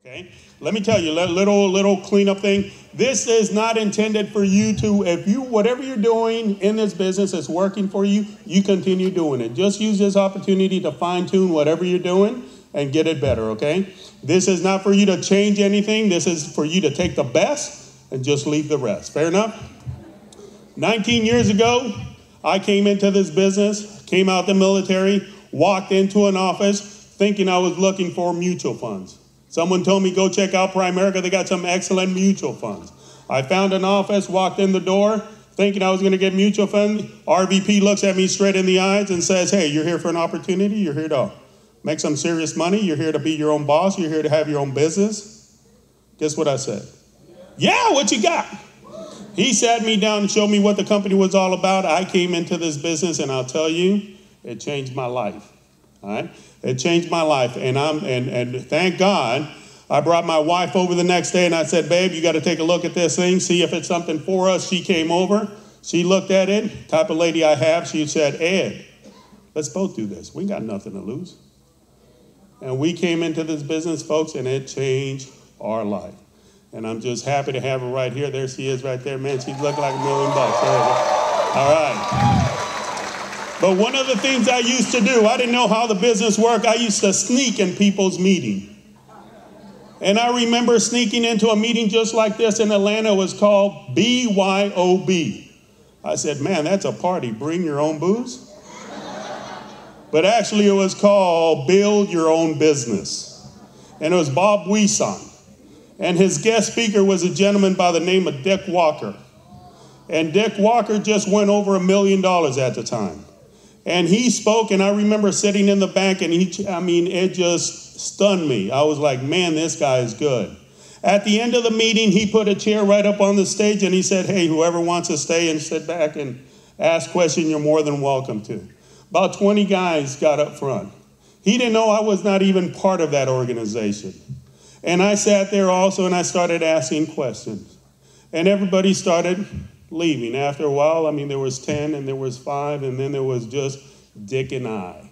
Okay, let me tell you, little cleanup thing. This is not intended for you to, if you, whatever you're doing in this business is working for you, you continue doing it. Just use this opportunity to fine tune whatever you're doing and get it better, okay? This is not for you to change anything. This is for you to take the best and just leave the rest. Fair enough? 19 years ago, I came into this business, came out the military, walked into an office thinking I was looking for mutual funds. Someone told me, go check out Primerica. They got some excellent mutual funds. I found an office, walked in the door, thinking I was going to get mutual funds. RVP looks at me straight in the eyes and says, hey, you're here for an opportunity. You're here to make some serious money. You're here to be your own boss. You're here to have your own business. Guess what I said? Yeah, what you got? He sat me down and showed me what the company was all about. I came into this business, and I'll tell you, it changed my life. All right? It changed my life, and thank God, I brought my wife over the next day, and I said, babe, you got to take a look at this thing, see if it's something for us. She came over. She looked at it, type of lady I have. She said, Ed, let's both do this. We got nothing to lose. And we came into this business, folks, and it changed our life. And I'm just happy to have her right here. There she is right there. Man, she's looking like $1 million. All right. But one of the things I used to do, I didn't know how the business worked. I used to sneak in people's meeting. And I remember sneaking into a meeting just like this in Atlanta. It was called BYOB. I said, man, that's a party. Bring your own booze. But actually it was called Build Your Own Business. And it was Bob Wieson. And his guest speaker was a gentleman by the name of Dick Walker. And Dick Walker just went over $1 million at the time. And he spoke, and I remember sitting in the back, and it just stunned me. I was like, man, this guy is good. At the end of the meeting, he put a chair right up on the stage, and he said, hey, whoever wants to stay and sit back and ask questions, you're more than welcome to. About 20 guys got up front. He didn't know I was not even part of that organization. And I sat there also, and I started asking questions. And everybody started leaving. After a while, there was 10, and there was 5, and then there was just Dick and I.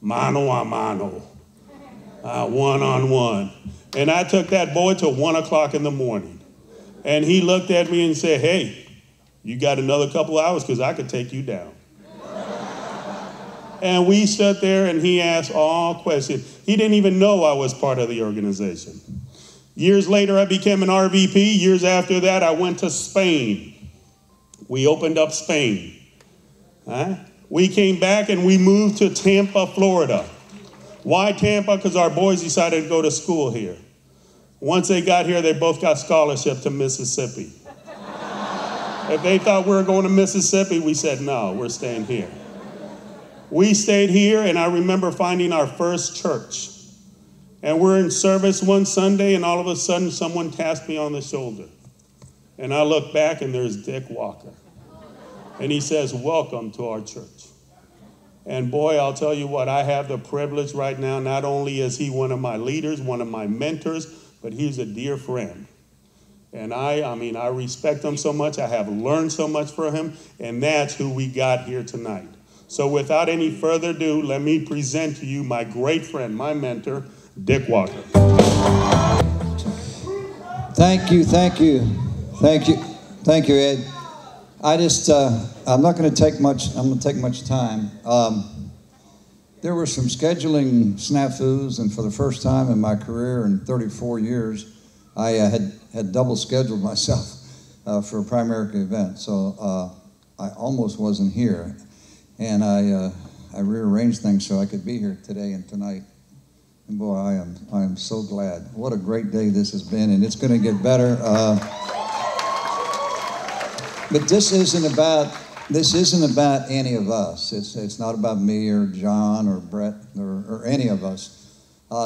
Mano a mano. One-on-one. And I took that boy till 1 o'clock in the morning. And he looked at me and said, hey, you got another couple hours because I could take you down. And we sat there, and he asked all questions. He didn't even know I was part of the organization. Years later, I became an RVP. Years after that, I went to Spain. We opened up Spain. We came back and we moved to Tampa, Florida. Why Tampa? Because our boys decided to go to school here. Once they got here, they both got scholarship to Mississippi. If they thought we were going to Mississippi, we said, no, we're staying here. We stayed here, and I remember finding our first church. And we're in service one Sunday, and all of a sudden, someone tapped me on the shoulder. And I look back, and there's Dick Walker. And he says, welcome to our church. And boy, I'll tell you what, I have the privilege right now, not only is he one of my leaders, one of my mentors, but he's a dear friend. And I respect him so much. I have learned so much from him, and that's who we got here tonight. So without any further ado, let me present to you my great friend, my mentor, Dick Walker. Thank you, Ed. I'm not going to take much time. There were some scheduling snafus, and for the first time in my career in 34 years, I had double scheduled myself for a Primerica event, so I almost wasn't here. And I rearranged things so I could be here today and tonight. And boy, I am so glad. What a great day this has been, and it's going to get better. But this isn't about any of us. It's not about me or John or Brett or any of us.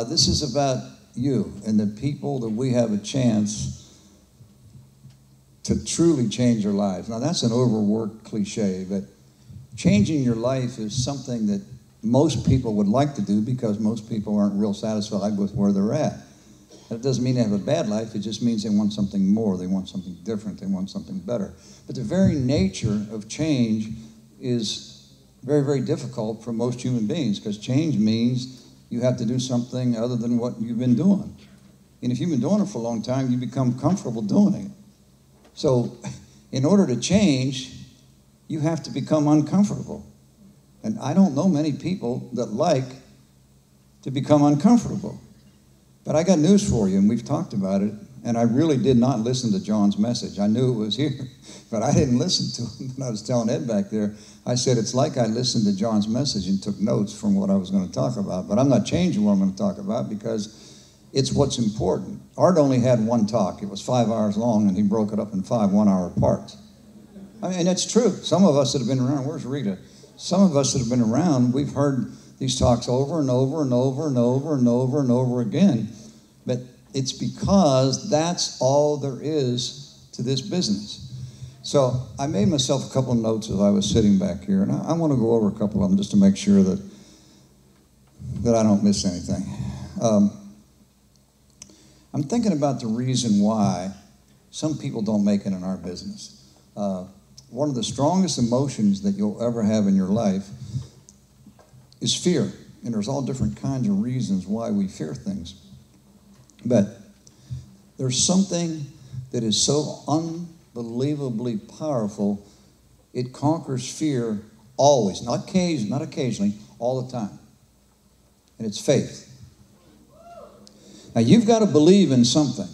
This is about you and the people that we have a chance to truly change their lives. Now that's an overworked cliche, but changing your life is something that most people would like to do because most people aren't real satisfied with where they're at. That doesn't mean they have a bad life. It just means they want something more. They want something different. They want something better. But the very nature of change is very, very difficult for most human beings because change means you have to do something other than what you've been doing. And if you've been doing it for a long time, you become comfortable doing it. So in order to change, you have to become uncomfortable. And I don't know many people that like to become uncomfortable. But I got news for you, and we've talked about it, and I really did not listen to John's message. I knew it was here, but I didn't listen to him. When I was telling Ed back there, I said, it's like I listened to John's message and took notes from what I was going to talk about. But I'm not changing what I'm going to talk about because it's what's important. Art only had one talk. It was 5 hours long, and he broke it up in 5 one-hour parts. I mean, and it's true. Some of us that have been around, where's Rita? Some of us that have been around, we've heard these talks over and over and over and over and over and over again. But it's because that's all there is to this business. So I made myself a couple of notes as I was sitting back here, and I want to go over a couple of them just to make sure that I don't miss anything. I'm thinking about the reason why some people don't make it in our business. One of the strongest emotions that you'll ever have in your life is fear. And there's all different kinds of reasons why we fear things. But there's something that is so unbelievably powerful, it conquers fear always, not occasionally, all the time. And it's faith. Now, you've got to believe in something.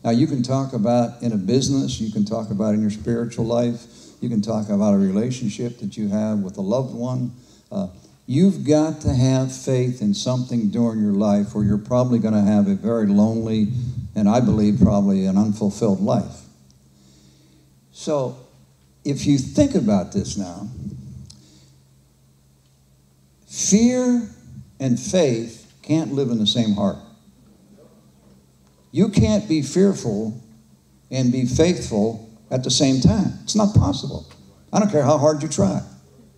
Now, you can talk about in a business, you can talk about in your spiritual life, you can talk about a relationship that you have with a loved one. You've got to have faith in something during your life, or you're probably going to have a very lonely, and I believe probably an unfulfilled life. So, if you think about this now, fear and faith can't live in the same heart. You can't be fearful and be faithful at the same time. It's not possible. I don't care how hard you try.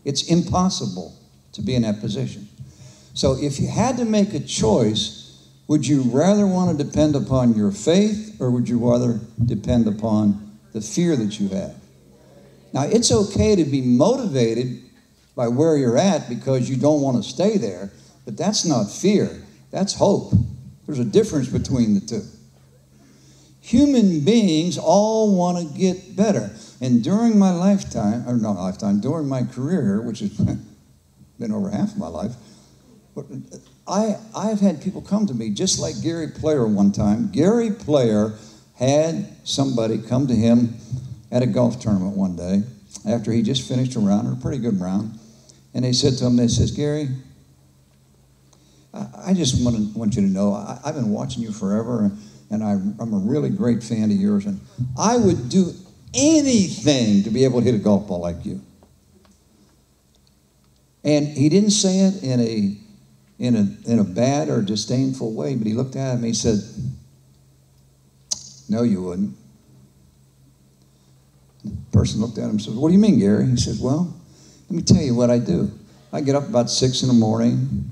It's impossible to be in that position. So if you had to make a choice, would you rather want to depend upon your faith, or would you rather depend upon the fear that you have? Now, it's okay to be motivated by where you're at because you don't want to stay there, but that's not fear. That's hope. There's a difference between the two. Human beings all want to get better. And during my during my career, which has been over half of my life, I've had people come to me, just like Gary Player one time. Gary Player had somebody come to him at a golf tournament one day after he just finished a round, or a pretty good round. And they said to him, Gary, I just want you to know, I've been watching you forever, and I'm a really great fan of yours, and I would do anything to be able to hit a golf ball like you. And he didn't say it in a bad or disdainful way, but he looked at him and he said, no, you wouldn't. The person looked at him and said, what do you mean, Gary? He said, well, let me tell you what I do. I get up about 6 in the morning,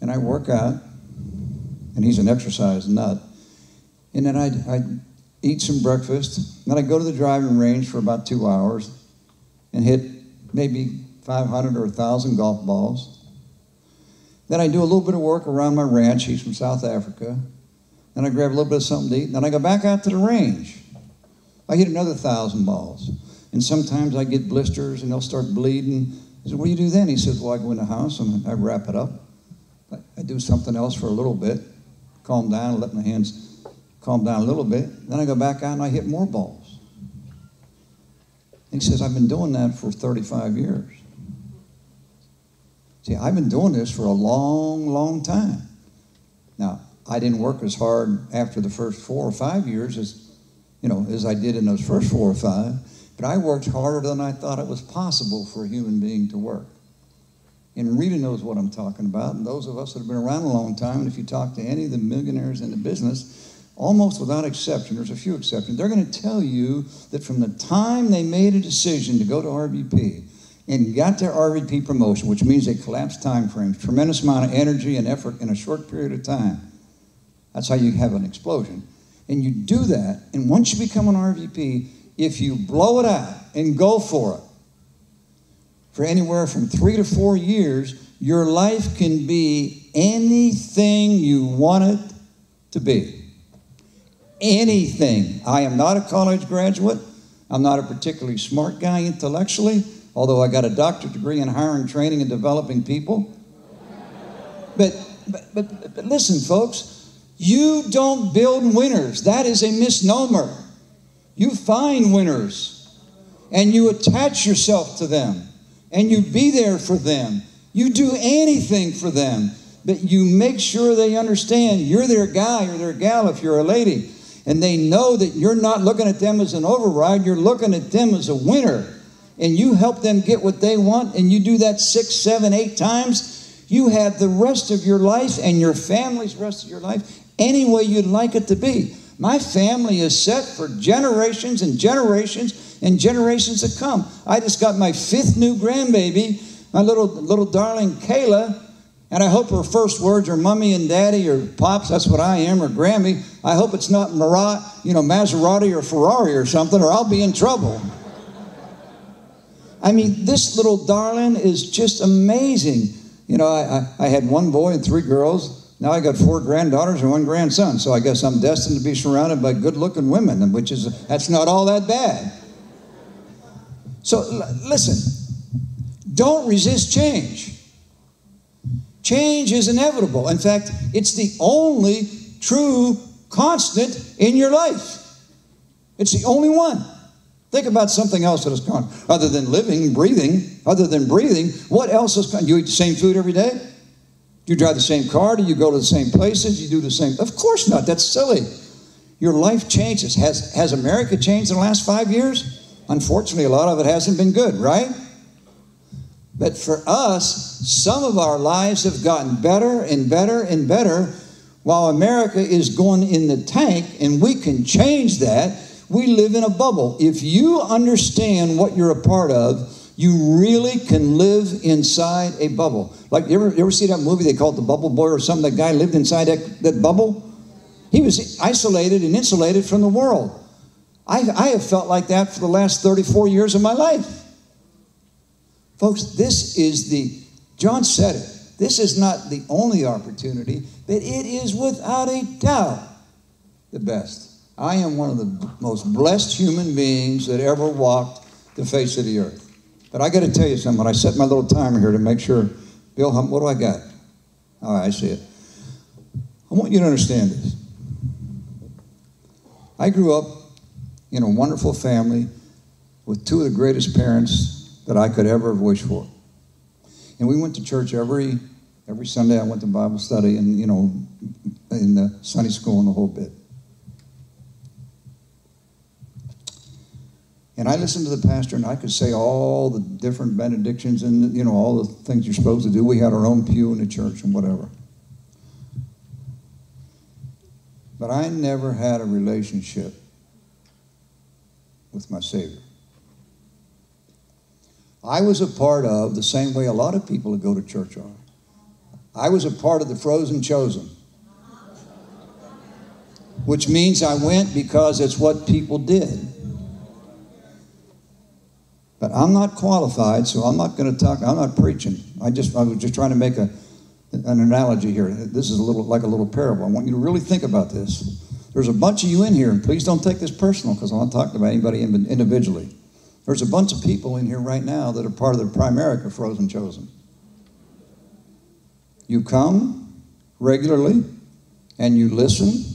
and I work out, and he's an exercise nut. And then I'd eat some breakfast, then I'd go to the driving range for about 2 hours and hit maybe 500 or 1,000 golf balls. Then I do a little bit of work around my ranch. He's from South Africa. Then I grab a little bit of something to eat. Then I go back out to the range. I hit another 1,000 balls. And sometimes I get blisters and they'll start bleeding. I said, what do you do then? He says, well, I go in the house and I wrap it up. I do something else for a little bit, calm down, let my hands calm down a little bit. Then I go back out and I hit more balls. And he says, I've been doing that for 35 years. See, I've been doing this for a long, long time. Now, I didn't work as hard after the first 4 or 5 years as I did in those first 4 or 5, but I worked harder than I thought it was possible for a human being to work. And Rita knows what I'm talking about, and those of us that have been around a long time, and if you talk to any of the millionaires in the business, almost without exception, there's a few exceptions, they're going to tell you that from the time they made a decision to go to RVP and got their RVP promotion, which means they collapsed time frames, tremendous amount of energy and effort in a short period of time. That's how you have an explosion. And you do that, and once you become an RVP, if you blow it out and go for it, for anywhere from 3 to 4 years, your life can be anything you want it to be. Anything. I am not a college graduate. I'm not a particularly smart guy intellectually, although I got a doctorate degree in hiring, training, and developing people. But listen, folks, you don't build winners. That is a misnomer. You find winners, and you attach yourself to them, and you be there for them. You do anything for them, but you make sure they understand you're their guy or their gal if you're a lady, and they know that you're not looking at them as an override, you're looking at them as a winner, and you help them get what they want, and you do that 6, 7, 8 times, you have the rest of your life and your family's rest of your life any way you'd like it to be. My family is set for generations and generations and generations to come. I just got my 5th new grandbaby, my little darling Kayla, and I hope her first words are mommy and daddy or pops, that's what I am, or Grammy. I hope it's not Maserati or Ferrari or something, or I'll be in trouble. I mean, this little darling is just amazing. You know, I had 1 boy and 3 girls. Now I got 4 granddaughters and 1 grandson. So I guess I'm destined to be surrounded by good-looking women, that's not all that bad. So listen, don't resist change. Change is inevitable. In fact, it's the only true constant in your life. It's the only one. Think about something else that is constant. Other than living, breathing, what else is constant? You eat the same food every day? Do you drive the same car? Do you go to the same places? You do the same? Of course not. That's silly. Your life changes. Has America changed in the last 5 years? Unfortunately, a lot of it hasn't been good, right? But for us, some of our lives have gotten better and better and better while America is going in the tank, and we can change that. We live in a bubble. If you understand what you're a part of, you really can live inside a bubble. Like, you ever see that movie they called The Bubble Boy or something? That guy lived inside that bubble? He was isolated and insulated from the world. I have felt like that for the last 34 years of my life. Folks, John said it, this is not the only opportunity, but it is without a doubt the best. I am one of the most blessed human beings that ever walked the face of the earth. But I got to tell you something. I set my little timer here to make sure, Bill, what do I got? All right, I see it. I want you to understand this. I grew up in a wonderful family with 2 of the greatest parents that I could ever have wished for. And we went to church every Sunday. I went to Bible study and, in the Sunday school and the whole bit. And I listened to the pastor, and I could say all the different benedictions and, all the things you're supposed to do. We had our own pew in the church and whatever. But I never had a relationship with my Savior. I was a part of, the same way a lot of people that go to church are, I was a part of the frozen chosen. Which means I went because it's what people did. But I'm not qualified, so I'm not going to talk. I'm not preaching. I was just trying to make an analogy here. This is like a little parable. I want you to really think about this. There's a bunch of you in here, and please don't take this personal, because I'm not talking about anybody individually. There's a bunch of people in here right now that are part of the Primerica Frozen Chosen. You come regularly, and you listen,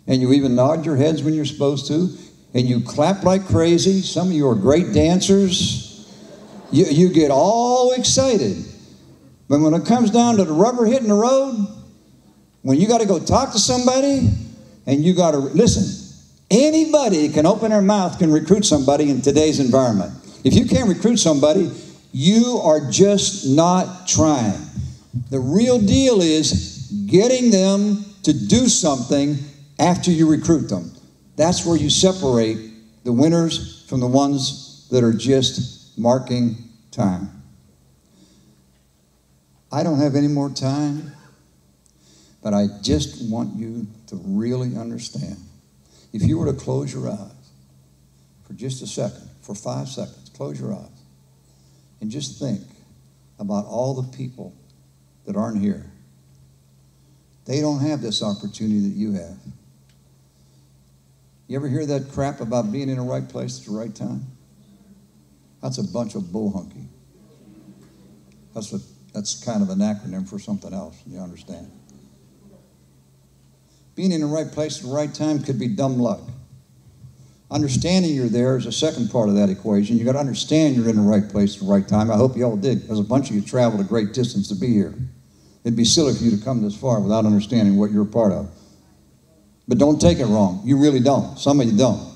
and you even nod your heads when you're supposed to, and you clap like crazy. Some of you are great dancers. You get all excited. But when it comes down to the rubber hitting the road, when you got to go talk to somebody, and you got to listen, anybody can open their mouth can recruit somebody in today's environment. If you can't recruit somebody, you are just not trying. The real deal is getting them to do something after you recruit them. That's where you separate the winners from the ones that are just marking time. I don't have any more time, but I just want you to really understand. If you were to close your eyes for just a second, for 5 seconds, close your eyes and just think about all the people that aren't here. They don't have this opportunity that you have. You ever hear that crap about being in the right place at the right time? That's a bunch of bull hunky. That's kind of an acronym for something else, you understand. Being in the right place at the right time could be dumb luck. Understanding you're there is the second part of that equation. You got to understand you're in the right place at the right time. I hope you all did, because a bunch of you traveled a great distance to be here. It'd be silly for you to come this far without understanding what you're a part of. But don't take it wrong. You really don't. Some of you don't.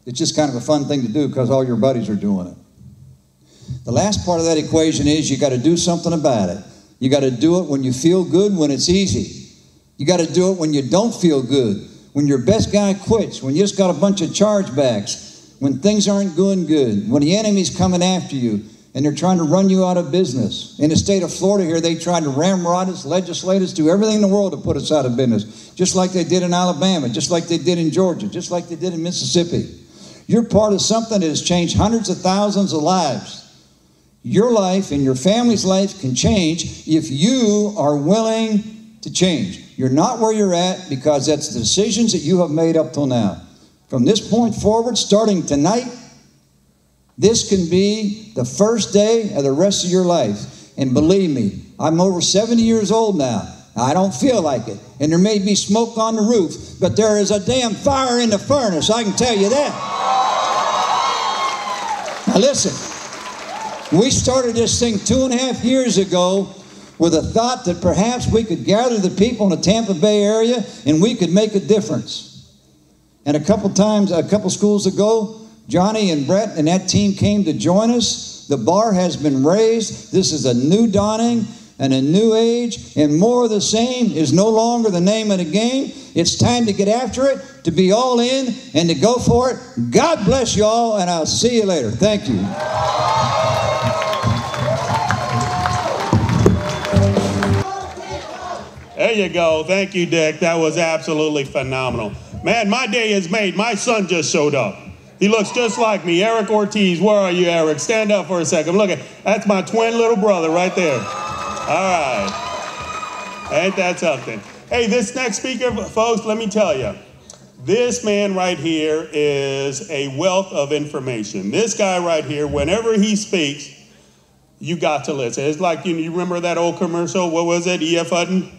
It's just kind of a fun thing to do because all your buddies are doing it. The last part of that equation is you got to do something about it. You got to do it when you feel good, when it's easy. You got to do it when you don't feel good, when your best guy quits, when you just got a bunch of chargebacks, when things aren't going good, when the enemy's coming after you and they're trying to run you out of business. In the state of Florida here, they tried to ramrod us, legislate us, do everything in the world to put us out of business, just like they did in Alabama, just like they did in Georgia, just like they did in Mississippi. You're part of something that has changed hundreds of thousands of lives. Your life and your family's life can change if you are willing to change. You're not where you're at because that's the decisions that you have made up till now. From this point forward, starting tonight, this can be the first day of the rest of your life. And believe me, I'm over 70 years old now. I don't feel like it. And there may be smoke on the roof, but there is a damn fire in the furnace, I can tell you that. Now listen, we started this thing 2.5 years ago with a thought that perhaps we could gather the people in the Tampa Bay area and we could make a difference. And a couple schools ago, Johnny and Brett and that team came to join us. The bar has been raised. This is a new dawning and a new age, and more of the same is no longer the name of the game. It's time to get after it, to be all in, and to go for it. God bless you all, and I'll see you later. Thank you. There you go. Thank you, Dick. That was absolutely phenomenal. Man, my day is made. My son just showed up. He looks just like me. Eric Ortiz. Where are you, Eric? Stand up for a second. Look at that's my twin little brother right there. All right. Ain't that something? Hey, this next speaker, folks, let me tell you. This man right here is a wealth of information. This guy right here, whenever he speaks, you got to listen. It's like, you remember that old commercial? What was it? E.F. Hutton?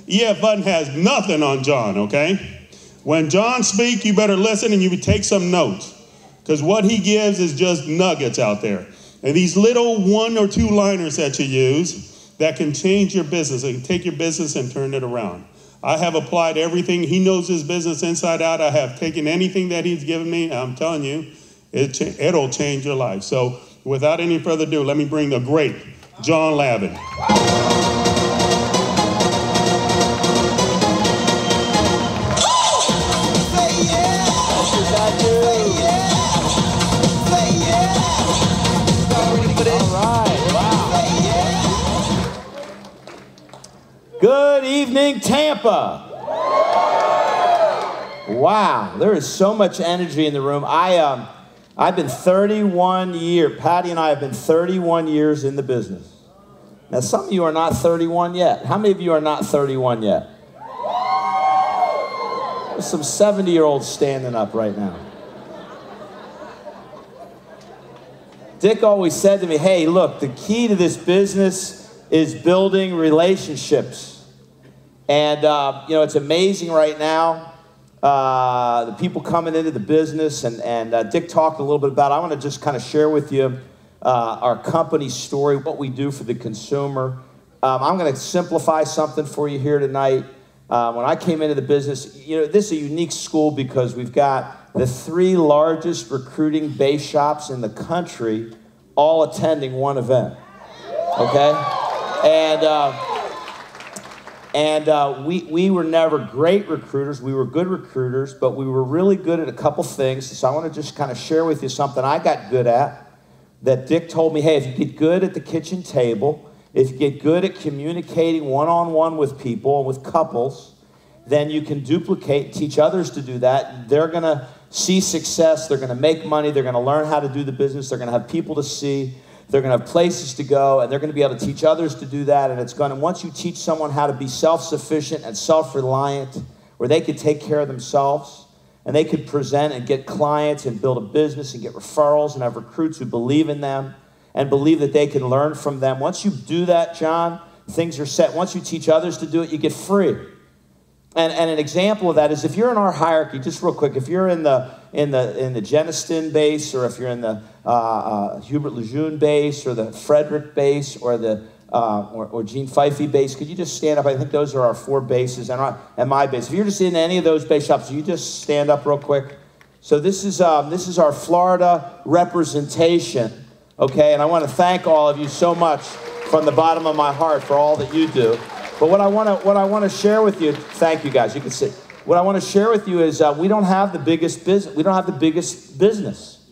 E.F. Hutton has nothing on John, okay? When John speaks, you better listen and you take some notes, because what he gives is just nuggets out there. And these little 1 or 2 liners that you use that can change your business, and take your business and turn it around. I have applied everything. He knows his business inside out. I have taken anything that he's given me. I'm telling you, it'll change your life. So without any further ado, let me bring the great John Lavin. Good evening, Tampa. Wow, there is so much energy in the room. I've been 31 years, Patty and I have been 31 years in the business. Now, some of you are not 31 yet. How many of you are not 31 yet? There's some 70-year-olds standing up right now. Dick always said to me, hey, look, the key to this business is building relationships. And, it's amazing right now, the people coming into the business, and Dick talked a little bit about it. I want to just kind of share with you our company's story, what we do for the consumer. I'm going to simplify something for you here tonight. When I came into the business, this is a unique school because we've got the 3 largest recruiting base shops in the country all attending one event, okay? And we were never great recruiters. We were good recruiters, but we were really good at a couple things. So I want to just kind of share with you something I got good at that Dick told me, hey, if you get good at the kitchen table, if you get good at communicating one-on-one with people and with couples, then you can duplicate and teach others to do that. They're going to see success. They're going to make money. They're going to learn how to do the business. They're going to have people to see. They're going to have places to go, and they're going to be able to teach others to do that. And once you teach someone how to be self-sufficient and self-reliant, where they can take care of themselves, and they could present and get clients and build a business and get referrals and have recruits who believe in them and believe that they can learn from them. Once you do that, John, things are set. Once you teach others to do it, you get free. And an example of that is if you're in our hierarchy, just real quick, if you're in the Jeniston base, or if you're in the Hubert Lejeune base, or the Frederick base, or the or Gene Fifey base, could you just stand up? I think those are our 4 bases, and my base. If you're just in any of those base shops, you just stand up real quick. So this is our Florida representation, okay? And I want to thank all of you so much from the bottom of my heart for all that you do. But what I want to share with you, thank you guys, you can sit. What I want to share with you is we don't have the biggest business. We don't have the biggest business,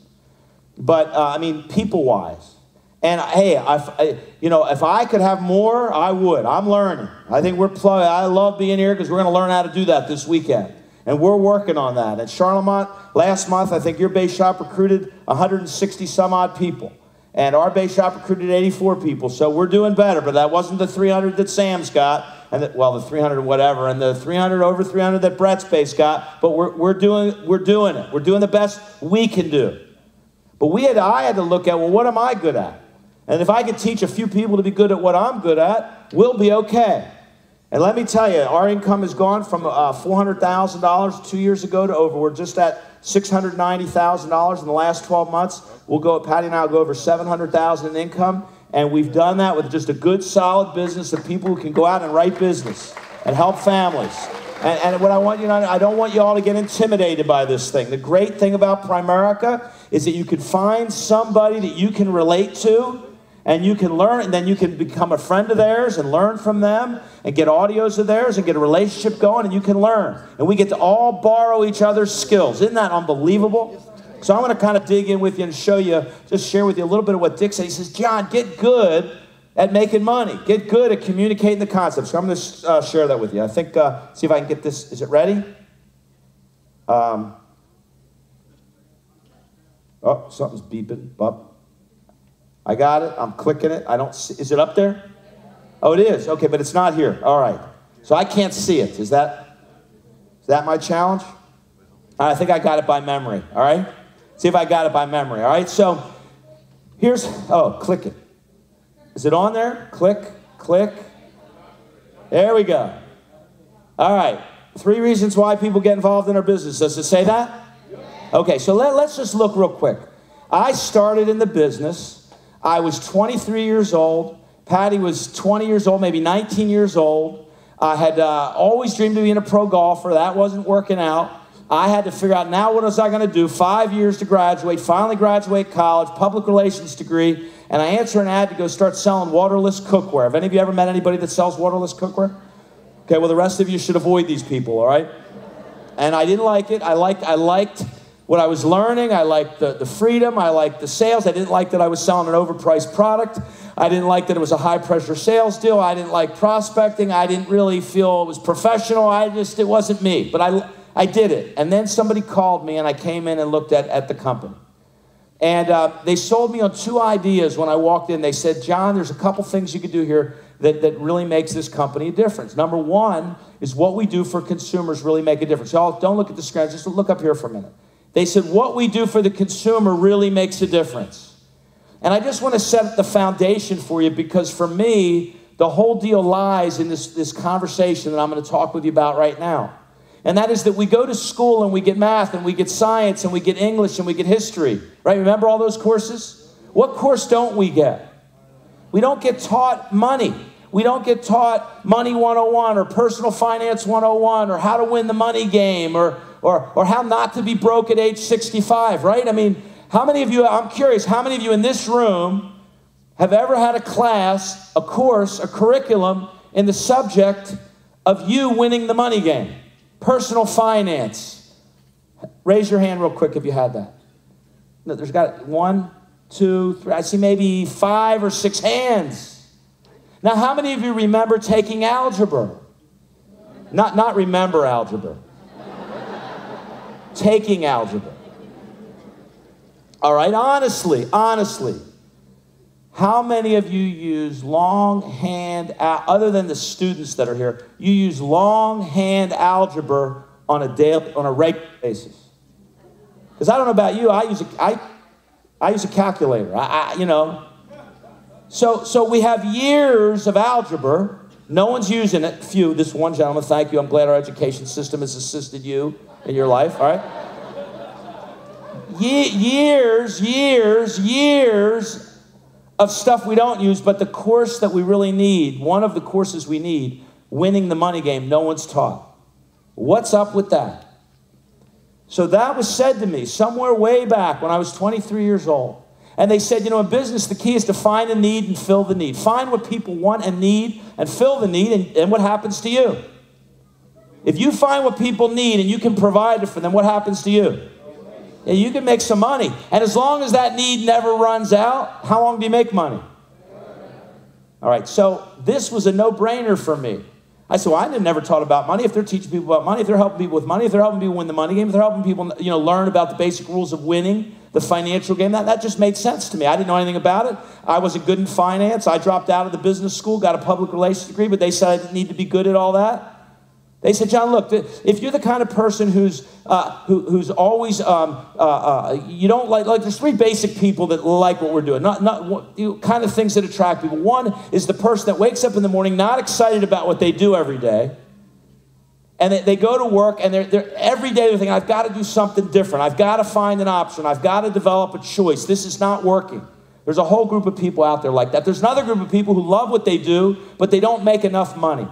but I mean people-wise. And hey, if I could have more, I would. I'm learning. I think I love being here because we're going to learn how to do that this weekend, and we're working on that. At Charlemont last month, I think your base shop recruited 160 some odd people. And our base shop recruited 84 people, so we're doing better. But that wasn't the 300 that Sam's got, and the 300 whatever, and the 300 over 300 that Brett's base got. But we're doing it. We're doing the best we can do. But I had to look at, well, what am I good at? And if I could teach a few people to be good at what I'm good at, we'll be okay. And let me tell you, our income has gone from $400,000 2 years ago to we're just at $690,000 in the last 12 months. Patty and I will go over $700,000 in income, and we've done that with just a good, solid business of people who can go out and write business and help families. And what I want you to know, I don't want you all to get intimidated by this thing. The great thing about Primerica is that you can find somebody that you can relate to, and you can learn, and then you can become a friend of theirs and learn from them and get audios of theirs and get a relationship going, and you can learn. And we get to all borrow each other's skills. Isn't that unbelievable? So I'm going to kind of dig in with you and share with you a little bit of what Dick said. He says, John, get good at making money. Get good at communicating the concept. So I'm going to share that with you. I think, see if I can get this. Is it ready? Oh, something's beeping. Up. I got it. I'm clicking it. I don't see. Is it up there? Oh, it is. Okay, but it's not here. All right. So I can't see it. Is that my challenge? All right, I think I got it by memory. All right? See if I got it by memory. All right? So click it. Is it on there? Click, click. There we go. All right. 3 reasons why people get involved in our business. Does it say that? Okay, so let's just look real quick. I started in the business. I was 23 years old. Patty was 20 years old, maybe 19 years old. I had always dreamed of being a pro golfer. That wasn't working out. I had to figure out, now what was I going to do? 5 years to graduate, finally graduate college, public relations degree, and I answered an ad to go start selling waterless cookware. Have any of you ever met anybody that sells waterless cookware? Okay, well, the rest of you should avoid these people, all right? And I didn't like it. I liked what I was learning. I liked the freedom. I liked the sales. I didn't like that I was selling an overpriced product. I didn't like that it was a high-pressure sales deal. I didn't like prospecting. I didn't really feel it was professional. It wasn't me. But I did it. And then somebody called me, and I came in and looked at the company. And they sold me on 2 ideas when I walked in. They said, John, there's a couple things you could do here that really makes this company a difference. Number 1 is what we do for consumers really make a difference. Y'all, don't look at the screen. Just look up here for a minute. They said, what we do for the consumer really makes a difference. And I just want to set the foundation for you, because for me, the whole deal lies in this conversation that I'm going to talk with you about right now. And that is that we go to school and we get math and we get science and we get English and we get history. Right? Remember all those courses? What course don't we get? We don't get taught money. We don't get taught Money 101 or Personal Finance 101 or how to win the money game or how not to be broke at age 65, right? I mean, how many of you, I'm curious, how many of you in this room have ever had a class, a course, a curriculum in the subject of you winning the money game? Personal finance. Raise your hand real quick if you had that. No, there's got 1, 2, 3, I see maybe 5 or 6 hands. Now, how many of you remember taking algebra? Not remember algebra. Taking algebra. All right, honestly. How many of you use longhand, other than the students that are here, you use longhand algebra on a regular basis? Because I don't know about you, I use a calculator. You know. So we have years of algebra. No one's using it. Few. This one gentleman, thank you. I'm glad our education system has assisted you in your life. All right. Years of stuff we don't use, but the course that we really need, one of the courses we need, winning the money game, no one's taught. What's up with that? So that was said to me somewhere way back when I was 23 years old. And they said, you know, in business, the key is to find a need and fill the need. Find what people want and need and fill the need, and what happens to you? If you find what people need and you can provide it for them, what happens to you? Yeah, you can make some money. And as long as that need never runs out, how long do you make money? All right, so this was a no-brainer for me. I said, well, I never taught about money. If they're teaching people about money, if they're helping people with money, if they're helping people win the money game, if they're helping people, you know, learn about the basic rules of winning, the financial game, that just made sense to me. I didn't know anything about it. I wasn't good in finance. I dropped out of the business school, got a public relations degree, but they said I didn't need to be good at all that. They said, John, look, if you're the kind of person who's always, you don't like, there's three basic people that like what we're doing, kind of things that attract people. One is the person that wakes up in the morning not excited about what they do every day, and they go to work, and they're every day they're thinking, I've got to do something different. I've got to find an option. I've got to develop a choice. This is not working. There's a whole group of people out there like that. There's another group of people who love what they do, but they don't make enough money.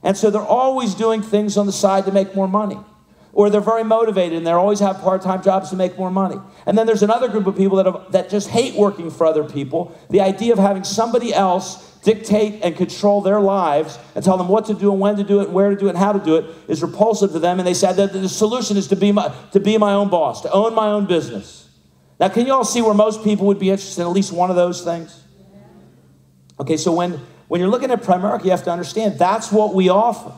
And so they're always doing things on the side to make more money. Or they're very motivated and they always have part-time jobs to make more money. And then there's another group of people that just hate working for other people. The idea of having somebody else dictate and control their lives and tell them what to do and when to do it and where to do it and how to do it is repulsive to them. And they said that the solution is to be my own boss, to own my own business. Now, can you all see where most people would be interested in at least one of those things? Okay, so when you're looking at Primerica, you have to understand that's what we offer.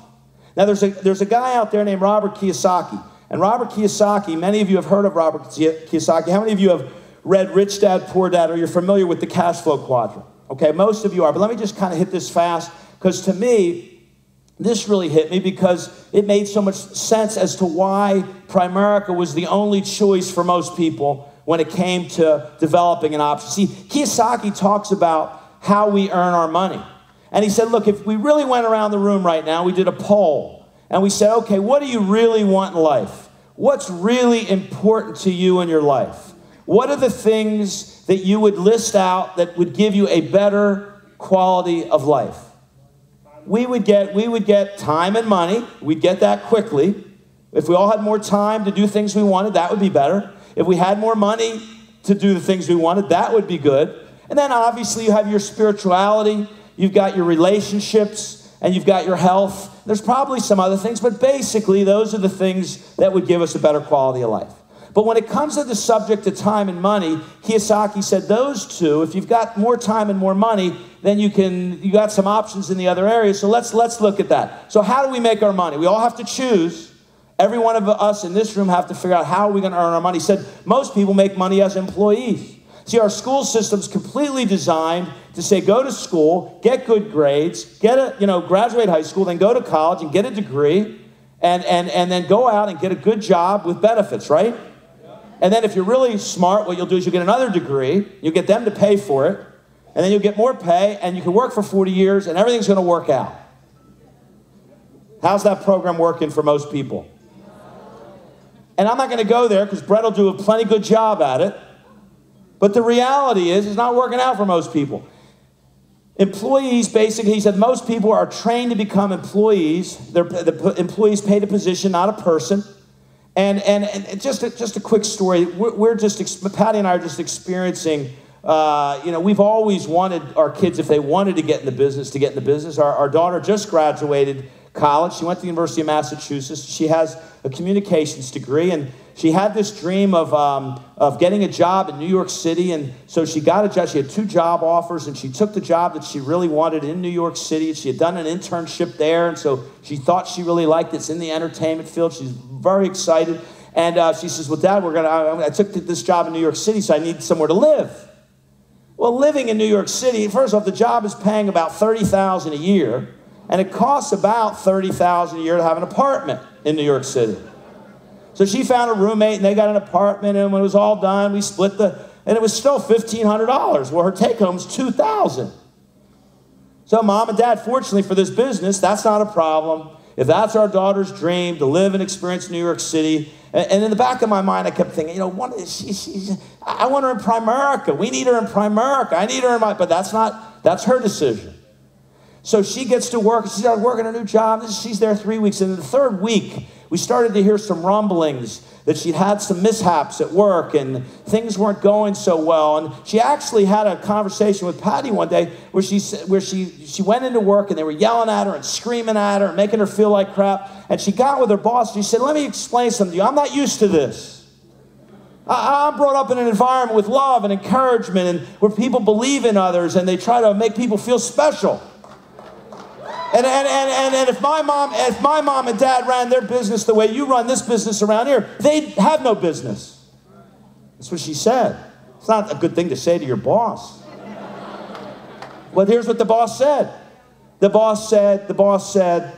Now, there's a guy out there named Robert Kiyosaki. And Robert Kiyosaki, many of you have heard of Robert Kiyosaki. How many of you have read Rich Dad, Poor Dad, or you're familiar with the cash flow quadrant? Okay, most of you are. But let me just kind of hit this fast, because to me, this really hit me because it made so much sense as to why Primerica was the only choice for most people when it came to developing an option. See, Kiyosaki talks about how we earn our money. And he said, look, if we really went around the room right now, we did a poll, and we said, okay, what do you really want in life? What's really important to you in your life? What are the things that you would list out that would give you a better quality of life? We would get time and money. We'd get that quickly. If we all had more time to do things we wanted, that would be better. If we had more money to do the things we wanted, that would be good. And then obviously you have your spirituality, you've got your relationships, and you've got your health. There's probably some other things, but basically those are the things that would give us a better quality of life. But when it comes to the subject of time and money, Kiyosaki said those two, if you've got more time and more money, then you got some options in the other areas. So let's look at that. So how do we make our money? We all have to choose. Every one of us in this room have to figure out how are we going to earn our money. He said most people make money as employees. See, our school system's completely designed to say, go to school, get good grades, graduate high school, then go to college and get a degree, and then go out and get a good job with benefits, right? And then if you're really smart, what you'll do is you'll get another degree, you'll get them to pay for it, and then you'll get more pay, and you can work for 40 years, and everything's going to work out. How's that program working for most people? And I'm not going to go there because Brett will do a plenty good job at it. But the reality is, it's not working out for most people. Employees, basically, he said, most people are trained to become employees. The employees paid a position, not a person. And just a quick story. Patty and I are just experiencing, we've always wanted our kids, if they wanted to get in the business, Our daughter just graduated college. She went to the University of Massachusetts. She has a communications degree, and she had this dream of getting a job in New York City, and so she got a job. She had 2 job offers, and she took the job that she really wanted in New York City. She had done an internship there, and so she thought she really liked it. It's in the entertainment field. She's very excited, and she says, well, Dad, I took this job in New York City, so I need somewhere to live. Well, living in New York City, first off, the job is paying about $30,000 a year, and it costs about $30,000 a year to have an apartment in New York City. So she found a roommate, and they got an apartment, and when it was all done, we split and it was still $1,500. Well, her take-home is $2,000. So mom and dad, fortunately for this business, that's not a problem. If that's our daughter's dream, to live and experience New York City. And in the back of my mind, I kept thinking, I want her in Primerica. We need her in Primerica. I need her in but that's her decision. So she gets to work. She started working a new job. She's there 3 weeks. And in the third week, we started to hear some rumblings that she'd had some mishaps at work and things weren't going so well. And she actually had a conversation with Patty one day where she went into work and they were yelling at her and screaming at her and making her feel like crap. And she got with her boss and she said, let me explain something to you. I'm not used to this. I'm brought up in an environment with love and encouragement and where people believe in others and they try to make people feel special. And if my mom and dad ran their business the way you run this business around here, they'd have no business. That's what she said. It's not a good thing to say to your boss. But here's what the boss said. The boss said,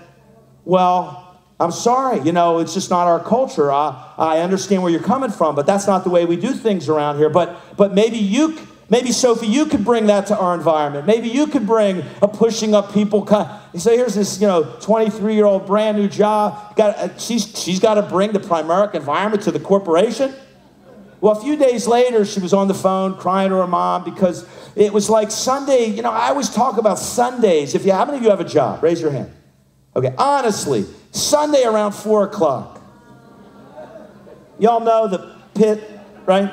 well, I'm sorry, it's just not our culture. I understand where you're coming from, but that's not the way we do things around here. But maybe Sophie, you could bring that to our environment. Maybe you could bring a pushing up people. You say, here's this, 23-year-old brand new job. She's got to bring the Primerica environment to the corporation. Well, a few days later, she was on the phone crying to her mom because it was like Sunday. I always talk about Sundays. How many of you have a job? Raise your hand. Okay, honestly, Sunday around 4 o'clock. Y'all know the pit, right?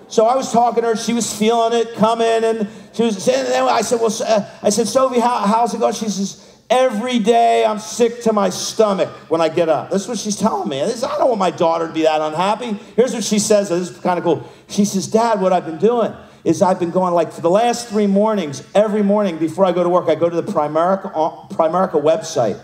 So I was talking to her. She was feeling it coming, and she was saying. I said, Sophie, how's it going? She says, every day I'm sick to my stomach when I get up. That's what she's telling me. I don't want my daughter to be that unhappy. Here's what she says. This is kind of cool. She says, Dad, what I've been doing is I've been going for the last 3 mornings, every morning before I go to work, I go to the Primerica website.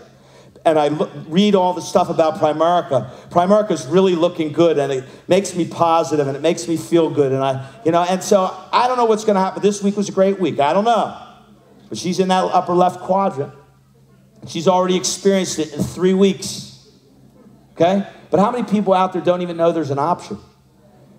And I read all the stuff about Primerica. Primerica's really looking good, and it makes me positive, and it makes me feel good. And so I don't know what's going to happen. This week was a great week. I don't know. But she's in that upper left quadrant. She's already experienced it in 3 weeks. Okay? But how many people out there don't even know there's an option?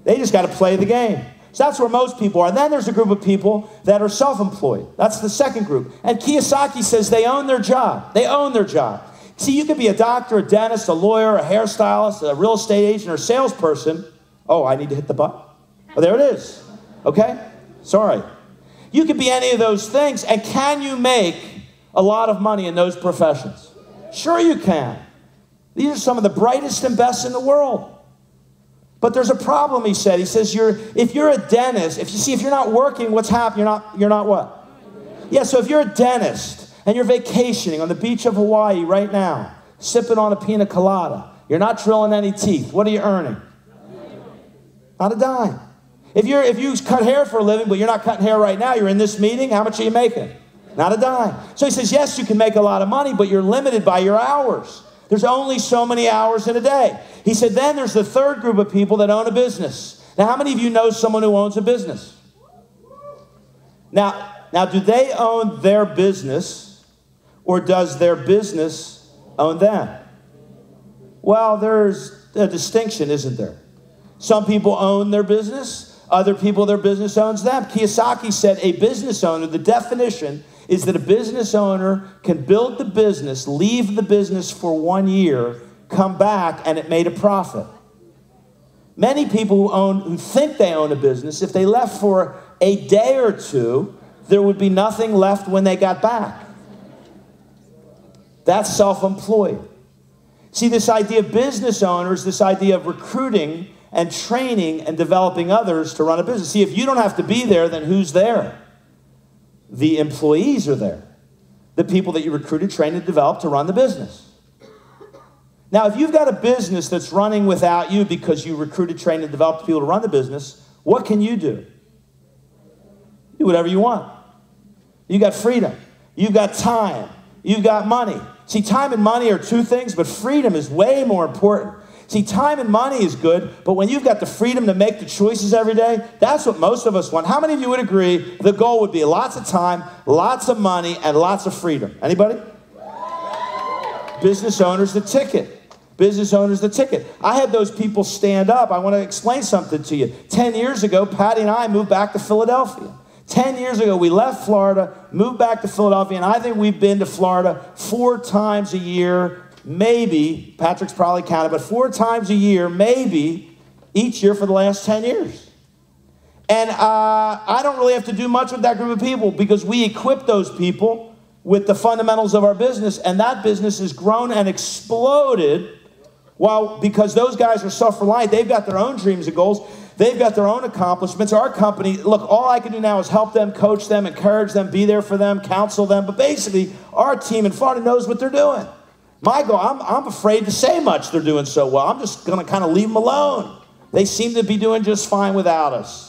They just got to play the game. So that's where most people are. And then there's a group of people that are self-employed. That's the second group. And Kiyosaki says they own their job. They own their job. See, you could be a doctor, a dentist, a lawyer, a hairstylist, a real estate agent, or a salesperson. Oh, I need to hit the button. Oh, there it is. Okay? Sorry. You could be any of those things. And can you make a lot of money in those professions? Sure you can. These are some of the brightest and best in the world. But there's a problem, he said. He says, if you're a dentist, if you're not working, what's happening? You're not what? Yeah, so if you're a dentist, and you're vacationing on the beach of Hawaii right now, sipping on a pina colada. You're not drilling any teeth. What are you earning? Not a dime. If you cut hair for a living, but you're not cutting hair right now, you're in this meeting, how much are you making? Not a dime. So he says, yes, you can make a lot of money, but you're limited by your hours. There's only so many hours in a day. He said, then there's the third group of people that own a business. Now, how many of you know someone who owns a business? Now, do they own their business? Or does their business own them? Well, there's a distinction, isn't there? Some people own their business. Other people, their business owns them. Kiyosaki said a business owner, the definition is that a business owner can build the business, leave the business for 1 year, come back, and it made a profit. Many people who think they own a business, if they left for a day or two, there would be nothing left when they got back. That's self-employed. See, this idea of business owners, this idea of recruiting and training and developing others to run a business. See, if you don't have to be there, then who's there? The employees are there. The people that you recruited, trained, and developed to run the business. Now, if you've got a business that's running without you because you recruited, trained, and developed people to run the business, what can you do? Do whatever you want. You got freedom. You've got time. You've got money. See, time and money are two things, but freedom is way more important. See, time and money is good, but when you've got the freedom to make the choices every day, that's what most of us want. How many of you would agree the goal would be lots of time, lots of money, and lots of freedom? Anybody? Business owners, the ticket. Business owners, the ticket. I had those people stand up. I want to explain something to you. 10 years ago, Patty and I moved back to Philadelphia. 10 years ago, we left Florida, moved back to Philadelphia, and I think we've been to Florida 4 times a year, maybe, Patrick's probably counted, but 4 times a year, maybe, each year for the last 10 years. And I don't really have to do much with that group of people because we equip those people with the fundamentals of our business, and that business has grown and exploded. Well, because those guys are self-reliant, they've got their own dreams and goals. They've got their own accomplishments. Our company, look, all I can do now is help them, coach them, encourage them, be there for them, counsel them. But basically, our team in Florida knows what they're doing. My goal, I'm afraid to say much they're doing so well. I'm just going to kind of leave them alone. They seem to be doing just fine without us.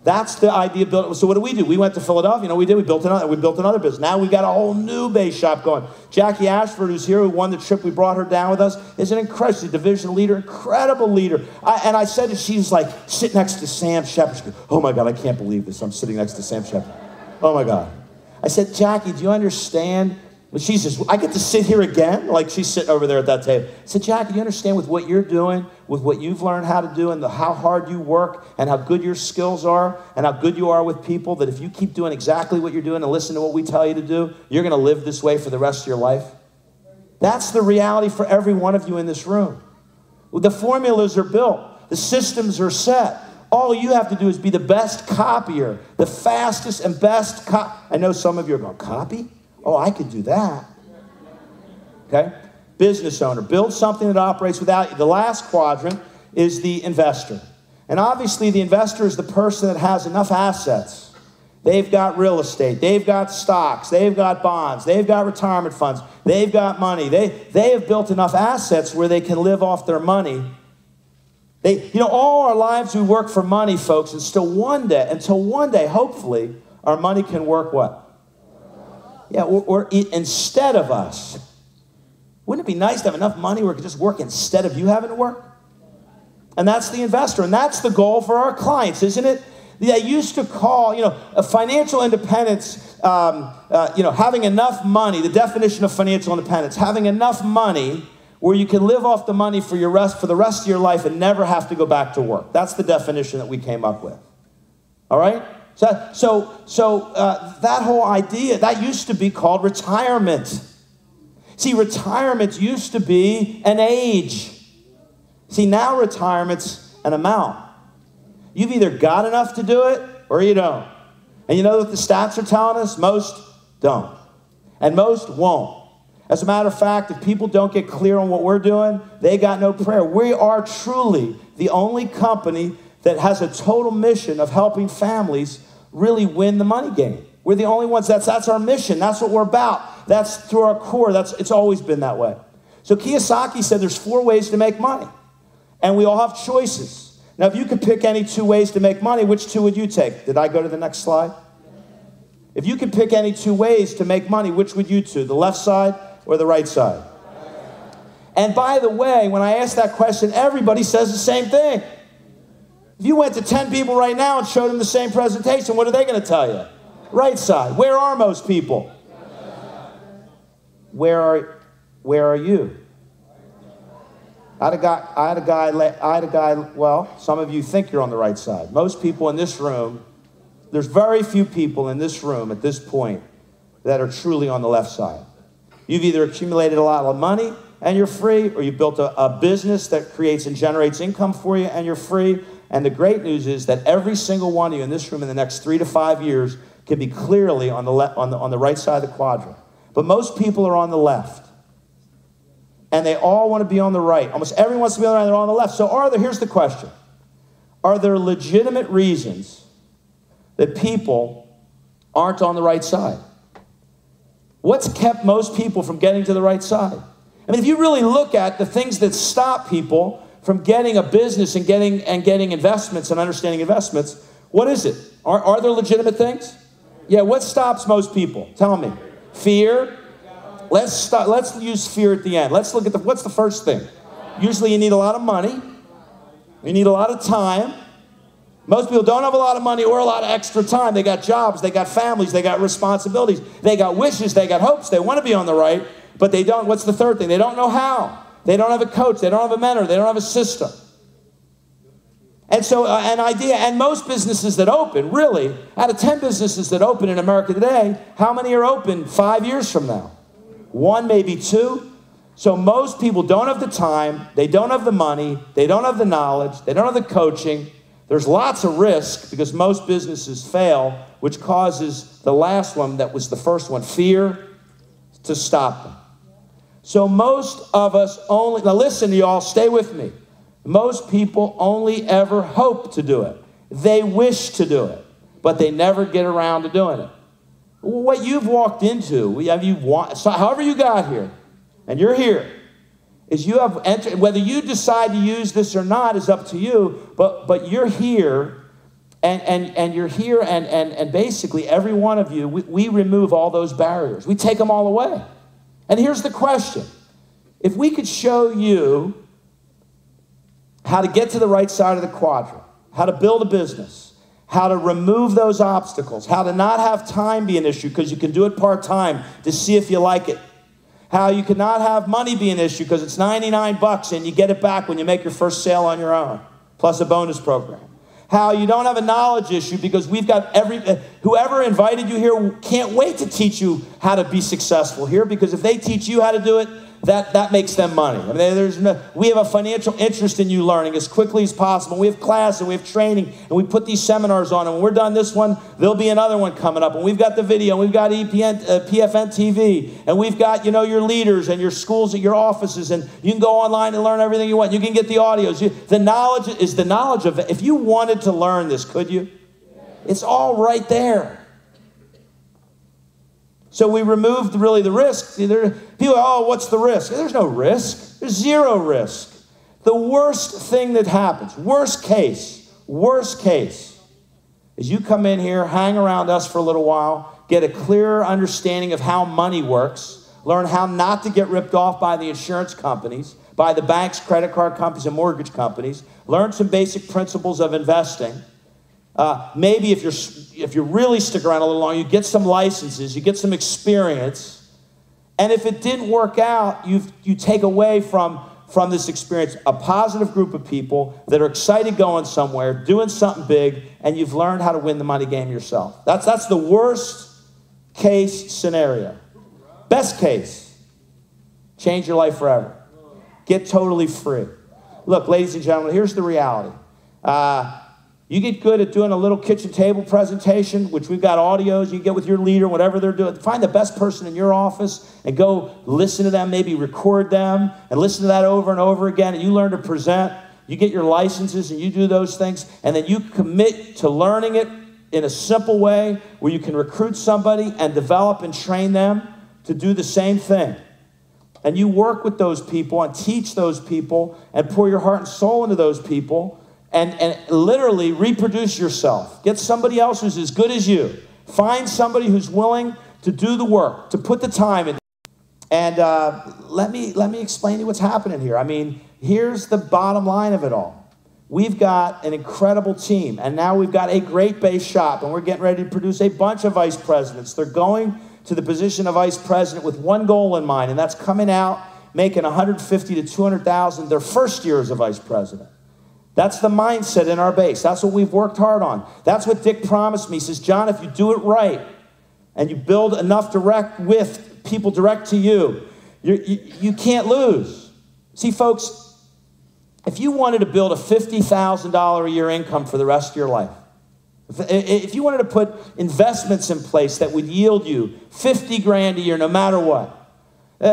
That's the idea of building. So what do? We went to Philadelphia. You know, we built another business. Now we've got a whole new base shop going. Jackie Ashford, who's here, who won the trip, we brought her down with us, is an incredible division leader, incredible leader. And I said, she's like, sit next to Sam Shepard. She goes, oh my God, I can't believe this. I'm sitting next to Sam Shepard. Oh my God. I said, Jackie, do you understand? Well, she says, I get to sit here again? Like she's sitting over there at that table. I said, Jackie, do you understand with what you're doing, with what you've learned how to do and how hard you work and how good your skills are and how good you are with people, that if you keep doing exactly what you're doing and listen to what we tell you to do, you're going to live this way for the rest of your life? That's the reality for every one of you in this room. The formulas are built. The systems are set. All you have to do is be the best copier, the fastest and best I know some of you are going, copy? Oh, I could do that. Okay? Business owner. Build something that operates without you. The last quadrant is the investor. And obviously the investor is the person that has enough assets. They've got real estate. They've got stocks. They've got bonds. They've got retirement funds. They've got money. They have built enough assets where they can live off their money. All our lives we work for money, folks, until one day, hopefully, our money can work what? Yeah, or instead of us. Wouldn't it be nice to have enough money where it could just work instead of you having to work? And that's the investor, and that's the goal for our clients, isn't it? They used to call, a financial independence, having enough money, the definition of financial independence, having enough money where you can live off the money for the rest of your life and never have to go back to work. That's the definition that we came up with. All right? So that whole idea, that used to be called retirement. See, retirement used to be an age. See, now retirement's an amount. You've either got enough to do it or you don't. And you know what the stats are telling us? Most don't. And most won't. As a matter of fact, if people don't get clear on what we're doing, they got no prayer. We are truly the only company that has a total mission of helping families really win the money game. We're the only ones. That's our mission. That's what we're about. That's through our core. It's always been that way. So Kiyosaki said there's 4 ways to make money. And we all have choices. Now, if you could pick any 2 ways to make money, which 2 would you take? Did I go to the next slide? If you could pick any 2 ways to make money, which would you choose? The left side or the right side? And by the way, when I ask that question, everybody says the same thing. If you went to 10 people right now and showed them the same presentation, what are they going to tell you? Right side. Where are most people? Where are you? I had a guy, well, some of you think you're on the right side. Most people in this room, there's very few people in this room at this point that are truly on the left side. You've either accumulated a lot of money and you're free, or you built a business that creates and generates income for you and you're free. And the great news is that every single one of you in this room in the next 3 to 5 years can be clearly on the right side of the quadrant. But most people are on the left. And they all want to be on the right. Almost everyone wants to be on the right, and they're on the left. So here's the question. Are there legitimate reasons that people aren't on the right side? What's kept most people from getting to the right side? I mean, if you really look at the things that stop people from getting a business and getting investments and understanding investments, what is it? Are there legitimate things? Yeah, what stops most people? Tell me. Fear. Let's use fear at the end. Let's look at what's the first thing? Usually you need a lot of money. You need a lot of time. Most people don't have a lot of money or a lot of extra time. They got jobs, they got families, they got responsibilities, they got wishes, they got hopes. They want to be on the right, but they don't. What's the third thing? They don't know how. They don't have a coach. They don't have a mentor. They don't have a system. And so an idea, and most businesses that open, really, out of 10 businesses that open in America today, how many are open 5 years from now? 1, maybe 2. So most people don't have the time, they don't have the money, they don't have the knowledge, they don't have the coaching. There's lots of risk because most businesses fail, which causes the last one that was the first one, fear, to stop them. So most of us only, now listen y'all, stay with me. Most people only ever hope to do it. They wish to do it, but they never get around to doing it. What you've walked into, however you got here, and you're here, is you have entered, whether you decide to use this or not is up to you, but you're here, and you're here, and basically every one of you, we remove all those barriers. We take them all away. And here's the question. If we could show you how to get to the right side of the quadrant, how to build a business, how to remove those obstacles, how to not have time be an issue because you can do it part-time to see if you like it, how you cannot have money be an issue because it's 99 bucks and you get it back when you make your first sale on your own, plus a bonus program. How you don't have a knowledge issue because we've got whoever invited you here can't wait to teach you how to be successful here, because if they teach you how to do it, that makes them money. I mean, we have a financial interest in you learning as quickly as possible. We have class and we have training and we put these seminars on. And when we're done this one, there'll be another one coming up. And we've got the video, and we've got PFN TV, and we've got, your leaders and your schools at your offices, and you can go online and learn everything you want. You can get the audios. The knowledge is the knowledge of it. If you wanted to learn this, could you? It's all right there. So we removed really the risk. People are, what's the risk? There's no risk. There's zero risk. The worst thing that happens, worst case, is you come in here, hang around us for a little while, get a clearer understanding of how money works, learn how not to get ripped off by the insurance companies, by the banks, credit card companies, and mortgage companies, learn some basic principles of investing. Maybe if you really stick around a little long, you get some licenses, you get some experience, and if it didn't work out, you take away from this experience a positive group of people that are excited going somewhere, doing something big, and you've learned how to win the money game yourself. That's the worst case scenario. Best case, change your life forever. Get totally free. Look, ladies and gentlemen, here's the reality. You get good at doing a little kitchen table presentation, which we've got audios. You can get with your leader, whatever they're doing. Find the best person in your office and go listen to them, maybe record them, and listen to that over and over again. And you learn to present. You get your licenses and you do those things. And then you commit to learning it in a simple way where you can recruit somebody and develop and train them to do the same thing. And you work with those people and teach those people and pour your heart and soul into those people. And literally reproduce yourself. Get somebody else who's as good as you. Find somebody who's willing to do the work, to put the time in. And let me explain to you what's happening here. I mean, here's the bottom line of it all. We've got an incredible team, and now we've got a great base shop, and we're getting ready to produce a bunch of vice presidents. They're going to the position of vice president with one goal in mind, and that's coming out, making $150,000 to $200,000 their first year as a vice president. That's the mindset in our base. That's what we've worked hard on. That's what Dick promised me. He says, John, if you do it right and you build enough direct with people direct to you, you can't lose. See, folks, if you wanted to build a $50,000 a year income for the rest of your life, if you wanted to put investments in place that would yield you 50 grand a year no matter what,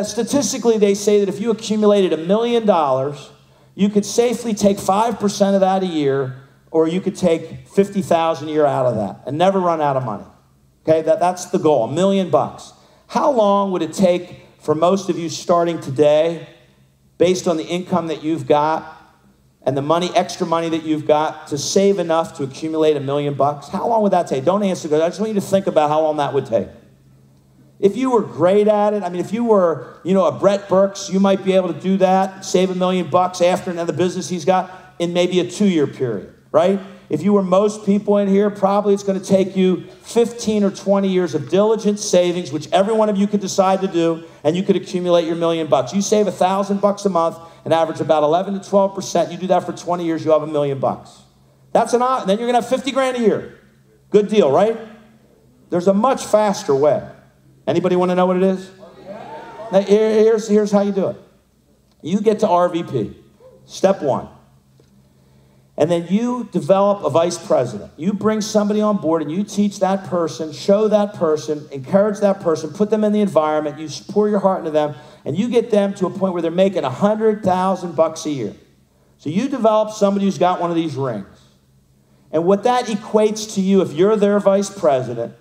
statistically they say that if you accumulated $1 million, you could safely take 5% of that a year, or you could take $50,000 a year out of that and never run out of money. Okay, that's the goal, $1 million. How long would it take for most of you starting today, based on the income that you've got and the money, extra money that you've got, to save enough to accumulate $1 million? How long would that take? Don't answer that. I just want you to think about how long that would take. If you were great at it, I mean, if you were, a Brett Burks, you might be able to do that, save $1 million after another business he's got in maybe a 2-year period, right? If you were most people in here, probably it's going to take you 15 or 20 years of diligent savings, which every one of you could decide to do, and you could accumulate your $1 million. You save $1,000 a month and average about 11 to 12%. You do that for 20 years, you have $1 million. That's an odd, and then you're going to have 50 grand a year. Good deal, right? There's a much faster way. Anybody want to know what it is? Now, here's how you do it. You get to RVP, step 1. And then you develop a vice president. You bring somebody on board and you teach that person, show that person, encourage that person, put them in the environment, you pour your heart into them, and you get them to a point where they're making $100,000 a year. So you develop somebody who's got one of these rings. And what that equates to you, if you're their vice president,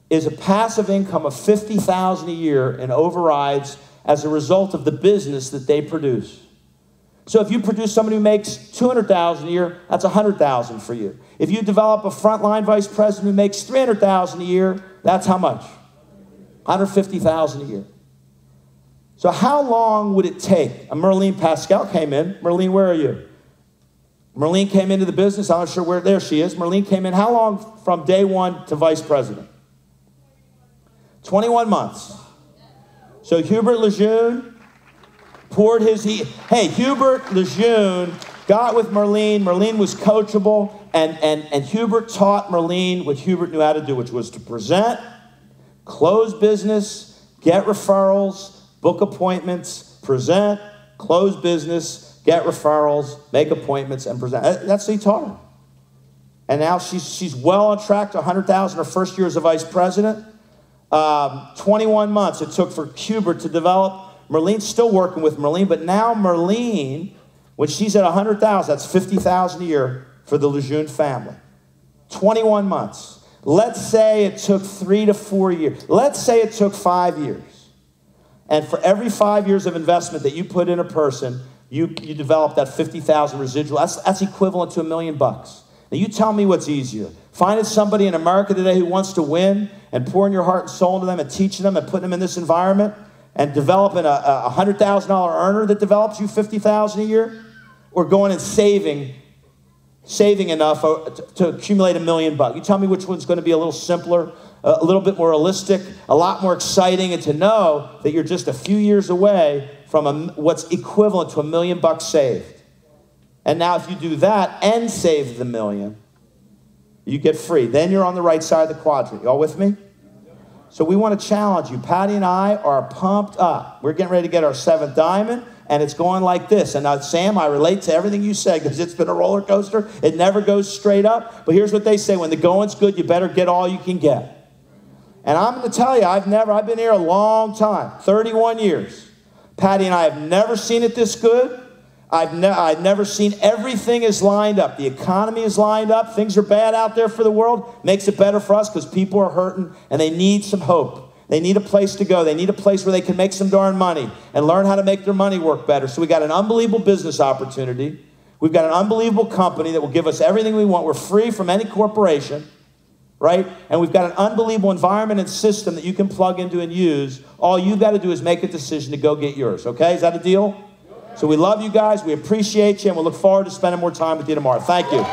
is a passive income of $50,000 a year in overrides as a result of the business that they produce. So if you produce somebody who makes $200,000 a year, that's $100,000 for you. If you develop a frontline vice president who makes $300,000 a year, that's how much? $150,000 a year. So how long would it take? Merlene Pascal came in. Merlene, where are you? Merlene came into the business. I'm not sure where. There she is. Merlene came in. How long from day 1 to vice president? 21 months. So Hubert Lejeune poured hey, Hubert Lejeune got with Merlene. Merlene was coachable, and Hubert taught Merlene what Hubert knew how to do, which was to present, close business, get referrals, book appointments, present, close business, get referrals, make appointments, and present. That's what he taught her. And now she's well on track to $100,000 her first year as a vice president. 21 months it took for Hubert to develop. Merlene's still working with Merlene, but now Merlene, when she's at $100,000, that's $50,000 a year for the Lejeune family. 21 months. Let's say it took 3 to 4 years. Let's say it took 5 years. And for every 5 years of investment that you put in a person, you develop that $50,000 residual. That's equivalent to $1 million. Now you tell me what's easier. Finding somebody in America today who wants to win and pouring your heart and soul into them and teaching them and putting them in this environment and developing a $100,000 earner that develops you $50,000 a year, or going and saving enough to accumulate $1 million. You tell me which one's going to be a little simpler, a little bit more realistic, a lot more exciting, and to know that you're just a few years away from what's equivalent to $1 million saved. And now if you do that and save the $1 million, you get free. Then you're on the right side of the quadrant. Y'all with me? So we want to challenge you. Patty and I are pumped up. We're getting ready to get our 7th diamond, and it's going like this. And now, Sam, I relate to everything you said because it's been a roller coaster. It never goes straight up. But here's what they say. When the going's good, you better get all you can get. And I'm going to tell you, I've been here a long time, 31 years. Patty and I have never seen it this good. I've never seen everything is lined up. The economy is lined up. Things are bad out there for the world. Makes it better for us because people are hurting and they need some hope. They need a place to go. They need a place where they can make some darn money and learn how to make their money work better. So we got an unbelievable business opportunity. We've got an unbelievable company that will give us everything we want. We're free from any corporation, right? And we've got an unbelievable environment and system that you can plug into and use. All you've got to do is make a decision to go get yours, okay? Is that a deal? So we love you guys, we appreciate you, and we'll look forward to spending more time with you tomorrow. Thank you. All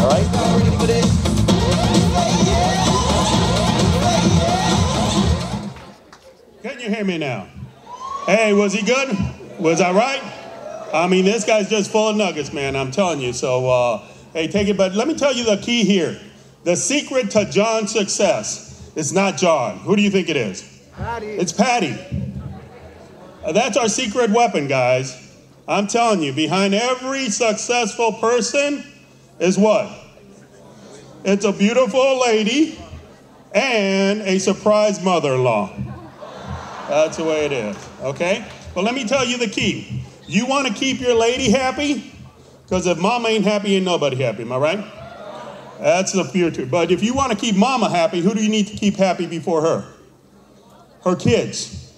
right? Can you hear me now? Hey, was he good? Was I right? I mean, this guy's just full of nuggets, man, I'm telling you. So, hey, take it. But let me tell you the key here. The secret to John's success is not John. Who do you think it is? Patty. It's Patty. That's our secret weapon, guys. I'm telling you, behind every successful person is what? It's a beautiful lady and a surprise mother-in-law. That's the way it is, okay? But let me tell you the key. You want to keep your lady happy? Because if mama ain't happy, ain't nobody happy, am I right? That's the future. But if you want to keep mama happy, who do you need to keep happy before her? Her kids.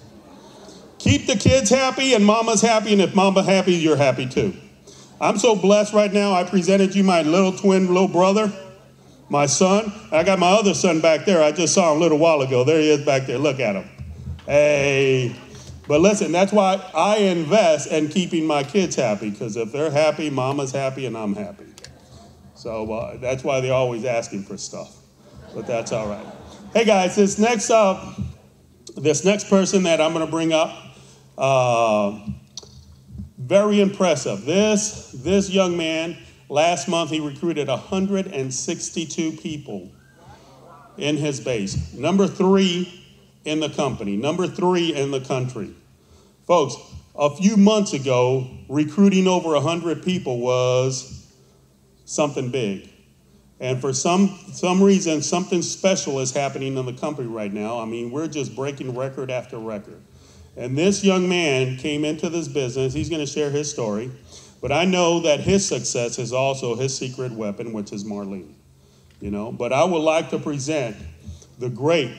keep the kids happy and mama's happy, and if mama happy, you're happy too. I'm so blessed right now. I presented you my little brother, my son. I got my other son back there. I just saw him a little while ago. There he is back there. Look at him. Hey. But listen, that's why I invest in keeping my kids happy, because if they're happy, mama's happy, and I'm happy. So that's why they're always asking for stuff. But that's all right. Hey guys, this next person that I'm going to bring up, very impressive. This young man, last month he recruited 162 people in his base. Number 3 in the company, number 3 in the country. Folks, a few months ago, recruiting over 100 people was something big. And for some reason, something special is happening in the company right now. I mean, we're just breaking record after record. And this young man came into this business. He's going to share his story. But I know that his success is also his secret weapon, which is Marlene. You know, but I would like to present the great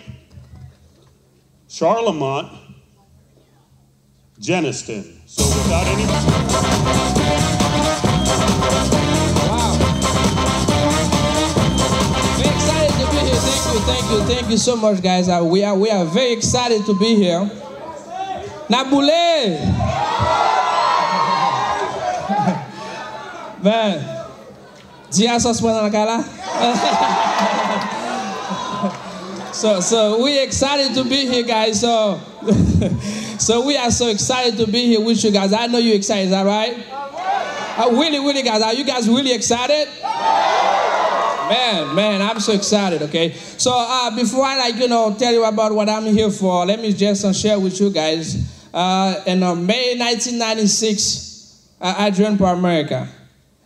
Charlemont Jeniston. So without any... Wow. Very excited to be here. Thank you so much, guys. We are very excited to be here. Naboulé! Ben, dia sos pendant la So we're excited to be here, guys. So we are so excited to be here with you guys. I know you're excited, is that right? Really, guys, are you guys really excited? Man, I'm so excited, okay? So before I tell you about what I'm here for, let me just share with you guys. In May 1996, I joined for America.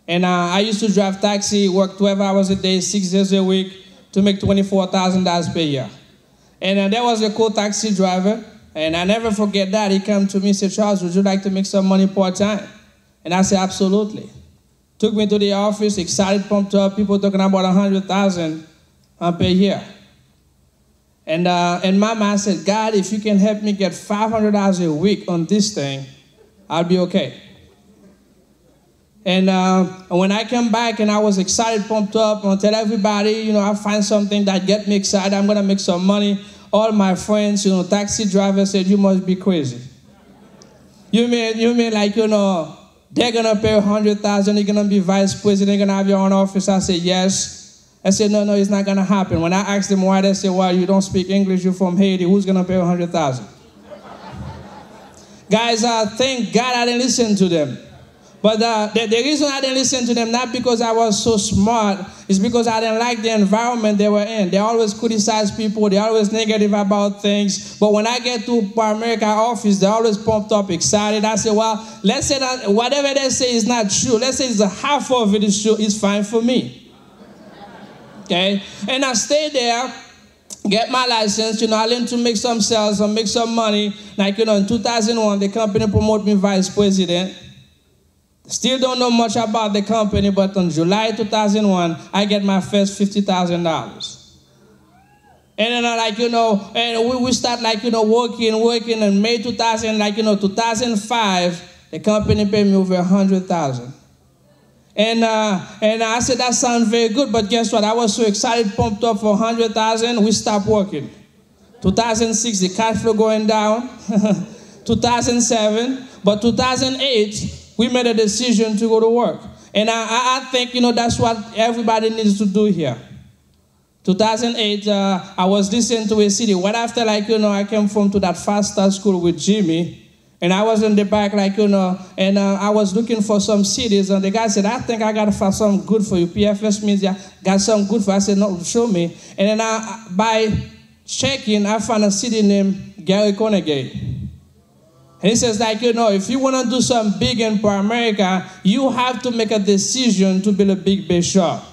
And I used to drive taxi, work 12 hours a day, 6 days a week, to make $24,000 per year. And there was a cool taxi driver, and I never forget that. He came to me and said, Charles, would you like to make some money part-time? And I said, absolutely. Took me to the office, excited, pumped up, people talking about $100,000 per year. And in my mind, I said, God, if you can help me get $500 a week on this thing, I'll be okay. And when I came back and I was excited, pumped up, I'm going to tell everybody, I find something that gets me excited, I'm going to make some money. All my friends, taxi drivers said, you must be crazy. You mean like, they're going to pay $100,000, you're going to be vice president, you're going to have your own office? I said, yes. I said, no, it's not going to happen. When I asked them why, they said, well, you don't speak English, you're from Haiti, who's going to pay $100,000? Guys, thank God I didn't listen to them. But the reason I didn't listen to them, not because I was so smart, is because I didn't like the environment they were in. They always criticize people. They're always negative about things. But when I get to America office, they're always pumped up, excited. I say, well, let's say that whatever they say is not true. Let's say it's a half of it is true. It's fine for me. Okay? And I stayed there, get my license. I learned to make some sales and make some money. Like, in 2001, the company promoted me vice president. Still don't know much about the company, but on July 2001, I get my first $50,000. And then, and we start, working in May 2000, 2005, the company paid me over $100,000. And I said, that sounds very good, but guess what? I was so excited, pumped up for $100,000, we stopped working. 2006, the cash flow going down. 2007, but 2008, we made a decision to go to work. And I think, that's what everybody needs to do here. 2008, I was listening to a CD. Right after, I came to that fast start school with Jimmy. And I was in the back, and I was looking for some CDs. And the guy said, I think I got to find something good for you. PFS media got something good for you. I said, no, show me. And then by checking, I found a CD named Gary Conegay. And he says, if you want to do something big in America, you have to make a decision to build a big base shop.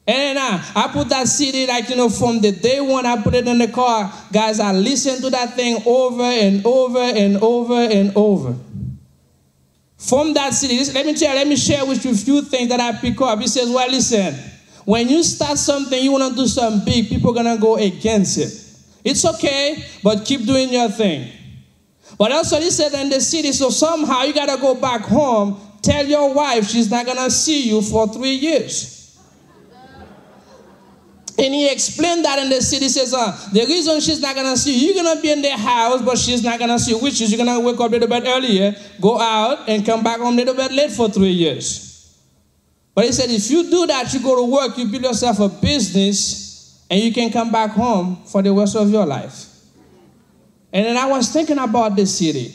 And I put that CD, from the day one, I put it in the car. Guys, I listened to that thing over and over and over and over. From that CD, let me share with you a few things that I pick up. He says, well, listen, when you start something, you want to do something big, people are going to go against it. It's okay, but keep doing your thing. But also he said in the city, so somehow you got to go back home, tell your wife she's not going to see you for 3 years. And he explained that in the city. He says, the reason she's not going to see you, you're going to be in the house, but she's not going to see you, which is you're going to wake up a little bit earlier, go out, and come back home a little bit late for 3 years. But he said, if you do that, you go to work, you build yourself a business, and you can come back home for the rest of your life. And then I was thinking about the city.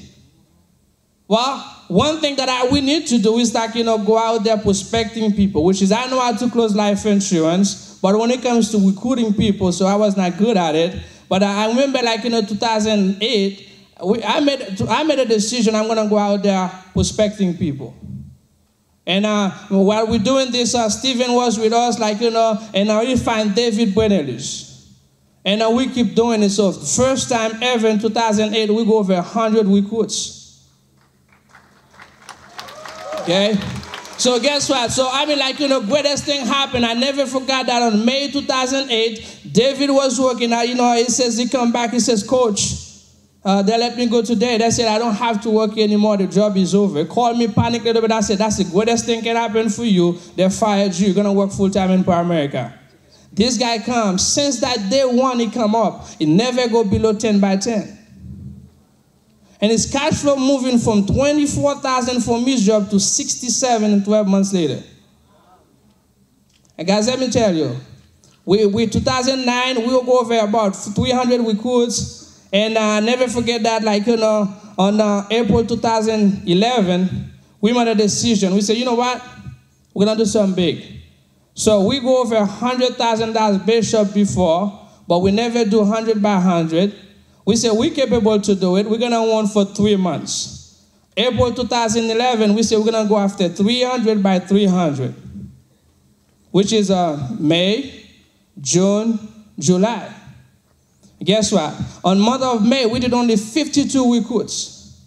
Well, one thing that we need to do is like, go out there prospecting people, which is I know how to close life insurance, but when it comes to recruiting people, so I was not good at it. But I remember 2008, I made a decision, I'm going to go out there prospecting people. And while we're doing this, Stephen was with us, and we find David Brenelis. And we keep doing it. So first time ever in 2008, we go over 100 recruits. Okay? So guess what? So greatest thing happened. I never forgot that on May 2008, David was working. He says, he come back, he says, Coach, they let me go today. They said, I don't have to work anymore. The job is over. Called me, panicked a little bit. I said, that's the greatest thing can happen for you. They fired you. You're going to work full-time in America. This guy comes. Since that day one he come up, he never go below 10 by 10. And his cash flow moving from 24,000 from his job to 67 and 12 months later. And guys, let me tell you, we 2009, we will go over about 300 recruits. And never forget that, on April 2011, we made a decision. We said, you know what? We're going to do something big. So we go over $100,000 base shop before, but we never do 100 by 100. We said we're capable to do it. We're going to own for 3 months. April 2011, we said we're going to go after 300 by 300, which is May, June, July. Guess what? On month of May, we did only 52 recruits.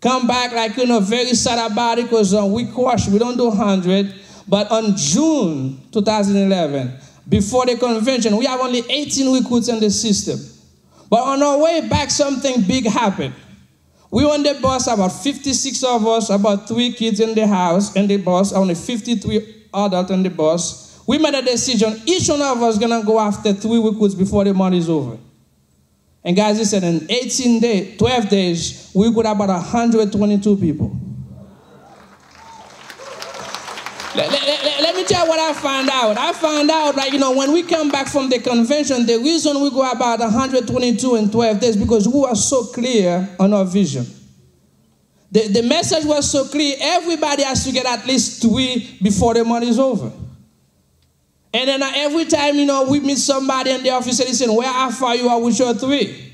Come back very sad about it because we crush. We don't do 100. But on June 2011, before the convention, we have only 18 recruits in the system. But on our way back, something big happened. We on the bus, about 56 of us, about 3 kids in the house, in the bus, only 53 adults in the bus. We made a decision. Each one of us is going to go after 3 recruits before the month is over. And guys, he said in 12 days, we got about 122 people. Let me tell you what I found out. I found out, when we come back from the convention, the reason we go about 122 in 12 days because we were so clear on our vision. The message was so clear, everybody has to get at least 3 before the month is over. And then every time, we meet somebody in the office and they say, how far you are with your 3?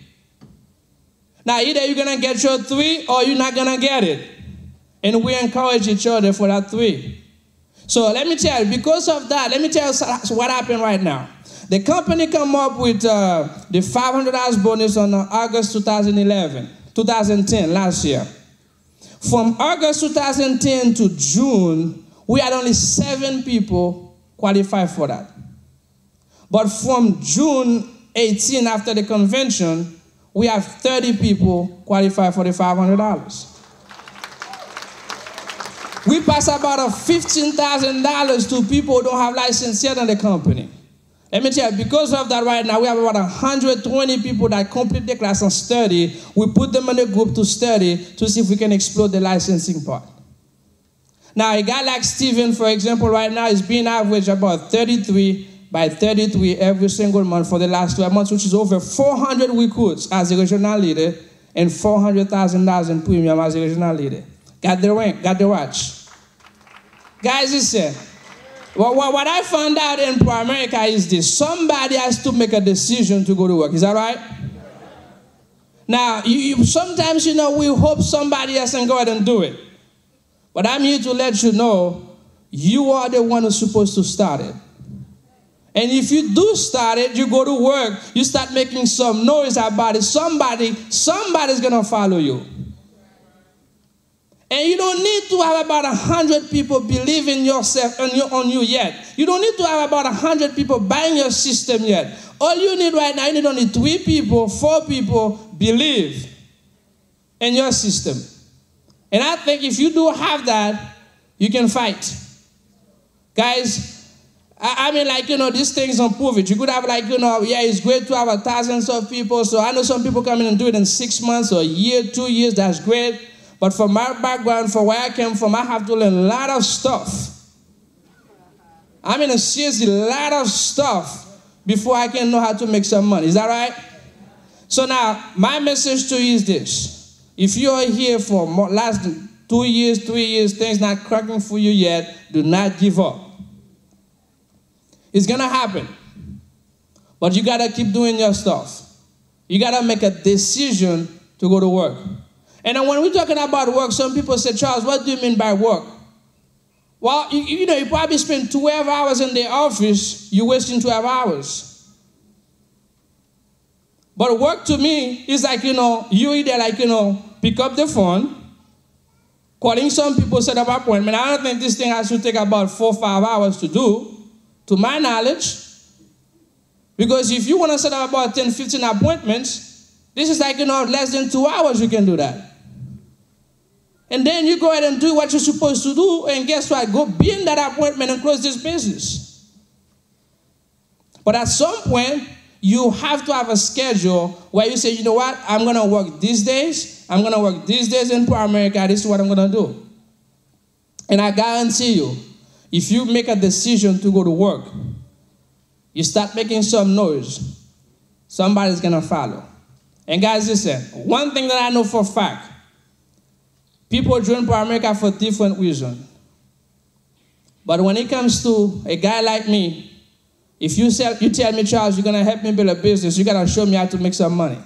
Now, either you're going to get your 3 or you're not going to get it. And we encourage each other for that 3. So let me tell you, because of that, let me tell you what happened right now. The company come up with the $500 bonus on August 2010, last year. From August 2010 to June, we had only 7 people qualify for that. But from June 18, after the convention, we have 30 people qualify for the $500. We pass about $15,000 to people who don't have license yet in the company. Let me tell you, because of that right now, we have about 120 people that complete the class and study. We put them in a group to study to see if we can explore the licensing part. Now, a guy like Stephen, for example, right now is being averaged about 33 by 33 every single month for the last 12 months, which is over 400 recruits as a regional leader and $400,000 in premium as a regional leader. Got the rank, got the watch. Guys, listen. What I found out in America is this. Somebody has to make a decision to go to work. Is that right? Now, sometimes, we hope somebody else can go ahead and do it. But I'm here to let you know, you are the one who's supposed to start it. And if you do start it, you go to work, you start making some noise about it, somebody's going to follow you. And you don't need to have about 100 people believe in yourself on you yet. You don't need to have about 100 people buying your system yet. All you need right now, you need only 3 people, 4 people believe. in your system. And I think if you do have that, you can fight. Guys, I mean, like, these things don't prove it. You could have, like, yeah, it's great to have thousands of people. So I know some people come in and do it in 6 months or a year, 2 years. That's great. But from my background, from where I came from, I have to learn a lot of stuff. I mean, seriously, a lot of stuff before I can know how to make some money. Is that right? So now, my message to you is this. If you are here for last 2 years, 3 years, things not cracking for you yet, do not give up. It's going to happen. But you got to keep doing your stuff. You got to make a decision to go to work. And then when we're talking about work, some people say, Charles, what do you mean by work? Well, you probably spend 12 hours in the office, you're wasting 12 hours. But work to me is like, you either like, pick up the phone, calling some people, set up an appointment. I don't think this thing has to take about 4 or 5 hours to do, to my knowledge. Because if you want to set up about 10, 15 appointments, this is like, less than 2 hours you can do that. And then you go ahead and do what you're supposed to do, and guess what? Go be in that appointment and close this business. But at some point, you have to have a schedule where you say, you know what? I'm going to work these days. I'm going to work these days in America. This is what I'm going to do. And I guarantee you, if you make a decision to go to work, you start making some noise, somebody's going to follow. And guys, listen, one thing that I know for a fact, people join America for different reasons. But when it comes to a guy like me, if you tell me, Charles, you're going to help me build a business, you got to show me how to make some money.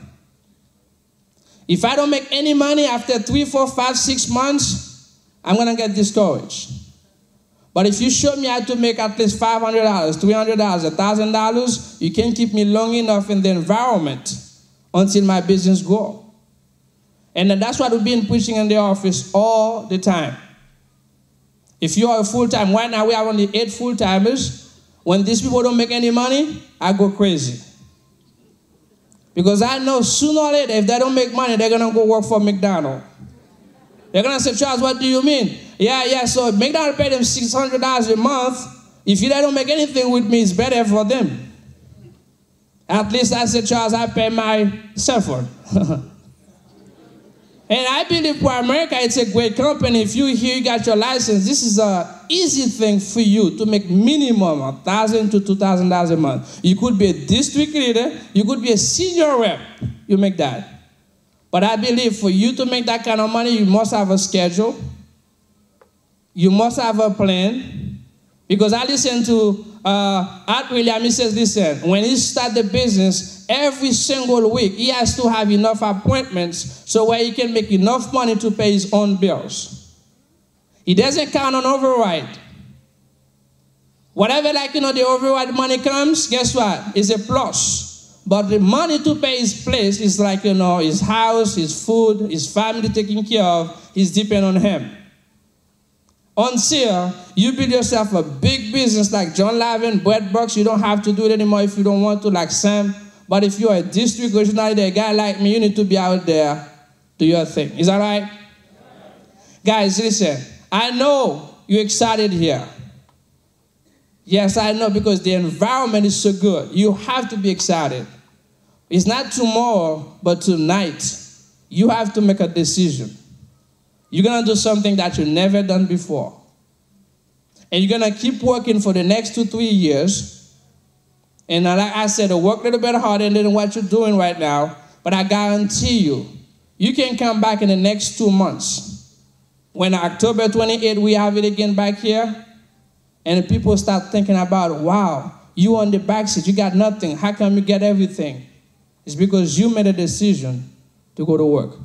If I don't make any money after 3, 4, 5, 6 months, I'm going to get discouraged. But if you show me how to make at least $500, $300, $1,000, you can keep me long enough in the environment until my business grows. And then that's what we've been preaching in the office all the time. If you are a full-time, right now we have only 8 full-timers. When these people don't make any money, I go crazy. Because I know sooner or later, if they don't make money, they're going to go work for McDonald's. They're going to say, Charles, what do you mean? Yeah, so McDonald's pay them $600 a month. If they don't make anything with me, it's better for them. At least I said, Charles, I pay my cell phone. And I believe for America, it's a great company. If you here, you got your license, this is an easy thing for you to make minimum $1,000 to $2,000 a month. You could be a district leader. You could be a senior rep. You make that. But I believe for you to make that kind of money, you must have a schedule. You must have a plan. Because I listen to Art William, he says, listen, when he starts the business, every single week, he has to have enough appointments so where he can make enough money to pay his own bills. He doesn't count on override. Whatever, the override money comes, guess what? It's a plus. But the money to pay his place is his house, his food, his family taken care of, is dependent on him. Until you build yourself a big business like John Lavin, Brett Bucks, you don't have to do it anymore if you don't want to, like Sam. But if you're a district regional leader, a guy like me, you need to be out there, do your thing. Is that right? Guys, listen, I know you're excited here. Yes, I know, because the environment is so good. You have to be excited. It's not tomorrow, but tonight. You have to make a decision. You're going to do something that you've never done before. And you're going to keep working for the next 2, 3 years. And like I said, work a little bit harder than what you're doing right now. But I guarantee you, you can come back in the next 2 months. When October 28th, we have it again back here. And people start thinking about, wow, you on the back seat, you got nothing. How come you get everything? It's because you made a decision to go to work.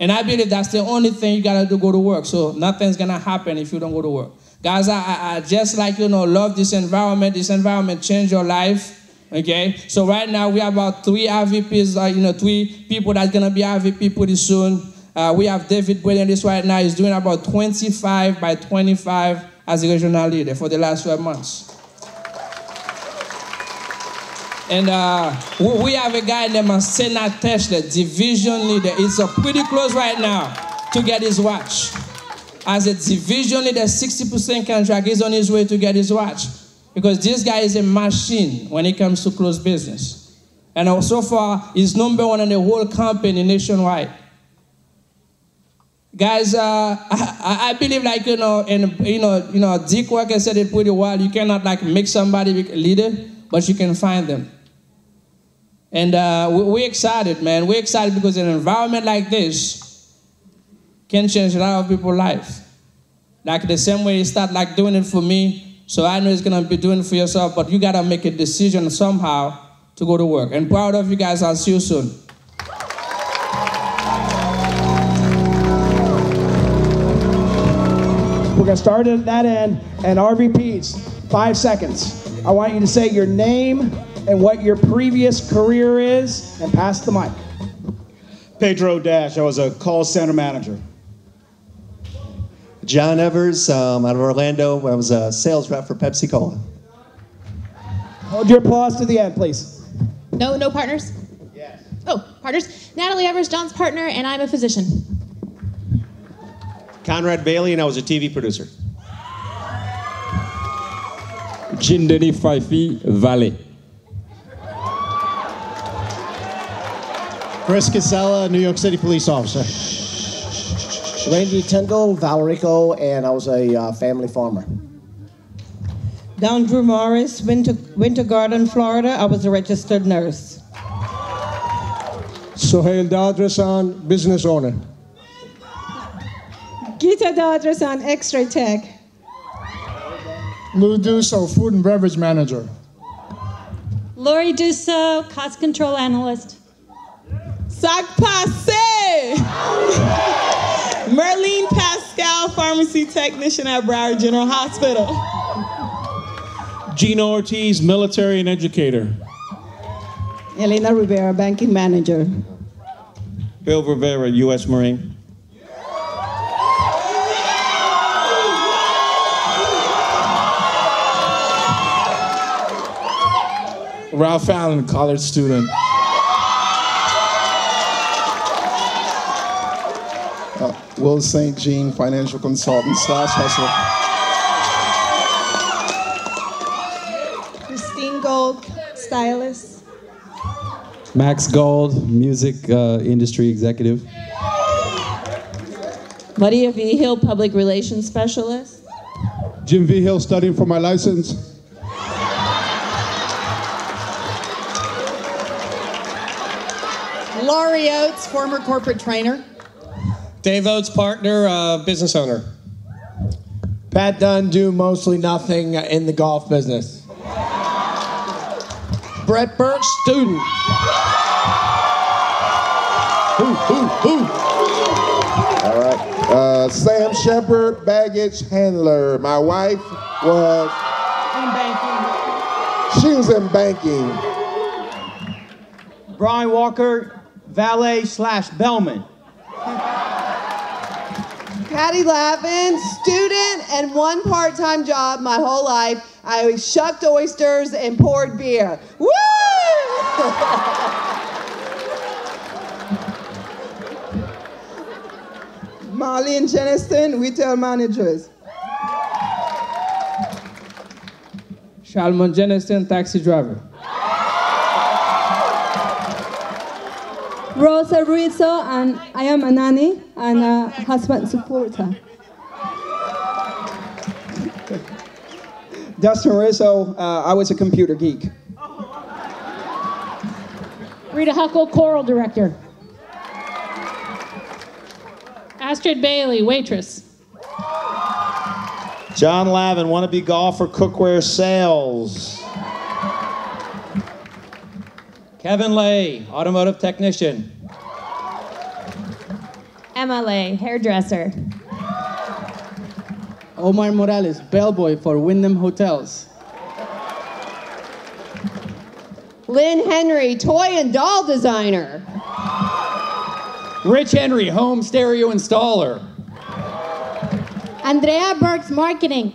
And I believe that's the only thing you got to do, go to work. So nothing's going to happen if you don't go to work. Guys, I just love this environment. This environment changed your life, okay? So right now we have about 3 RVPs, 3 people that's going to be RVP pretty soon. We have David Brilliant this right now. He's doing about 25 by 25 as a regional leader for the last 12 months. And we have a guy named Senat Tesla, division leader. It's pretty close right now to get his watch. As a division leader, 60% contract, he's on his way to get his watch. Because this guy is a machine when it comes to close business. And so far, he's #1 in the whole company nationwide. Guys, I believe, like, Dick Walker said it pretty well. You cannot, like, make somebody a leader, but you can find them. And we're excited, man. We're excited because an environment like this can change a lot of people's life. Like the same way you start, like, doing it for me, so I know it's going to be doing it for yourself, but you got to make a decision somehow to go to work. And proud of you guys. I'll see you soon. We're going to start at that end, and RVPs, 5 seconds. I want you to say your name and what your previous career is, and pass the mic. Pedro Dash, I was a call center manager. John Evers, out of Orlando. I was a sales rep for Pepsi Cola. Hold your applause to the end, please. No partners? Yes. Oh, partners. Natalie Evers, John's partner, and I'm a physician. Conrad Bailey, and I was a TV producer. Jindeni Fifi Valley. Chris Casella, New York City police officer. Randy Tyndall, Valrico, and I was a family farmer. Dondra Morris, Winter Garden, Florida. I was a registered nurse. Sohail Dadrasan, business owner. Gita Dadrasan, X-ray tech. Lou Dusso, food and beverage manager. Lori Dusso, cost control analyst. Sac Passe! Merlene Pascal, pharmacy technician at Broward General Hospital. Gino Ortiz, military and educator. Elena Rivera, banking manager. Bill Rivera, U.S. Marine. Ralph Allen, college student. Will St. Jean, financial consultant / hustler. Christine Gold, stylist. Max Gold, music industry executive. Maria V. Hill, public relations specialist. Jim V. Hill, studying for my license. Laurie Oates, former corporate trainer. Dave Oates, partner, business owner. Pat Dunn, do mostly nothing in the golf business. Brett Birch, student. All right. Sam Shepard, baggage handler. My wife was... In banking. She was in banking. Brian Walker, valet / bellman. Patty Lavin, student and one part-time job my whole life. I shucked oysters and poured beer. Woo! Molly and Jeniston, retail managers. Shalman Jeniston, taxi driver. Rosa Rizzo, and I am a nanny and a husband supporter. Dustin Rizzo, I was a computer geek. Rita Huckle, choral director. Astrid Bailey, waitress. John Lavin, wannabe golfer, cookware sales. Kevin Lay, automotive technician. Emma Lay, hairdresser. Omar Morales, bellboy for Wyndham Hotels. Lynn Henry, toy and doll designer. Rich Henry, home stereo installer. Andrea Burks, marketing.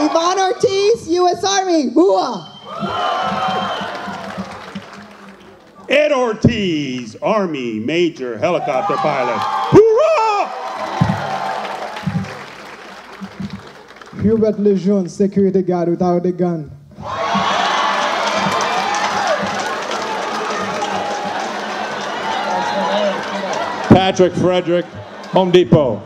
Yvonne Ortiz, U.S. Army. Hooah! Ed Ortiz, Army Major Helicopter Pilot. Hoorah! Hubert Lejeune, security guard without a gun. Patrick Frederick, Home Depot.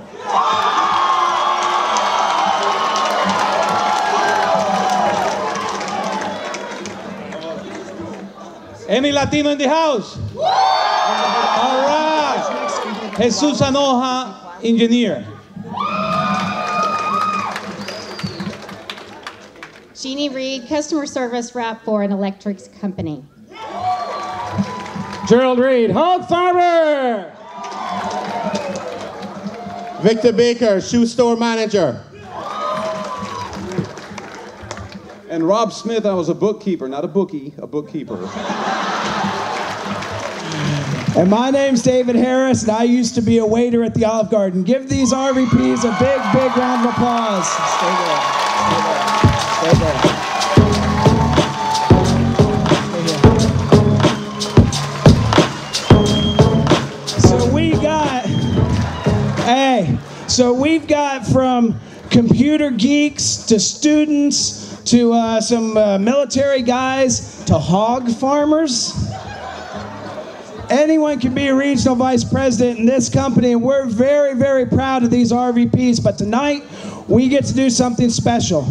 Any Latino in the house? All right. Jesus Anoja, engineer. Jeannie Reed, customer service rep for an electrics company. Gerald Reed, hog farmer. Victor Baker, shoe store manager. And Rob Smith, I was a bookkeeper, not a bookie, a bookkeeper. And my name's David Harris, and I used to be a waiter at the Olive Garden. Give these RVPs a big, big round of applause. Stay there. Stay there. Stay there. So we've got from computer geeks to students to some military guys to hog farmers. Anyone can be a regional vice president in this company, and we're very, very proud of these RVPs. But tonight, we get to do something special.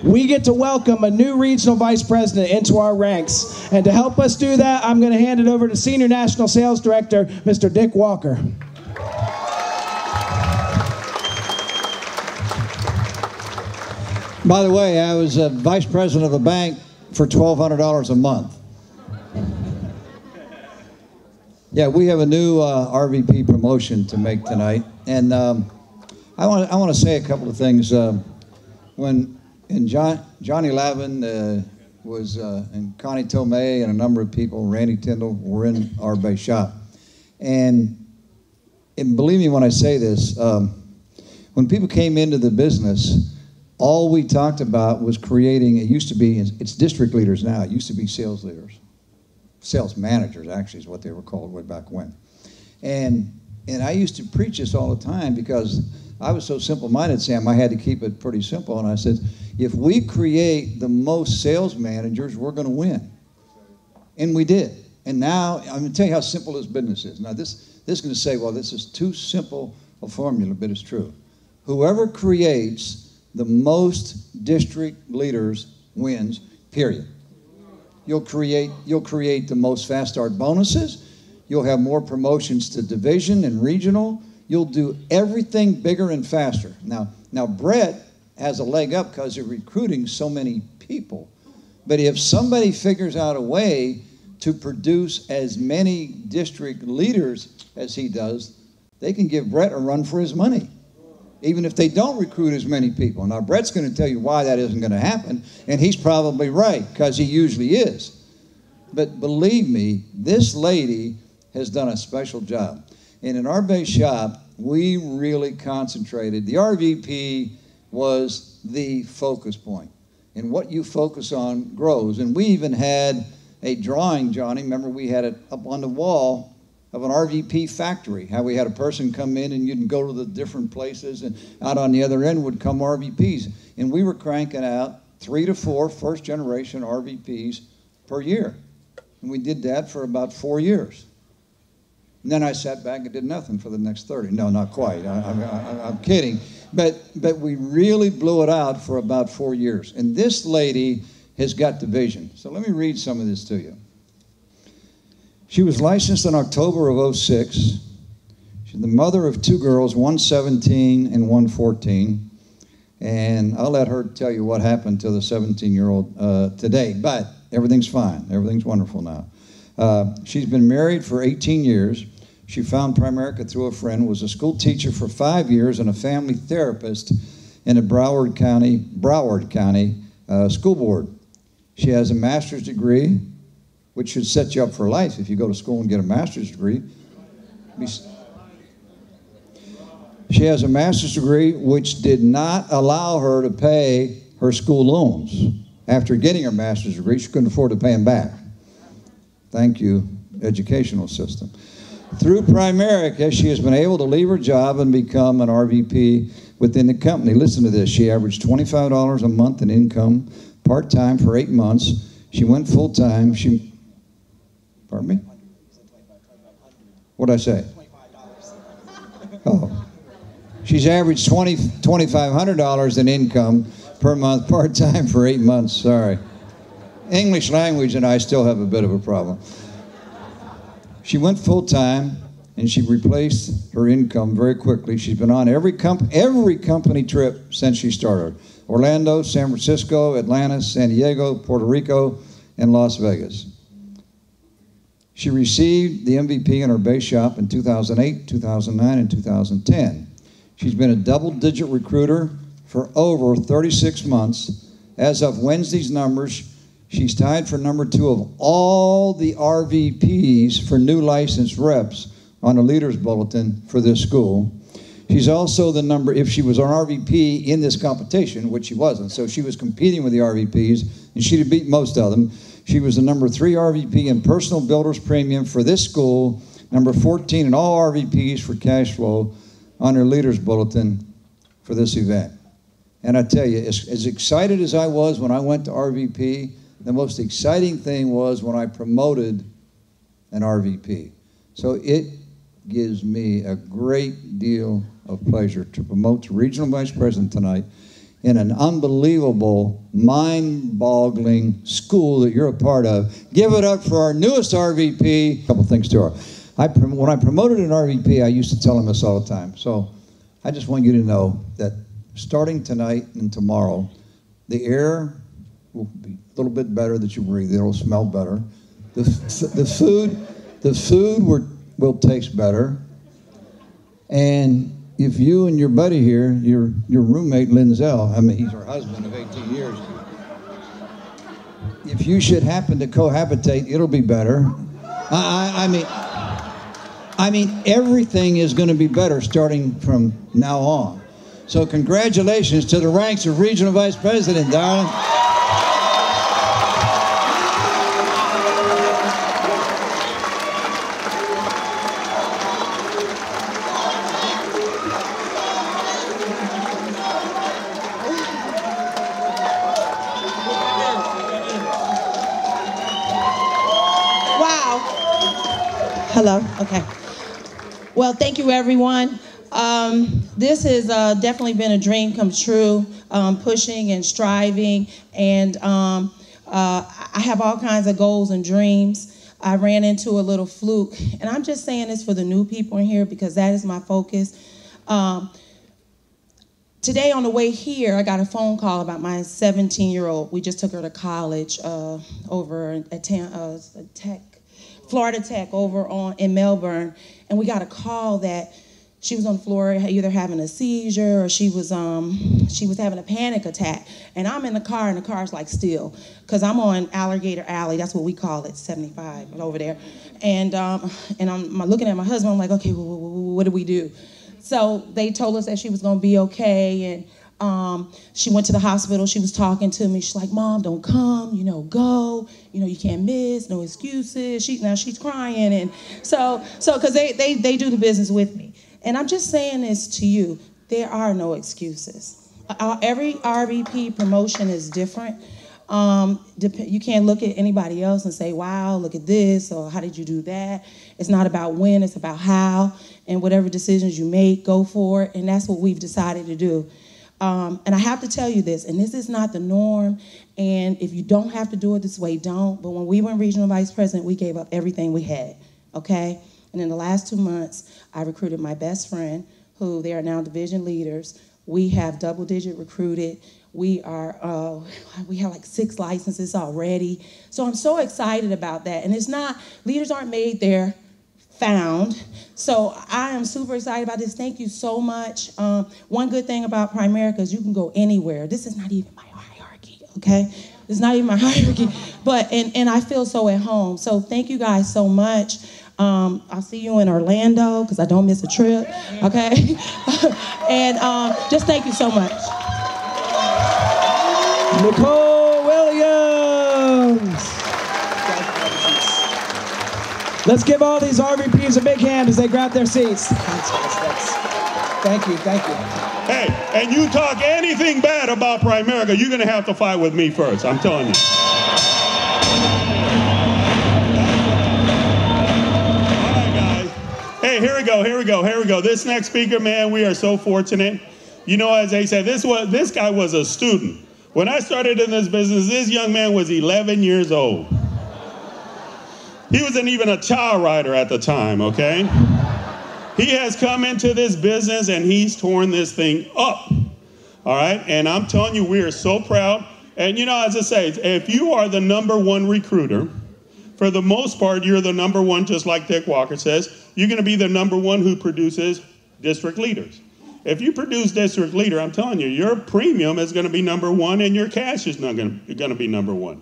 We get to welcome a new regional vice president into our ranks. And to help us do that, I'm going to hand it over to Senior National Sales Director, Mr. Dick Walker. By the way, I was a vice president of a bank for $1,200 a month. Yeah, we have a new RVP promotion to make tonight, and I want to say a couple of things. Johnny Lavin was and Connie Tomei and a number of people, Randy Tyndall, were in our base shop, and believe me when I say this, when people came into the business, all we talked about was creating. It used to be, it's district leaders now. It used to be sales leaders. Sales managers, actually, is what they were called way back when. And I used to preach this all the time because I was so simple-minded, Sam, I had to keep it pretty simple. And I said, if we create the most sales managers, we're going to win. And we did. And now, I'm going to tell you how simple this business is. Now, this is going to say, well, this is too simple a formula, but it's true. Whoever creates the most district leaders wins, period. You'll create the most fast start bonuses. You'll have more promotions to division and regional. You'll do everything bigger and faster. Now Brett has a leg up because of recruiting so many people. But if somebody figures out a way to produce as many district leaders as he does, they can give Brett a run for his money, even if they don't recruit as many people. Now, Brett's going to tell you why that isn't going to happen, and he's probably right, because he usually is. But believe me, this lady has done a special job. And in our base shop, we really concentrated. The RVP was the focus point. And what you focus on grows. And we even had a drawing, Johnny, remember we had it up on the wall, of an RVP factory, how we had a person come in and you'd go to the different places, and out on the other end would come RVPs. And we were cranking out 3 to 4 first-generation RVPs per year. And we did that for about 4 years. And then I sat back and did nothing for the next 30. No, not quite. I'm kidding. But we really blew it out for about 4 years. And this lady has got the vision. So let me read some of this to you. She was licensed in October of '06. She's the mother of 2 girls, one 17 and one 14. And I'll let her tell you what happened to the 17-year-old today. But everything's fine. Everything's wonderful now. She's been married for 18 years. She found Primerica through a friend, was a school teacher for 5 years and a family therapist in a Broward County school board. She has a master's degree, which should set you up for life if you go to school and get a master's degree. She has a master's degree which did not allow her to pay her school loans. After getting her master's degree, she couldn't afford to pay them back. Thank you, educational system. Through Primerica, she has been able to leave her job and become an RVP within the company. Listen to this. She averaged $25 a month in income, part-time for 8 months. She went full-time. Pardon me? What'd I say? Oh. She's averaged $2,500 in income per month, part-time for 8 months. Sorry. English language and I still have a bit of a problem. She went full-time, and she replaced her income very quickly. She's been on every company trip since she started. Orlando, San Francisco, Atlanta, San Diego, Puerto Rico, and Las Vegas. She received the MVP in her base shop in 2008, 2009, and 2010. She's been a double-digit recruiter for over 36 months. As of Wednesday's numbers, she's tied for number 2 of all the RVPs for new licensed reps on the leaders bulletin for this school. She's also the number, if she was an RVP in this competition, which she wasn't, so she was competing with the RVPs, and she'd beat most of them. She was the number 3 RVP in personal builder's premium for this school, number 14 in all RVPs for cash flow on her leaders bulletin for this event. And I tell you, as excited as I was when I went to RVP, the most exciting thing was when I promoted an RVP. So it gives me a great deal of pleasure to promote to Regional Vice President tonight in an unbelievable, mind-boggling school that you're a part of. Give it up for our newest RVP. A couple things to her. When I promoted an RVP, I used to tell him this all the time. So I just want you to know that starting tonight and tomorrow, the air will be a little bit better that you breathe. It'll smell better. The food will taste better. And if you and your buddy here, your roommate Linzel, I mean, he's her husband of 18 years. If you should happen to cohabitate, it'll be better. I mean, everything is going to be better starting from now on. So congratulations to the ranks of Regional Vice President, darling. Hello, okay. Well, thank you, everyone. This has definitely been a dream come true, pushing and striving, and I have all kinds of goals and dreams. I ran into a little fluke, and I'm just saying this for the new people in here because that is my focus. Today on the way here, I got a phone call about my 17-year-old. We just took her to college over at Florida Tech over in Melbourne, and we got a call that she was on the floor either having a seizure or she was having a panic attack. And I'm in the car, and the car's like still, because I'm on Alligator Alley. That's what we call it, 75 over there. And I'm looking at my husband. I'm like, okay, well, what do we do? So they told us that she was going to be okay, and she went to the hospital. She was talking to me. She's like, Mom, don't come, go. You can't miss, no excuses. Now she's crying. And so because they do the business with me. And I'm just saying this to you, there are no excuses. Every RVP promotion is different. You can't look at anybody else and say, wow, look at this, or how did you do that? It's not about when, it's about how. And whatever decisions you make, go for it. And that's what we've decided to do. And I have to tell you this, and this is not the norm, and if you don't have to do it this way, don't. But when we were regional vice president, we gave up everything we had, okay? And in the last 2 months, I recruited my best friend, who they are now division leaders. We have double-digit recruited. We have like 6 licenses already. So I'm so excited about that. And it's not, leaders aren't made there, found. So I am super excited about this. Thank you so much. One good thing about Primerica is you can go anywhere. This is not even my hierarchy, okay? It's not even my hierarchy, but, and I feel so at home. So thank you guys so much. I'll see you in Orlando, because I don't miss a trip, okay? And just thank you so much. Nicole Williams. Let's give all these RVPs a big hand as they grab their seats. Thank you, thank you. Hey, and you talk anything bad about Primerica, you're going to have to fight with me first. I'm telling you. All right, guys. Hey, here we go. This next speaker, man, we are so fortunate. You know, as they said, this guy was a student. When I started in this business, this young man was 11 years old. He wasn't even a child rider at the time, okay? He has come into this business and he's torn this thing up, all right? And I'm telling you, we are so proud. And you know, as I say, if you are the #1 recruiter, for the most part, you're the #1, just like Dick Walker says. You're going to be the #1 who produces district leaders. If you produce district leader, I'm telling you, your premium is going to be #1 and your cash is not going to be #1,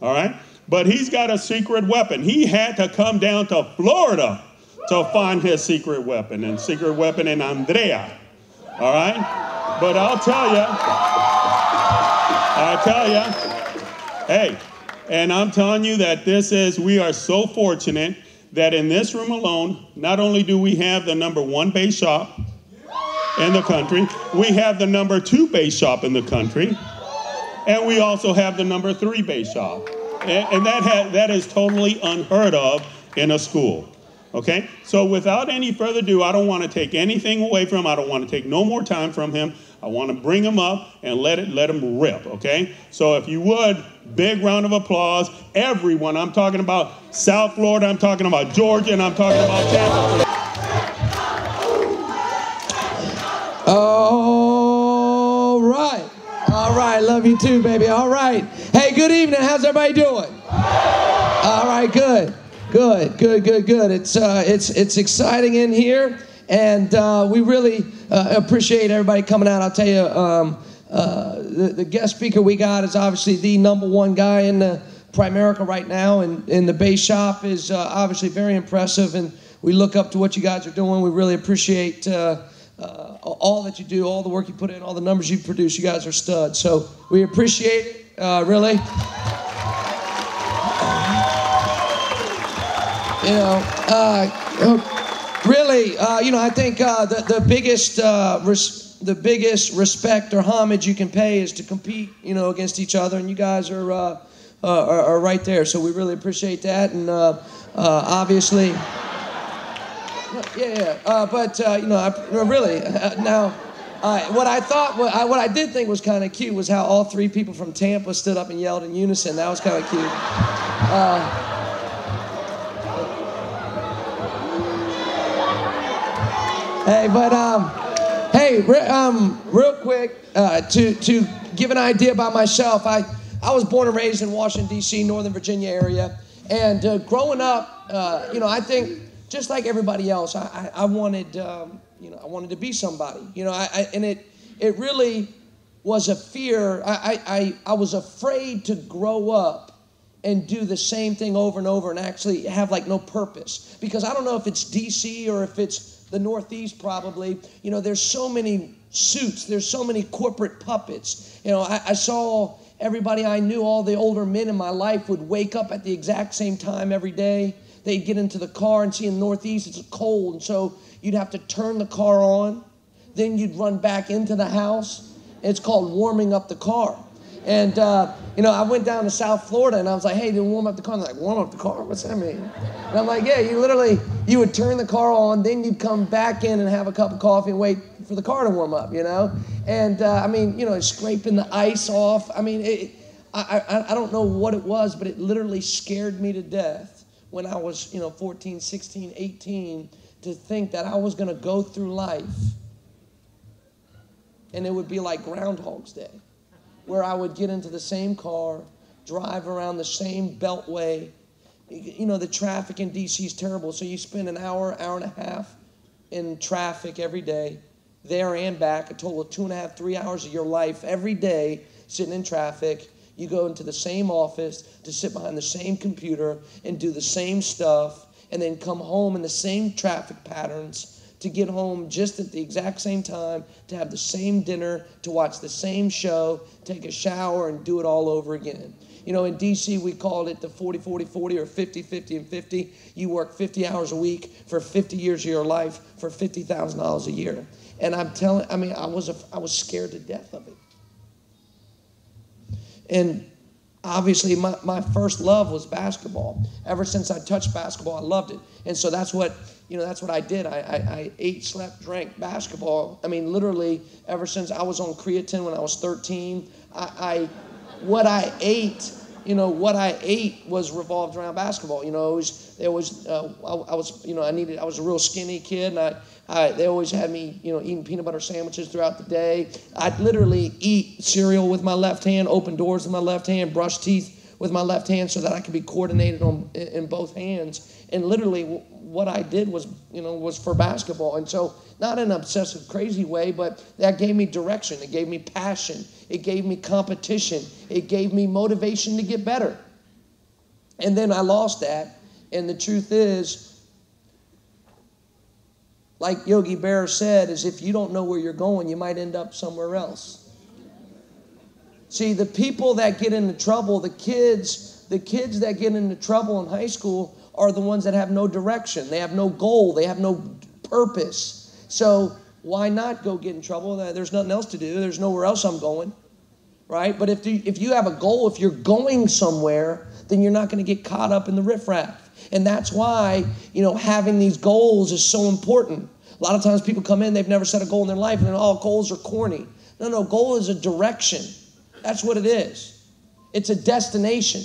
all right? But he's got a secret weapon. He had to come down to Florida to find his secret weapon, and secret weapon in Andrea, all right? But I'll tell you, hey, and I'm telling you that we are so fortunate that in this room alone, not only do we have the #1 base shop in the country, we have the #2 base shop in the country, and we also have the #3 base shop. And that is totally unheard of in a school, okay? So without any further ado, I don't want to take anything away from him. I don't want to take no more time from him. I want to bring him up and let him rip, okay? So if you would, big round of applause. Everyone, I'm talking about South Florida, I'm talking about Georgia, and I'm talking about Tampa. All right, love you too, baby. All right. Hey, good evening. How's everybody doing? All right, good. It's exciting in here, and we really appreciate everybody coming out. I'll tell you, the guest speaker we got is obviously the #1 guy in the Primerica right now, and the base shop is obviously very impressive, and we look up to what you guys are doing. We really appreciate all that you do, all the work you put in, all the numbers you produce. You guys are studs. So we appreciate it, really. I think the biggest respect or homage you can pay is to compete, against each other, and you guys are right there. So we really appreciate that, and obviously. What I did think was kind of cute was how all 3 people from Tampa stood up and yelled in unison. That was kind of cute. Real quick, to give an idea about myself, I was born and raised in Washington, D.C., Northern Virginia area, and growing up, I think, just like everybody else, I wanted to be somebody, and it really was a fear. I was afraid to grow up and do the same thing over and over and actually have no purpose, because I don't know if it's DC or if it's the Northeast probably, there's so many suits, there's so many corporate puppets. I saw everybody I knew, all the older men in my life would wake up at the exact same time every day. They'd get into the car, and see in the Northeast it's cold, and so you'd have to turn the car on, then you'd run back into the house. It's called warming up the car. And, I went down to South Florida, and I was like, hey, did warm up the car? And they're like, warm up the car? What's that mean? And I'm like, yeah, you would turn the car on, then you'd come back in and have a cup of coffee and wait for the car to warm up, And, scraping the ice off. I don't know what it was, but it literally scared me to death when I was, 14, 16, 18, to think that I was going to go through life and it would be like Groundhog's Day, where I would get into the same car, drive around the same beltway. The traffic in D.C. is terrible, so you spend an hour and a half in traffic every day, there and back, a total of 2.5, 3 hours of your life every day sitting in traffic. You go into the same office to sit behind the same computer and do the same stuff, and then come home in the same traffic patterns to to get home just at the exact same time, to have the same dinner, to watch the same show, take a shower, and do it all over again. You know, in D.C., we called it the 40-40-40 or 50-50 and 50. You work 50 hours a week for 50 years of your life for $50,000 a year. And I'm telling, I mean, I was scared to death of it. And obviously, my first love was basketball. Ever since I touched basketball, I loved it. And so that's what I did. I ate, slept, drank basketball. I mean, literally, ever since I was on creatine when I was 13, what I ate was revolved around basketball. You know, I was a real skinny kid, and they always had me, you know, eating peanut butter sandwiches throughout the day. I'd literally eat cereal with my left hand, open doors with my left hand, brush teeth with my left hand so that I could be coordinated in both hands. And literally what I did was for basketball. And so not in an obsessive, crazy way, but that gave me direction. It gave me passion. It gave me competition. It gave me motivation to get better. And then I lost that. And the truth is, like Yogi Berra said, is if you don't know where you're going, you might end up somewhere else. See, the people that get into trouble, the kids that get into trouble in high school are the ones that have no direction. They have no goal. They have no purpose. So why not go get in trouble? There's nothing else to do. There's nowhere else I'm going, right? But if you have a goal, if you're going somewhere, then you're not going to get caught up in the riffraff. And that's why, you know, having these goals is so important. A lot of times people come in, they've never set a goal in their life, and then, oh, goals are corny. No, goal is a direction. That's what it is. It's a destination.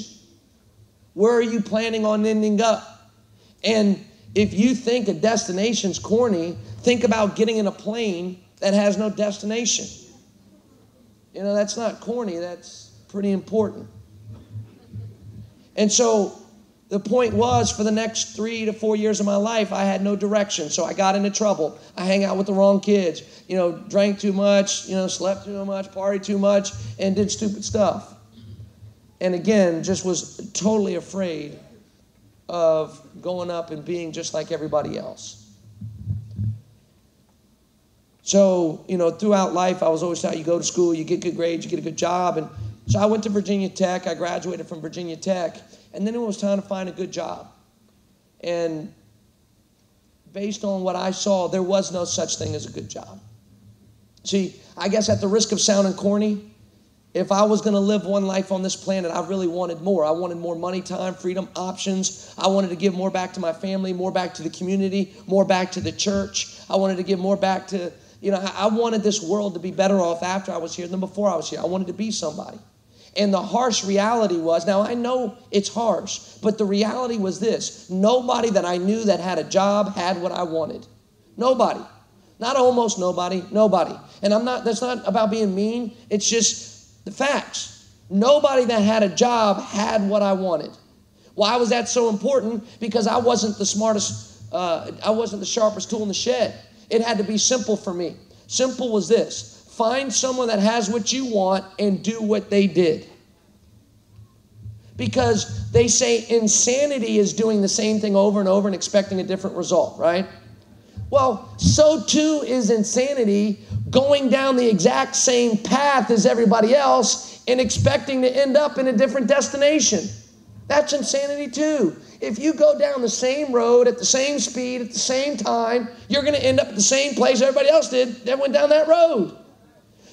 Where are you planning on ending up? And if you think a destination's corny, think about getting in a plane that has no destination. You know, that's not corny. That's pretty important. And so the point was, for the next 3 to 4 years of my life, I had no direction. So I got into trouble. I hang out with the wrong kids, you know, drank too much, you know, slept too much, partied too much, and did stupid stuff. And again, just was totally afraid of going up and being just like everybody else. So, you know, throughout life, I was always taught, you go to school, you get good grades, you get a good job. And so I went to Virginia Tech. I graduated from Virginia Tech. And then it was time to find a good job. And based on what I saw, there was no such thing as a good job. See, I guess at the risk of sounding corny, if I was going to live one life on this planet, I really wanted more. I wanted more money, time, freedom, options. I wanted to give more back to my family, more back to the community, more back to the church. I wanted to give more back to, you know, I wanted this world to be better off after I was here than before I was here. I wanted to be somebody. And the harsh reality was, now I know it's harsh, but the reality was this: nobody that I knew that had a job had what I wanted. Nobody. Not almost nobody, nobody. And that's not about being mean, it's just the facts. Nobody that had a job had what I wanted. Why was that so important? Because I wasn't the smartest, I wasn't the sharpest tool in the shed. It had to be simple for me. Simple was this: find someone that has what you want and do what they did. Because they say insanity is doing the same thing over and over and expecting a different result, right? Well, so too is insanity, going down the exact same path as everybody else and expecting to end up in a different destination. That's insanity too. If you go down the same road at the same speed at the same time, you're going to end up at the same place everybody else did that went down that road.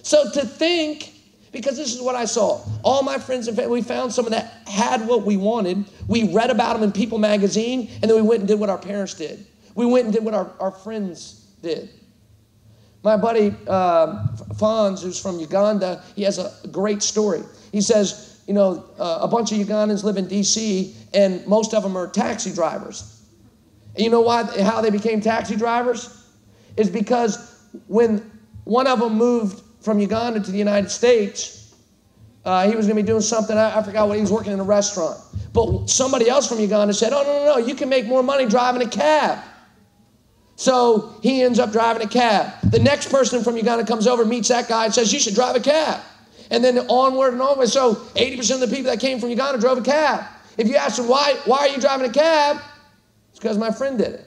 So to think, because this is what I saw. All my friends and family, we found someone that had what we wanted. We read about them in People magazine, and then we went and did what our parents did. We went and did what our friends did. My buddy Fonz, who's from Uganda, he has a great story. He says, you know, a bunch of Ugandans live in D.C., and most of them are taxi drivers. And you know how they became taxi drivers? Is because when one of them moved from Uganda to the United States, he was going to be doing something, I forgot what, he was working in a restaurant. But somebody else from Uganda said, oh, no, you can make more money driving a cab. So he ends up driving a cab. The next person from Uganda comes over, meets that guy, and says, you should drive a cab. And then onward and onward. So 80% of the people that came from Uganda drove a cab. If you ask them, why are you driving a cab? It's because my friend did it.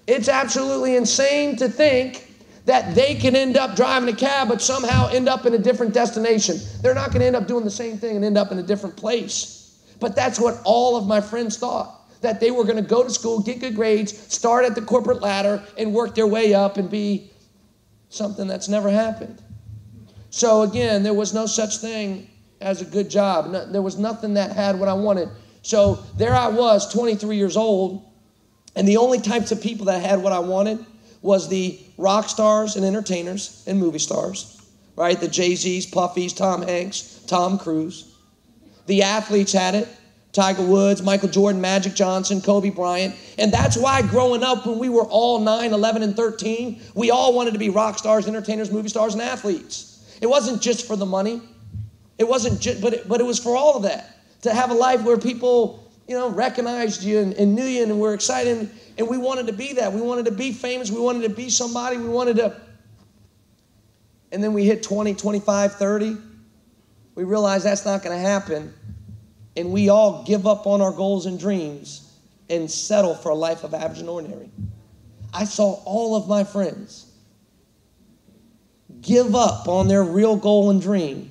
It's absolutely insane to think that they can end up driving a cab but somehow end up in a different destination. They're not going to end up doing the same thing and end up in a different place. But that's what all of my friends thought, that they were going to go to school, get good grades, start at the corporate ladder, and work their way up and be something that's never happened. So again, there was no such thing as a good job. No, there was nothing that had what I wanted. So there I was, 23 years old, and the only types of people that had what I wanted was the rock stars and entertainers and movie stars, right? The Jay-Z's, Puffy's, Tom Hanks, Tom Cruise. The athletes had it. Tiger Woods, Michael Jordan, Magic Johnson, Kobe Bryant. And that's why growing up when we were all 9, 11, and 13, we all wanted to be rock stars, entertainers, movie stars, and athletes. It wasn't just for the money. It wasn't just, but it was for all of that. To have a life where people, recognized you and knew you and were excited. And we wanted to be that. We wanted to be famous. We wanted to be somebody. We wanted to. And then we hit 20, 25, 30. We realized that's not going to happen. And we all give up on our goals and dreams and settle for a life of average and ordinary. I saw all of my friends give up on their real goal and dream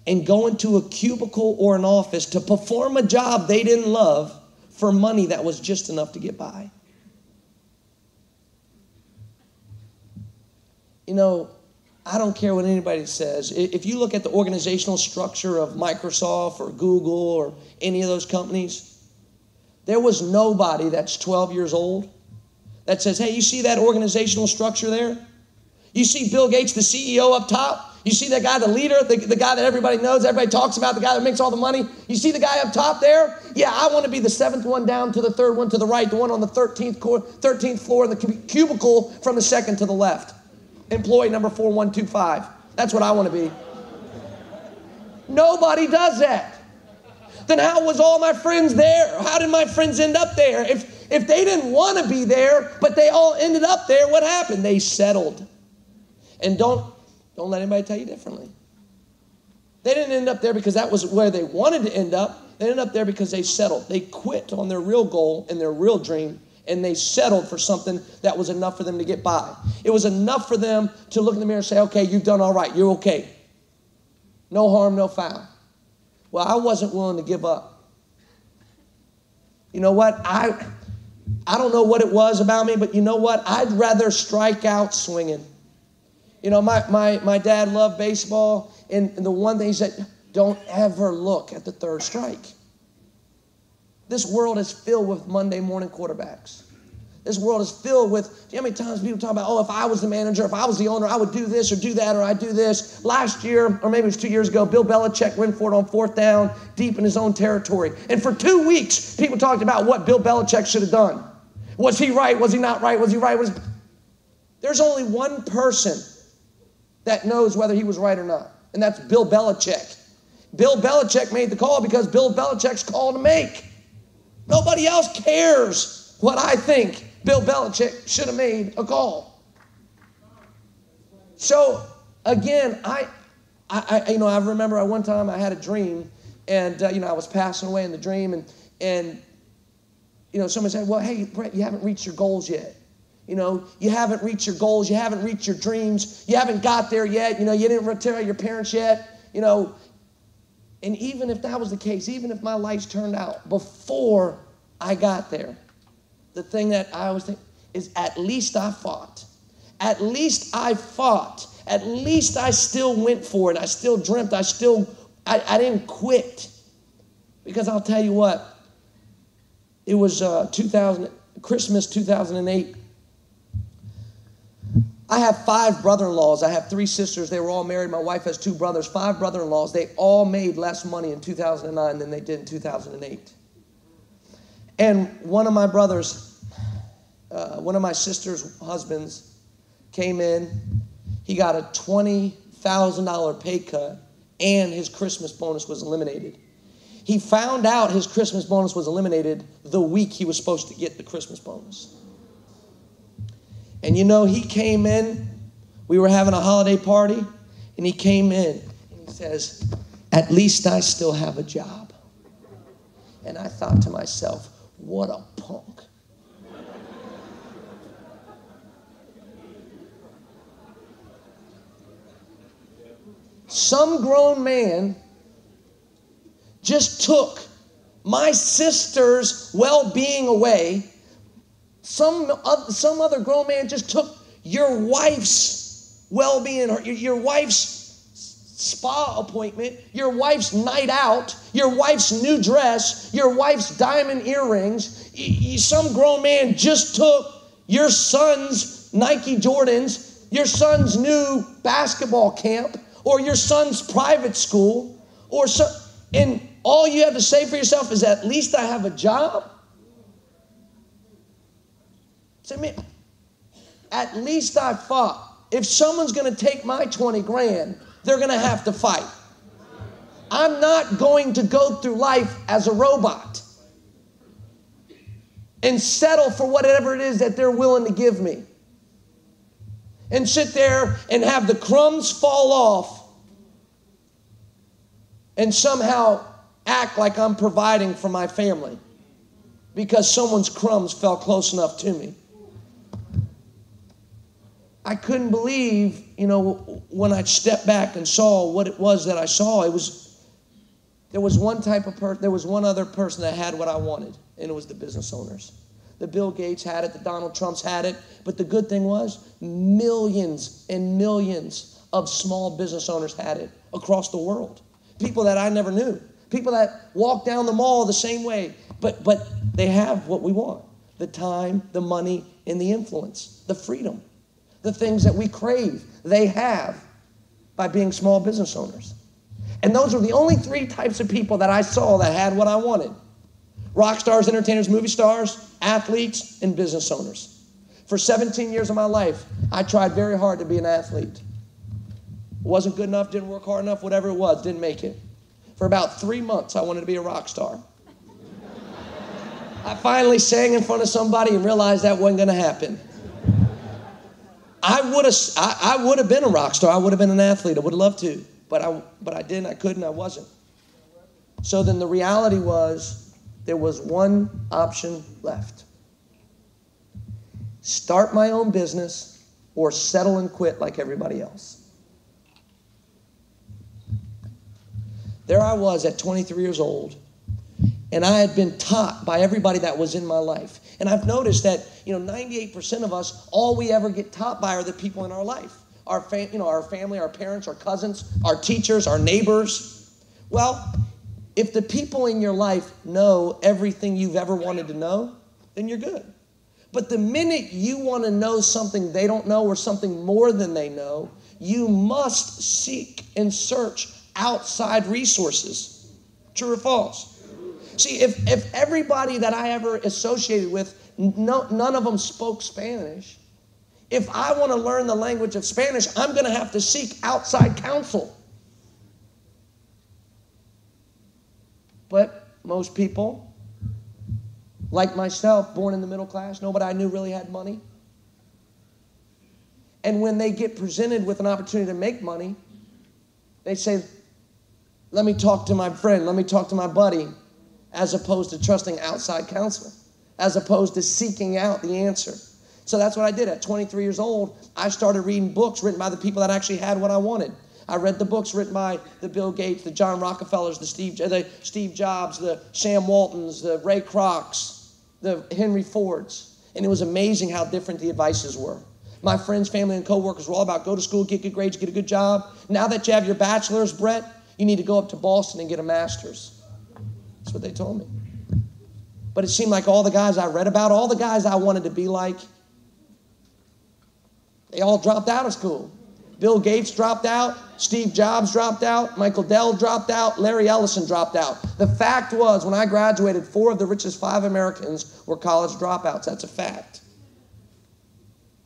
and go into a cubicle or an office to perform a job they didn't love for money that was just enough to get by. I don't care what anybody says. If you look at the organizational structure of Microsoft or Google or any of those companies, there was nobody that's 12 years old that says, hey, you see that organizational structure there? You see Bill Gates, the CEO up top? You see that guy, the leader, the guy that everybody knows, everybody talks about, the guy that makes all the money? You see the guy up top there? Yeah, I want to be the 7th one down to the 3rd one to the right, the one on the 13th floor in the cubicle from the 2nd to the left. Employee number 4125. That's what I want to be. Nobody does that. Then how was all my friends there? How did my friends end up there? If they didn't want to be there, but they all ended up there, what happened? They settled. And don't let anybody tell you differently. They didn't end up there because that was where they wanted to end up. They ended up there because they settled. They quit on their real goal and their real dream, and they settled for something that was enough for them to get by. It was enough for them to look in the mirror and say, okay, you've done all right. You're okay. No harm, no foul. Well, I wasn't willing to give up. You know what? I don't know what it was about me, but you know what? I'd rather strike out swinging. My dad loved baseball, and the one thing he said, don't ever look at the 3rd strike. This world is filled with Monday morning quarterbacks. This world is filled with, do you know how many times people talk about, if I was the manager, if I was the owner, I would do this or do that or I'd do this. Last year, or maybe it was 2 years ago, Bill Belichick went for it on 4th down, deep in his own territory. And for 2 weeks, people talked about what Bill Belichick should have done. Was he right? Was he not right? Was he right? There's only one person that knows whether he was right or not, and that's Bill Belichick. Bill Belichick made the call because Bill Belichick's call to make. Nobody else cares what I think. Bill Belichick should have made a call. So again, I remember one time I had a dream, and I was passing away in the dream, and someone said, well, hey, Brett, you haven't reached your goals yet. You haven't reached your goals. You haven't reached your dreams. You haven't got there yet. You didn't retire your parents yet. And even if that was the case, even if my lights turned out before I got there, the thing that I always think is at least I fought. At least I fought. At least I still went for it. I still dreamt. I didn't quit. Because I'll tell you what, it was Christmas 2008. I have 5 brother-in-laws. I have 3 sisters. They were all married. My wife has 2 brothers, 5 brother-in-laws. They all made less money in 2009 than they did in 2008. And one of my brothers, one of my sister's husbands came in. He got a $20,000 pay cut, and his Christmas bonus was eliminated. He found out his Christmas bonus was eliminated the week he was supposed to get the Christmas bonus. And he came in, we were having a holiday party, and he came in, and he says, at least I still have a job. And I thought to myself, what a punk. Some grown man just took my sister's well-being away. Some other grown man just took your wife's well-being, your wife's spa appointment, your wife's night out, your wife's new dress, your wife's diamond earrings. Some grown man just took your son's Nike Jordans, your son's new basketball camp, or your son's private school, and all you have to say for yourself is, at least I have a job. Say, man, at least I fought. If someone's going to take my 20 grand, they're going to have to fight. I'm not going to go through life as a robot and settle for whatever it is that they're willing to give me, and sit there and have the crumbs fall off and somehow act like I'm providing for my family because someone's crumbs fell close enough to me. I couldn't believe, when I stepped back and saw what it was that I saw. There was one other person that had what I wanted, and it was the business owners. The Bill Gates had it, the Donald Trumps had it, but the good thing was millions and millions of small business owners had it across the world. People that I never knew, people that walk down the mall the same way, but they have what we want: the time, the money, and the influence, the freedom, the things that we crave. They have by being small business owners. And those were the only three types of people that I saw that had what I wanted: rock stars, entertainers, movie stars, athletes, and business owners. For 17 years of my life, I tried very hard to be an athlete. Wasn't good enough, didn't work hard enough, whatever it was, didn't make it. For about 3 months, I wanted to be a rock star. I finally sang in front of somebody and realized that wasn't going to happen. I would have been a rock star. I would have been an athlete. I would have loved to. But I didn't, I couldn't, I wasn't. So then the reality was, there was one option left: start my own business or settle and quit like everybody else. There I was at 23 years old, and I had been taught by everybody that was in my life. And I've noticed that 98% of us, all we ever get taught by are the people in our life. Our family, our parents, our cousins, our teachers, our neighbors. Well, if the people in your life know everything you've ever wanted to know, then you're good. But the minute you want to know something they don't know, or something more than they know, you must seek and search outside resources. True or false? See, if everybody that I ever associated with, none of them spoke Spanish, if I want to learn the language of Spanish, I'm going to have to seek outside counsel. But most people, like myself, born in the middle class, nobody I knew really had money. And when they get presented with an opportunity to make money, they say, let me talk to my friend, let me talk to my buddy, as opposed to trusting outside counsel, as opposed to seeking out the answer. So that's what I did. At 23 years old, I started reading books written by the people that actually had what I wanted. I read the books written by the Bill Gates, the John Rockefellers, the Steve Jobs, the Sam Waltons, the Ray Krocs, the Henry Fords. And it was amazing how different the advices were. My friends, family, and coworkers were all about go to school, get good grades, get a good job. Now that you have your bachelor's, Brett, you need to go up to Boston and get a master's. That's what they told me. But it seemed like all the guys I read about, all the guys I wanted to be like, they all dropped out of school. Bill Gates dropped out, Steve Jobs dropped out, Michael Dell dropped out, Larry Ellison dropped out. The fact was, when I graduated, 4 of the richest 5 Americans were college dropouts. That's a fact.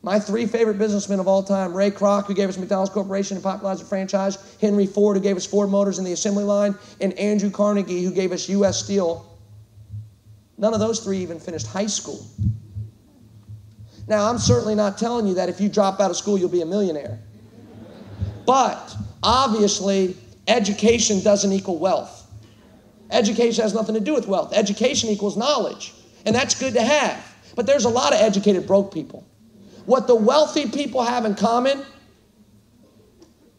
My 3 favorite businessmen of all time: Ray Kroc, who gave us McDonald's Corporation and popularized the franchise; Henry Ford, who gave us Ford Motors and the assembly line; and Andrew Carnegie, who gave us U.S. Steel. None of those 3 even finished high school. Now, I'm certainly not telling you that if you drop out of school, you'll be a millionaire. But obviously, education doesn't equal wealth. Education has nothing to do with wealth. Education equals knowledge, and that's good to have. But there's a lot of educated broke people. What the wealthy people have in common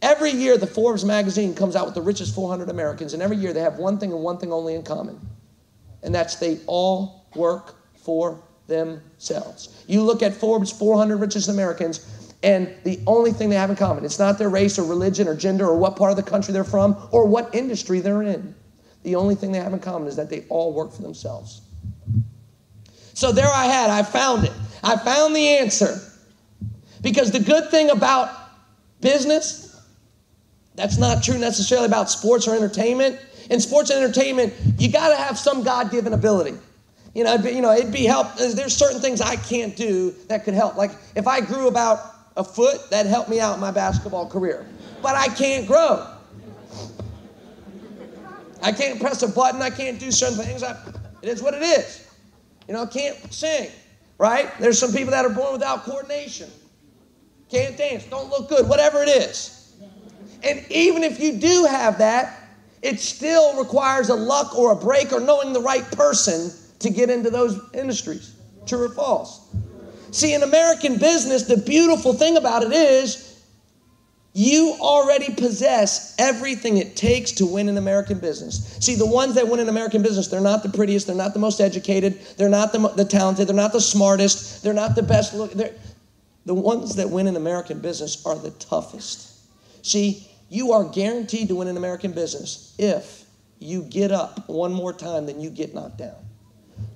Every year, the Forbes magazine comes out with the richest 400 Americans, and every year they have one thing and one thing only in common, and that's they all work for themselves. You look at Forbes' 400 richest Americans, and the only thing they have in common, it's not their race or religion or gender or what part of the country they're from or what industry they're in. The only thing they have in common is that they all work for themselves. So there I found it. I found the answer. Because the good thing about business, that's not true necessarily about sports or entertainment. In sports and entertainment, you got to have some God-given ability. It'd be help. There's certain things I can't do that could help. Like if I grew about a foot, that'd help me out in my basketball career. But I can't grow. I can't press a button. I can't do certain things. It is what it is. I can't sing, right? There's some people that are born without coordination. Can't dance, don't look good, whatever it is. And even if you do have that, it still requires a luck or a break or knowing the right person to get into those industries. True or false? See, in American business, the beautiful thing about it is you already possess everything it takes to win in American business. See, the ones that win in American business, they're not the prettiest, they're not the most educated, they're not the talented, they're not the smartest, they're not the best looking. The ones that win in American business are the toughest. See, you are guaranteed to win in American business if you get up one more time than you get knocked down.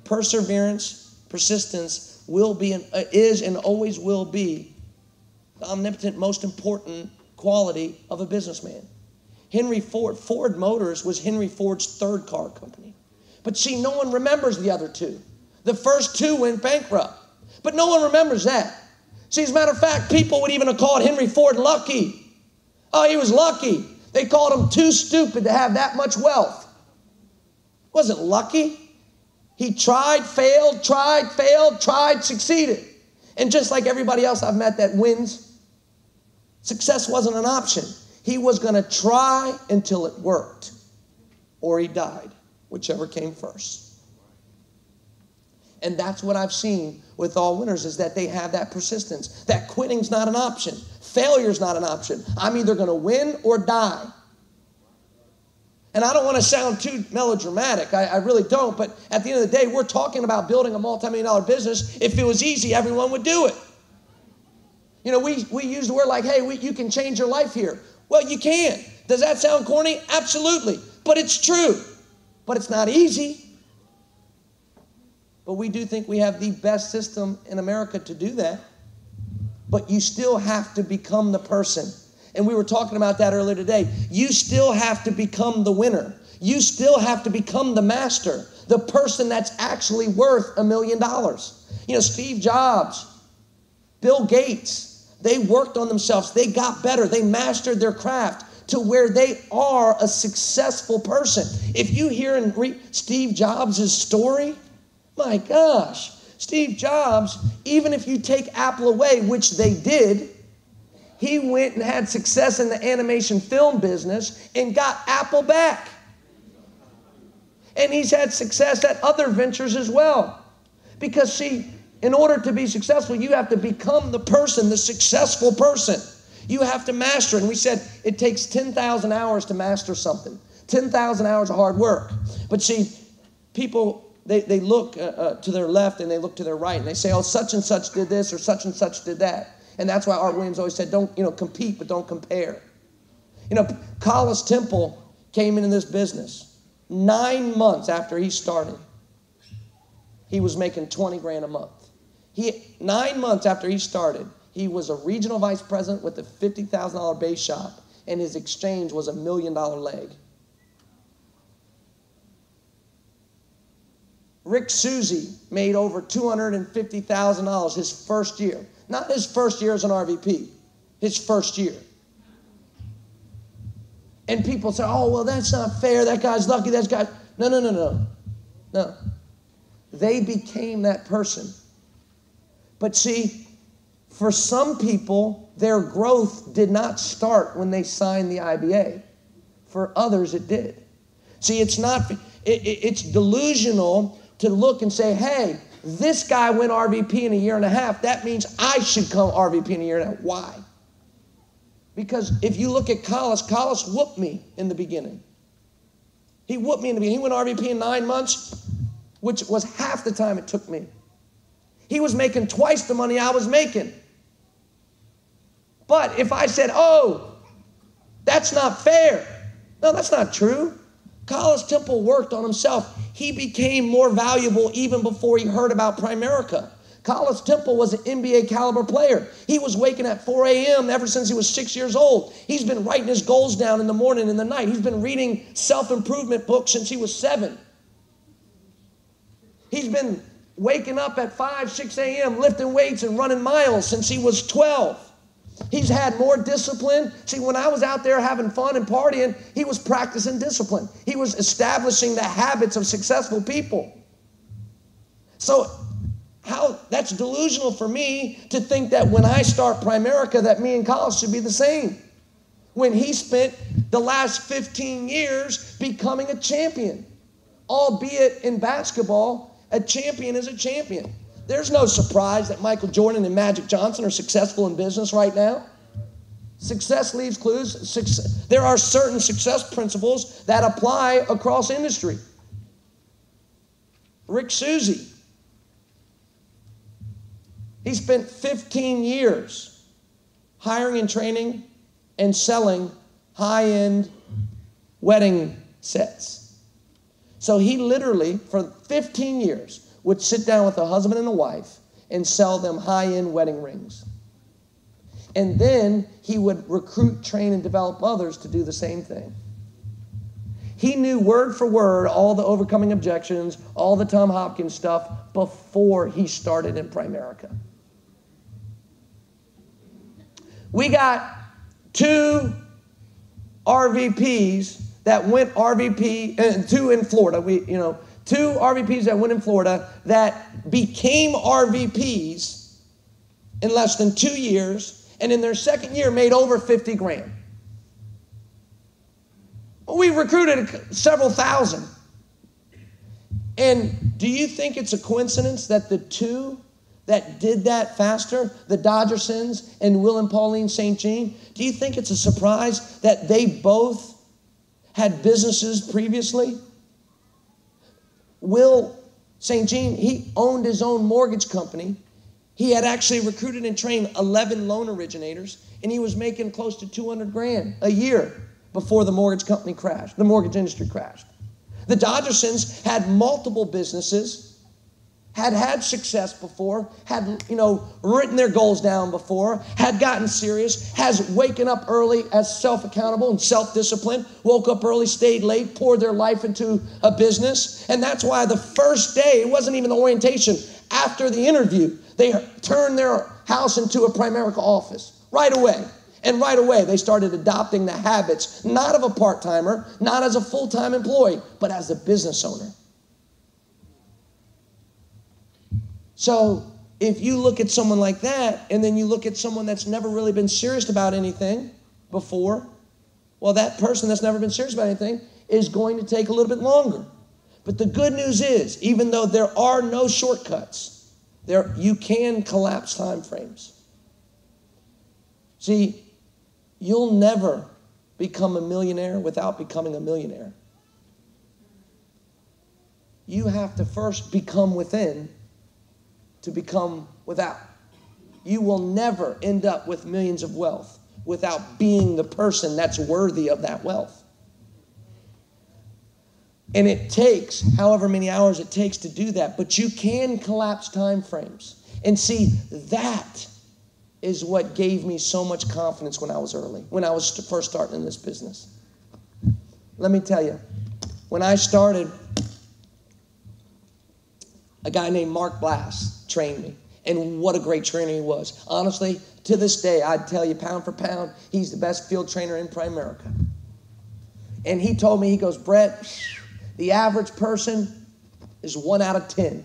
Perseverance, persistence is and always will be the omnipotent, most important quality of a businessman. Henry Ford Motors was Henry Ford's third car company. But see, no one remembers the other two. The first two went bankrupt, but no one remembers that. See, as a matter of fact, people would even have called Henry Ford lucky. Oh, he was lucky. They called him too stupid to have that much wealth. Wasn't lucky. He tried, failed, succeeded. And just like everybody else I've met that wins, success wasn't an option. He was going to try until it worked, or he died, whichever came first. And that's what I've seen with all winners is that they have that persistence. That quitting's not an option. Failure's not an option. I'm either going to win or die. And I don't want to sound too melodramatic. I really don't. But at the end of the day, we're talking about building a multi-million-dollar business. If it was easy, everyone would do it. We use the word like, hey, you can change your life here. Well, you can. Does that sound corny? Absolutely. But it's true. But it's not easy. But we do think we have the best system in America to do that. But you still have to become the person. And we were talking about that earlier today. You still have to become the winner. You still have to become the master, the person that's actually worth $1 million. Steve Jobs, Bill Gates, they worked on themselves. They got better. They mastered their craft to where they are a successful person. If you hear and read Steve Jobs' story, my gosh, Steve Jobs, even if you take Apple away, which they did, he went and had success in the animation film business and got Apple back. And he's had success at other ventures as well. Because see, in order to be successful, you have to become the person, the successful person. You have to master it. And we said it takes 10,000 hours to master something. 10,000 hours of hard work. But see, people, they look to their left and they look to their right and they say, oh, such and such did this or such and such did that. And that's why Art Williams always said, don't, compete, but don't compare. Collis Temple came into this business 9 months after he started. He was making 20 grand a month. 9 months after he started, he was a regional vice president with a $50,000 base shop, and his exchange was $1 million leg. Rick Susie made over $250,000 his first year. Not his first year as an RVP, his first year. And people say, oh, well, that's not fair. That guy's lucky. No. They became that person. But see, for some people, their growth did not start when they signed the IBA. For others, it did. See, it's delusional to look and say, hey, this guy went RVP in a year and a half. That means I should come RVP in a year and a half. Why? Because if you look at Collis whooped me in the beginning. He whooped me in the beginning. He went RVP in 9 months, which was half the time it took me. He was making twice the money I was making. But if I said, oh, that's not fair. No, that's not true. Collis Temple worked on himself. He became more valuable even before he heard about Primerica. Collis Temple was an NBA caliber player. He was waking at 4 a.m. ever since he was 6 years old. He's been writing his goals down in the morning and the night. He's been reading self-improvement books since he was 7. He's been waking up at 5, 6 a.m., lifting weights and running miles since he was 12. He's had more discipline. See, when I was out there having fun and partying, he was practicing discipline. He was establishing the habits of successful people. So that's delusional for me to think that when I start Primerica that me and Collis should be the same. When he spent the last 15 years becoming a champion. Albeit in basketball, a champion is a champion. There's no surprise that Michael Jordan and Magic Johnson are successful in business right now. Success leaves clues. There are certain success principles that apply across industry. Rick Susie. He spent 15 years hiring and training and selling high-end wedding sets. So he literally, for 15 years, would sit down with a husband and a wife and sell them high-end wedding rings. And then he would recruit, train, and develop others to do the same thing. He knew word for word all the overcoming objections, all the Tom Hopkins stuff before he started in Primerica. We got 2 RVPs that went RVP, and 2 in Florida. 2 RVPs that went in Florida that became RVPs in less than 2 years, and in their second year made over 50 grand. We recruited several thousand. And do you think it's a coincidence that the 2 that did that faster, the Dodgersons and Will and Pauline St. Jean, do you think it's a surprise that they both had businesses previously? Will St. Jean, he owned his own mortgage company. He had actually recruited and trained 11 loan originators, and he was making close to 200 grand a year before the mortgage company crashed, the mortgage industry crashed. The Dodgersons had multiple businesses, had success before, had, written their goals down before, had gotten serious, has waken up early as self-accountable and self-disciplined, woke up early, stayed late, poured their life into a business. And that's why the first day, it wasn't even the orientation, after the interview, they turned their house into a Primerica office right away. And right away, they started adopting the habits, not of a part-timer, not as a full-time employee, but as a business owner. So if you look at someone like that, and then you look at someone that's never really been serious about anything before, well, that person that's never been serious about anything is going to take a little bit longer. But the good news is, even though there are no shortcuts, you can collapse time frames. See, you'll never become a millionaire without becoming a millionaire. You have to first become within to become without. You will never end up with millions of wealth without being the person that's worthy of that wealth. And it takes however many hours it takes to do that, but you can collapse time frames. And see, that is what gave me so much confidence when I was first starting in this business. Let me tell you, when I started, a guy named Mark Blass trained me. And what a great trainer he was. Honestly, to this day, I'd tell you pound for pound, he's the best field trainer in Primerica. And he told me, he goes, Brett, the average person is 1 out of 10.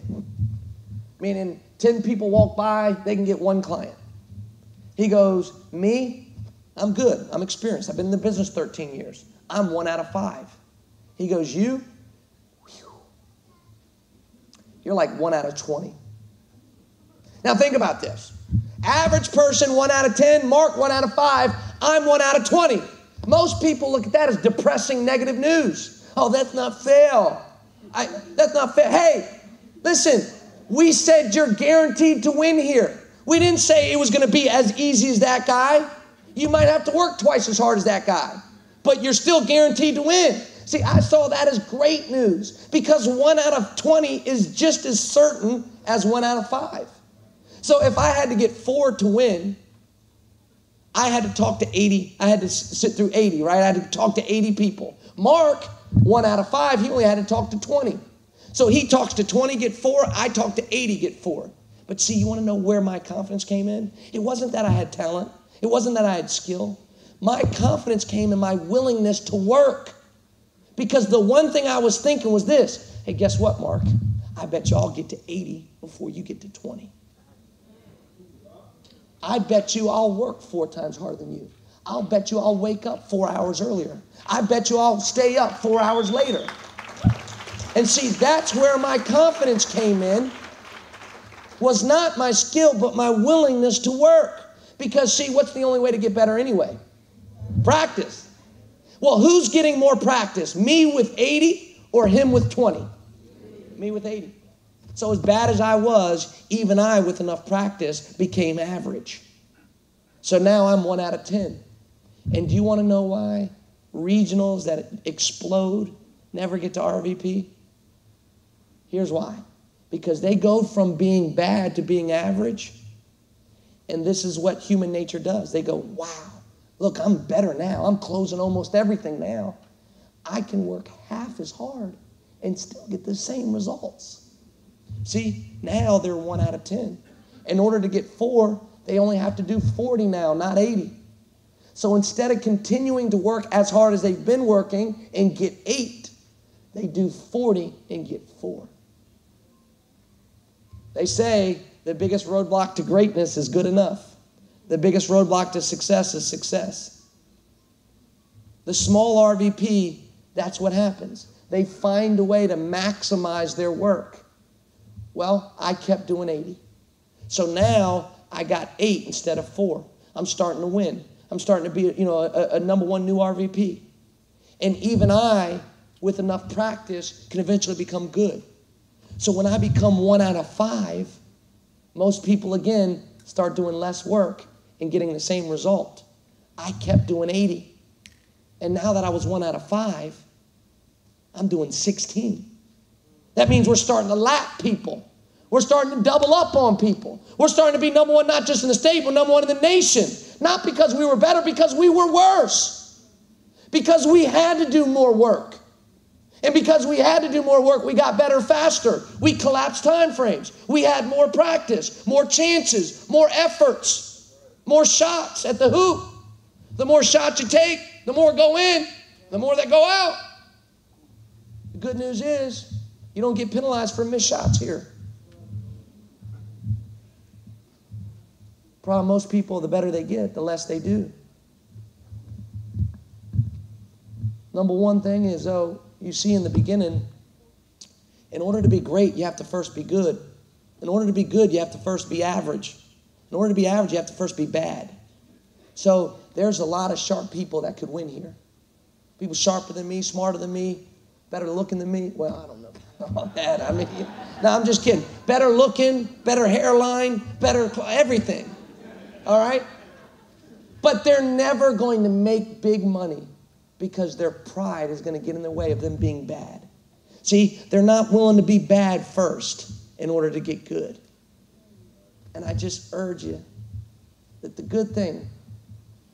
Meaning 10 people walk by, they can get 1 client. He goes, me, I'm good. I'm experienced. I've been in the business 13 years. I'm 1 out of 5. He goes, you're like 1 out of 20. Now think about this. Average person, 1 out of 10. Mark, 1 out of 5. I'm 1 out of 20. Most people look at that as depressing negative news. Oh, that's not fair. That's not fair. Hey, listen, we said you're guaranteed to win here. We didn't say it was going to be as easy as that guy. You might have to work twice as hard as that guy, but you're still guaranteed to win. See, I saw that as great news because 1 out of 20 is just as certain as 1 out of 5. So if I had to get 4 to win, I had to talk to 80. I had to sit through 80, right? I had to talk to 80 people. Mark, 1 out of 5, he only had to talk to 20. So he talks to 20, get 4. I talk to 80, get 4. But see, you want to know where my confidence came in? It wasn't that I had talent. It wasn't that I had skill. My confidence came in my willingness to work. Because the one thing I was thinking was this. Hey, guess what, Mark? I bet you I'll get to 80 before you get to 20. I bet you I'll work 4 times harder than you. I'll bet you I'll wake up 4 hours earlier. I bet you I'll stay up 4 hours later. And see, that's where my confidence came in. Was not my skill, but my willingness to work. Because see, what's the only way to get better anyway? Practice. Well, who's getting more practice? Me with 80 or him with 20? Me with 80. So as bad as I was, even I with enough practice became average. So now I'm 1 out of 10. And do you want to know why regionals that explode never get to RVP? Here's why. Because they go from being bad to being average. And this is what human nature does. They go, wow, look, I'm better now. I'm closing almost everything now. I can work half as hard and still get the same results. See, now they're 1 out of 10. In order to get 4, they only have to do 40 now, not 80. So instead of continuing to work as hard as they've been working and get 8, they do 40 and get 4. They say the biggest roadblock to greatness is good enough. The biggest roadblock to success is success. The small RVP, that's what happens. They find a way to maximize their work. Well, I kept doing 80. So now I got 8 instead of 4. I'm starting to win. I'm starting to be, a number 1 new RVP. And even I, with enough practice, can eventually become good. So when I become 1 out of 5, most people, again, start doing less work and getting the same result. I kept doing 80. And now that I was 1 out of 5, I'm doing 16. That means we're starting to lap people. We're starting to double up on people. We're starting to be number 1, not just in the state, but number 1 in the nation. Not because we were better, because we were worse. Because we had to do more work. And because we had to do more work, we got better faster. We collapsed time frames. We had more practice, more chances, more efforts, more shots at the hoop. The more shots you take, the more go in, the more that go out. The good news is you don't get penalized for missed shots here. Problem, most people, the better they get, the less they do. Number 1 thing is, you see in the beginning, in order to be great, you have to first be good. In order to be good, you have to first be average. In order to be average, you have to first be bad. So there's a lot of sharp people that could win here. People sharper than me, smarter than me, better looking than me. Well, I don't know about that. No, I'm just kidding. Better looking, better hairline, better everything. All right? But they're never going to make big money because their pride is going to get in the way of them being bad. See, they're not willing to be bad first in order to get good. And I just urge you that the good thing,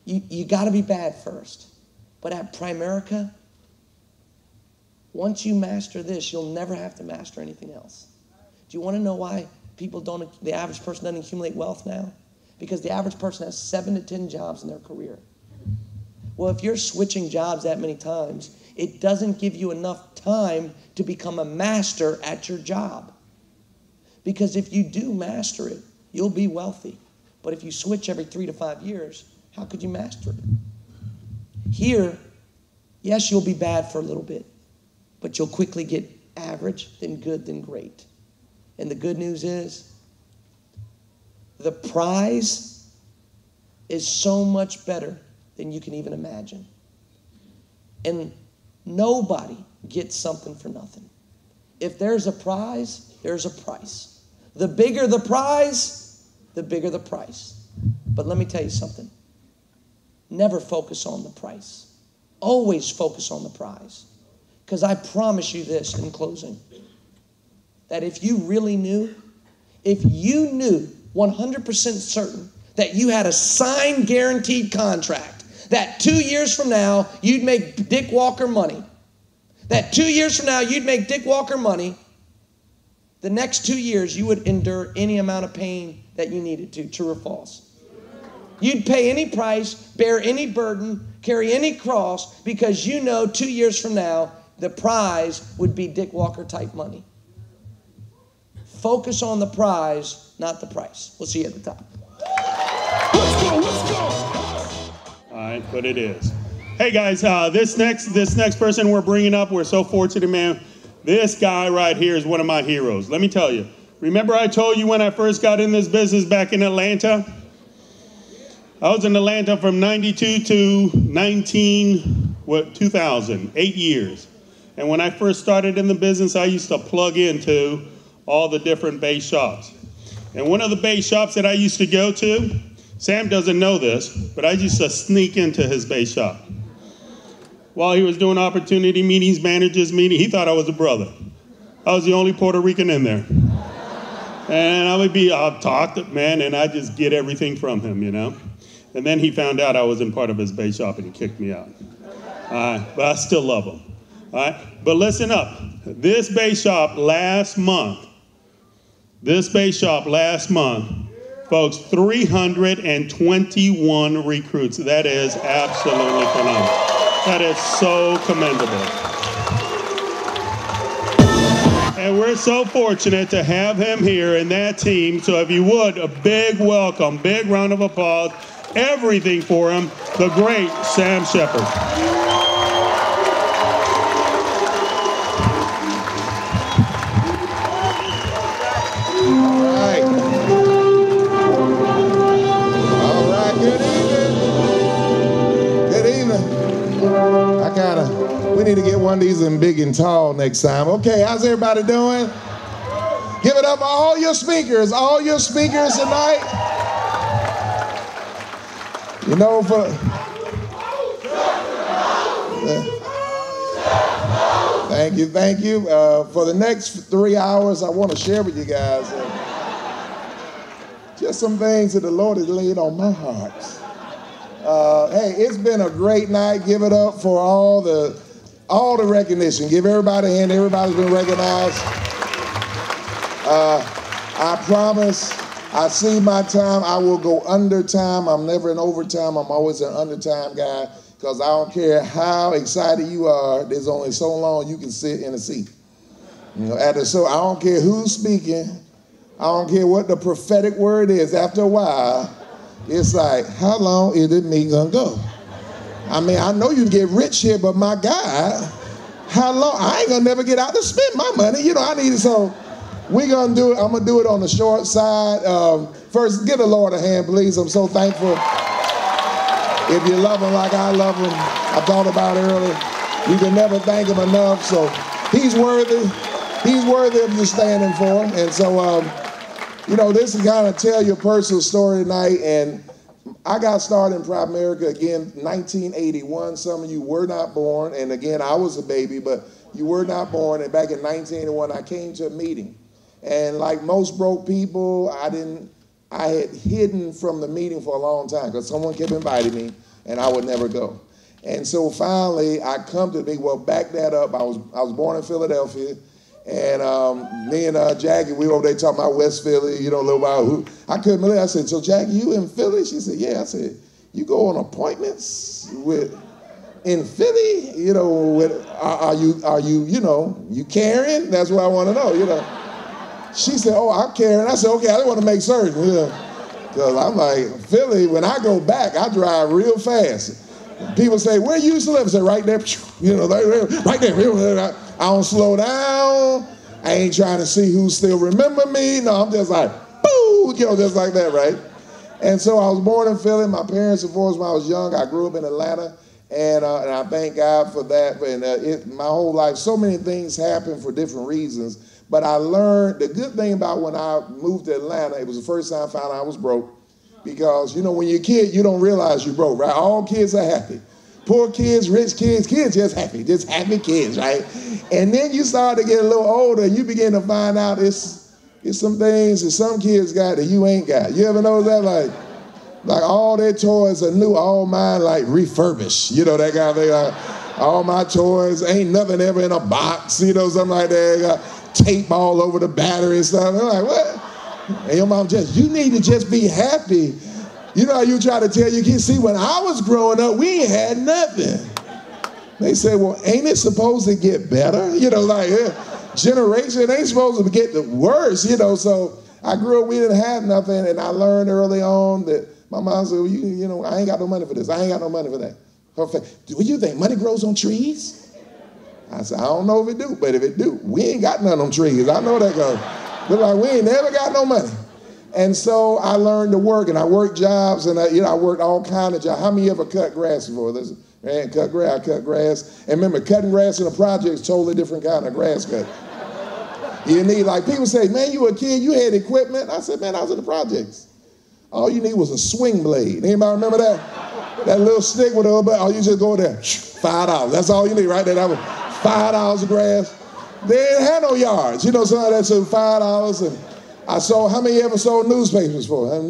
you got to be bad first. But at Primerica, once you master this, you'll never have to master anything else. Do you want to know why the average person doesn't accumulate wealth now? Because the average person has 7 to 10 jobs in their career. Well, if you're switching jobs that many times, it doesn't give you enough time to become a master at your job. Because if you do master it, you'll be wealthy. But if you switch every 3 to 5 years, how could you master it? Here, yes, you'll be bad for a little bit, but you'll quickly get average, then good, then great. And the good news is, the prize is so much better than you can even imagine. And nobody gets something for nothing. If there's a prize, there's a price. The bigger the prize, the bigger the price. But let me tell you something. Never focus on the price. Always focus on the prize. Because I promise you this in closing, that if you really knew, if you knew 100% certain that you had a signed guaranteed contract, that 2 years from now you'd make Dick Walker money, that 2 years from now you'd make Dick Walker money, the next 2 years you would endure any amount of pain that you needed to, true or false. You'd pay any price, bear any burden, carry any cross, because you know 2 years from now the prize would be Dick Walker type money. Focus on the prize, not the price. We'll see you at the top. Let's go, let's go. All right, but it is. Hey guys, this next person we're bringing up, we're so fortunate, man. This guy right here is one of my heroes. Let me tell you. Remember I told you when I first got in this business back in Atlanta? I was in Atlanta from 92 to 2000, 8 years. And when I first started in the business, I used to plug into all the different base shops. And one of the base shops that I used to go to, Sam doesn't know this, but I used to sneak into his base shop. While he was doing opportunity meetings, managers meeting, he thought I was a brother. I was the only Puerto Rican in there. And I'll talk to, man, and I just get everything from him, you know? And then he found out I wasn't part of his base shop and he kicked me out. But I still love him. All right? But listen up. This base shop last month, folks, 321 recruits. That is absolutely phenomenal. That is so commendable. And we're so fortunate to have him here and that team. So if you would, a big welcome, big round of applause, everything for him, the great Sam Shepard. We need to get one of these in big and tall next time. Okay, how's everybody doing? Give it up for all your speakers tonight. You know, thank you. For the next 3 hours, I want to share with you guys just some things that the Lord has laid on my heart. Hey, it's been a great night. Give it up for all the recognition. Give everybody a hand. Everybody's been recognized. I promise, I see my time. I will go under time. I'm never in overtime. I'm always an undertime guy because I don't care how excited you are. There's only so long you can sit in a seat. You know, I don't care who's speaking. I don't care what the prophetic word is. After a while, it's like, how long is it me gonna go? I mean, I know you can get rich here, but my God, how long? I ain't gonna never get out to spend my money. You know, I need it. So we're gonna do it. I'm gonna do it on the short side. First, give the Lord a hand, please. I'm so thankful. If you love him like I love him, I thought about it earlier. You can never thank him enough. So he's worthy. He's worthy of you standing for him. And so, you know, this is kind of tell your personal story tonight. And I got started in Pride America, again, 1981. Some of you were not born. And again, I was a baby, but you were not born. And back in 1981, I came to a meeting. And like most broke people, I had hidden from the meeting for a long time because someone kept inviting me and I would never go. And so finally, I come to the meeting. Well, back that up. I was born in Philadelphia. And me and Jackie, we were over there talking about West Philly, you know, a little about who. I couldn't believe it. I said, so Jackie, you in Philly? She said, yeah. I said, you go on appointments in Philly? You know, are you, you know, you Karen? That's what I want to know, you know. She said, oh, I'm Karen. I said, okay, I want to make certain, you know. Because I'm like, Philly, when I go back, I drive real fast. People say, where you used to live? I said, right there, you know, right there. I don't slow down. I ain't trying to see who still remember me. No, I'm just like, boo, you know, just like that, right? And so I was born in Philly. My parents divorced when I was young. I grew up in Atlanta, and I thank God for that. And my whole life, so many things happened for different reasons. But I learned the good thing about when I moved to Atlanta, it was the first time I found out I was broke. Because, you know, when you're a kid, you don't realize you're broke, right? All kids are happy. Poor kids, rich kids just happy kids, right? And then you start to get a little older and you begin to find out it's some things that some kids got that you ain't got. You ever know that? Like all their toys are new, all mine like refurbished. You know, that kind of thing. Like, all my toys, ain't nothing ever in a box, you know, something like that. Got tape all over the battery and stuff. I'm like, what? And your mom you need to just be happy. You know how you try to tell your kids, see, when I was growing up, we ain't had nothing. They say, well, ain't it supposed to get better? You know, like, generation ain't supposed to get worse, you know. So I grew up, we didn't have nothing, and I learned early on that my mom said, well, you know, I ain't got no money for this. I ain't got no money for that. What do you think, money grows on trees? I said, I don't know if it do, but if it do, we ain't got none on trees. I know that goes. But like, we ain't never got no money. And so I learned to work, and I worked jobs, and I worked all kinds of jobs. How many ever cut grass before? Man, cut grass. And remember, cutting grass in a project is totally different kind of grass cut. You need, like, people say, man, you were a kid, you had equipment. I said, man, I was in the projects. All you need was a swing blade. Anybody remember that? That little stick with a little bit, oh, you just go there, $5. That's all you need right there. That was $5 of grass. They didn't have no yards. You know, somebody that said $5, and I sold, how many ever sold newspapers for? A lot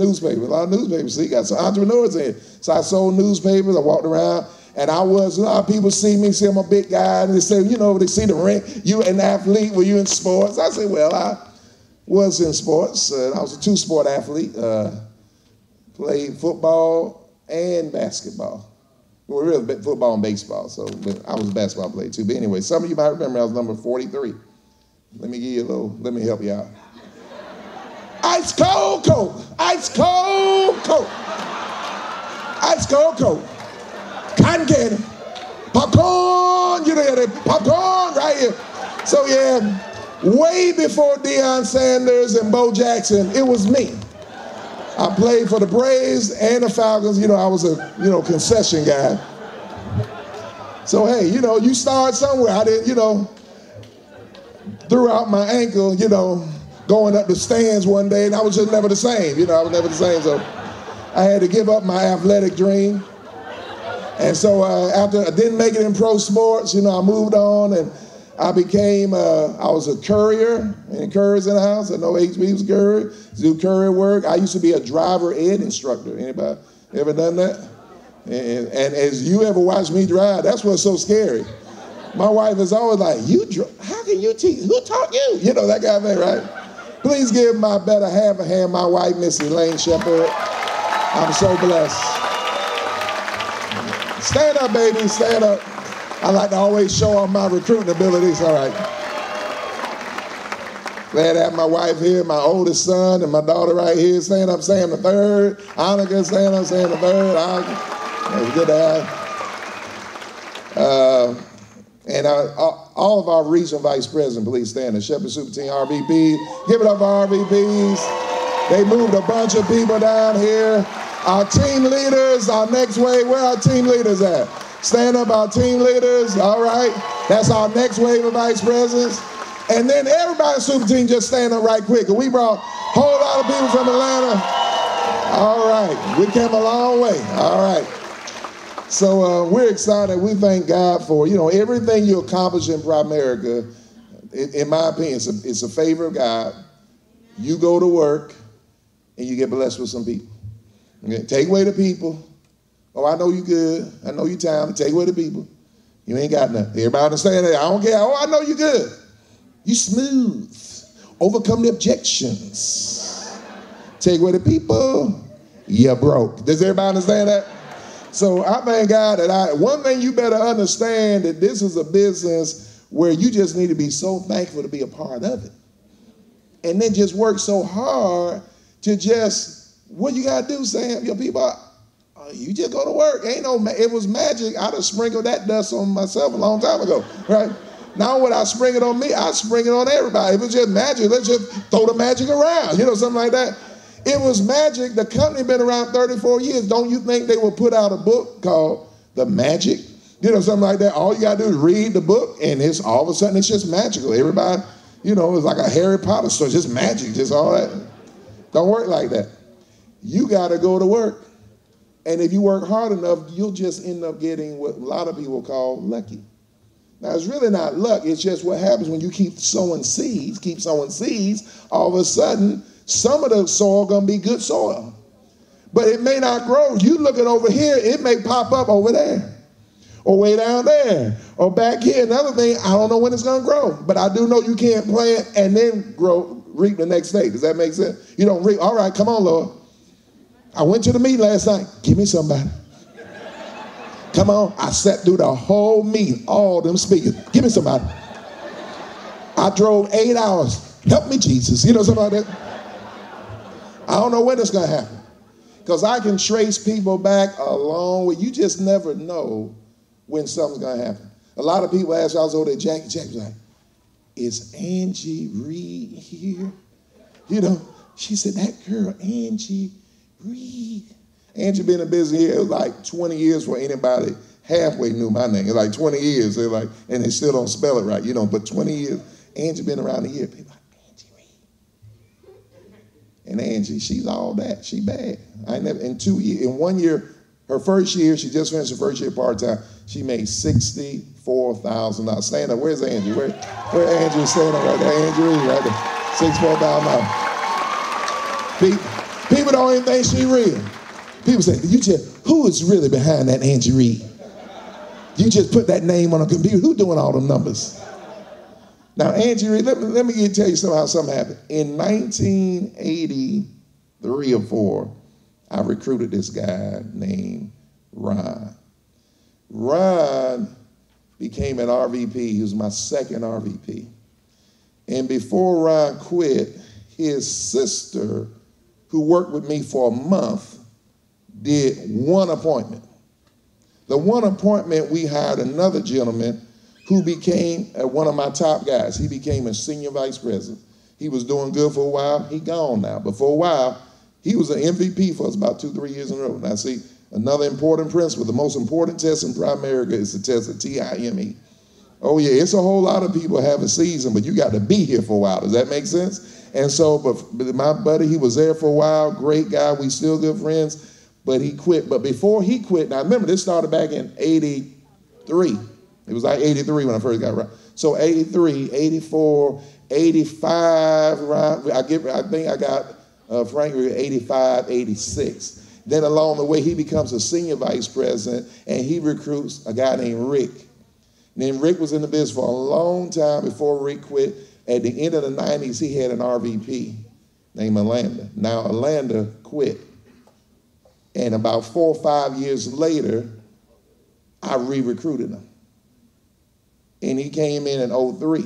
of newspapers. See, you got some entrepreneurs in. So I sold newspapers, I walked around, and a lot of people see me, see I'm a big guy, and they say, you know, they see the ring, you an athlete, were you in sports? I said, well, I was in sports. I was a two-sport athlete, played football and basketball. Well, really football and baseball, so I was a basketball player too. But anyway, some of you might remember I was number 43. Let me help you out. Ice cold Coke. Ice cold Coke. Ice cold Coke. Cotton candy. Popcorn. You know that popcorn right here. So yeah, way before Deion Sanders and Bo Jackson, it was me. I played for the Braves and the Falcons. You know, I was a, concession guy. So hey, you start somewhere. I didn't, threw out my ankle, going up the stands one day, and I was just never the same. I was never the same. So I had to give up my athletic dream. And so after I didn't make it in pro sports, I moved on, and I became, I was a courier. Any couriers in the house? I know HB was a courier. Do courier work. I used to be a driver ed instructor. Anybody ever done that? And as you ever watch me drive, that's what's so scary. My wife is always like, how can you teach? Who taught you? That kind of thing, right? Please give my better half a hand, my wife, Miss Elaine Shepard. I'm so blessed. Stand up, baby, stand up. I like to always show off my recruiting abilities, all right. Glad to have my wife here, my oldest son, and my daughter right here. Stand up, Sam the third. Annika, stand up, Sam the third. It's good to have. And all of our regional vice presidents, please stand. The Shepherd Super Team RVP. Give it up for RVPs. They moved a bunch of people down here. Our team leaders, our next wave, where our team leaders at? Stand up, our team leaders, all right? That's our next wave of vice presidents. And then everybody super team just stand up right quick. We brought a whole lot of people from Atlanta. All right, we came a long way, all right. So we're excited. We thank God for, everything you accomplish in Primerica. In my opinion, it's a favor of God. You go to work and you get blessed with some people. Okay? Take away the people. Oh, I know you good. I know you talented. Take away the people. You ain't got nothing. Everybody understand that? I don't care. Oh, I know you good. You smooth. Overcome the objections. Take away the people. You're broke. Does everybody understand that? So I thank God that one thing you better understand, that this is a business where you just need to be so thankful to be a part of it. And then just work so hard to what you got to do, Sam? Your people, you just go to work. It was magic. I'd have sprinkled that dust on myself a long time ago, right? Now when I spring it on me, I spring it on everybody. If it's just magic, let's just throw the magic around, something like that. It was magic. The company been around 34 years. Don't you think they will put out a book called The Magic? You know, something like that. All you got to do is read the book, and it's all of a sudden it's just magical. Everybody, you know, it's like a Harry Potter story, just magic, just all that. Don't work like that. You got to go to work. And if you work hard enough, you'll just end up getting what a lot of people call lucky. Now, it's really not luck. It's just what happens when you keep sowing seeds, all of a sudden, some of the soil going to be good soil. But it may not grow. You looking over here, it may pop up over there, or way down there, or back here. Another thing, I don't know when it's going to grow, but I do know you can't plant and then reap the next day. Does that make sense? You don't reap. All right, come on, Lord. I went to the meeting last night. Give me somebody. Come on. I sat through the whole meeting, all them speakers. Give me somebody. I drove 8 hours. Help me, Jesus. You know, something like that. I don't know when it's going to happen. Because I can trace people back a long way. You just never know when something's going to happen. A lot of people ask, I was over there, Jackie was like, is Angie Reed here? You know, she said, that girl, Angie Reed. Angie been in business here, it was like 20 years before anybody halfway knew my name. It was like 20 years, they're like, and they still don't spell it right, you know, but 20 years, Angie been around a year. People like, Angie Reed. And Angie, she's all that, she bad. I never, in 1 year, her first year, she just finished her first year part-time, she made $64,000. Stand up, where's Angie? Where Angie? Stand up right there, Angie Reed right there, $64,000. People don't even think she real. People say, who is really behind that Angie Reed? You just put that name on a computer. Who doing all the numbers? Now, Angie Reed, let me tell you how something happened. In 1983 or 4, I recruited this guy named Ron. Ron became an RVP. He was my second RVP. And before Ron quit, his sister, who worked with me for a month, did one appointment. The one appointment, we hired another gentleman who became one of my top guys. He became a senior vice president. He was doing good for a while. He gone now. But for a while, he was an MVP for us about 2-3 years in a row. Now see, another important principle, the most important test in Primerica is the test of TIME. Oh yeah, it's a whole lot of people have a season, but you got to be here for a while. Does that make sense? And so, but my buddy, he was there for a while, great guy, we still good friends, but he quit. But before he quit, now remember, this started back in 83. It was like 83 when I first got around. So 83, 84, 85, I think I got Frank 85, 86. Then along the way, he becomes a senior vice president, and he recruits a guy named Rick. And then Rick was in the business for a long time before Rick quit. At the end of the 90s, he had an RVP named Alanda. Now, Alanda quit. And about 4 or 5 years later, I re-recruited him. And he came in 03.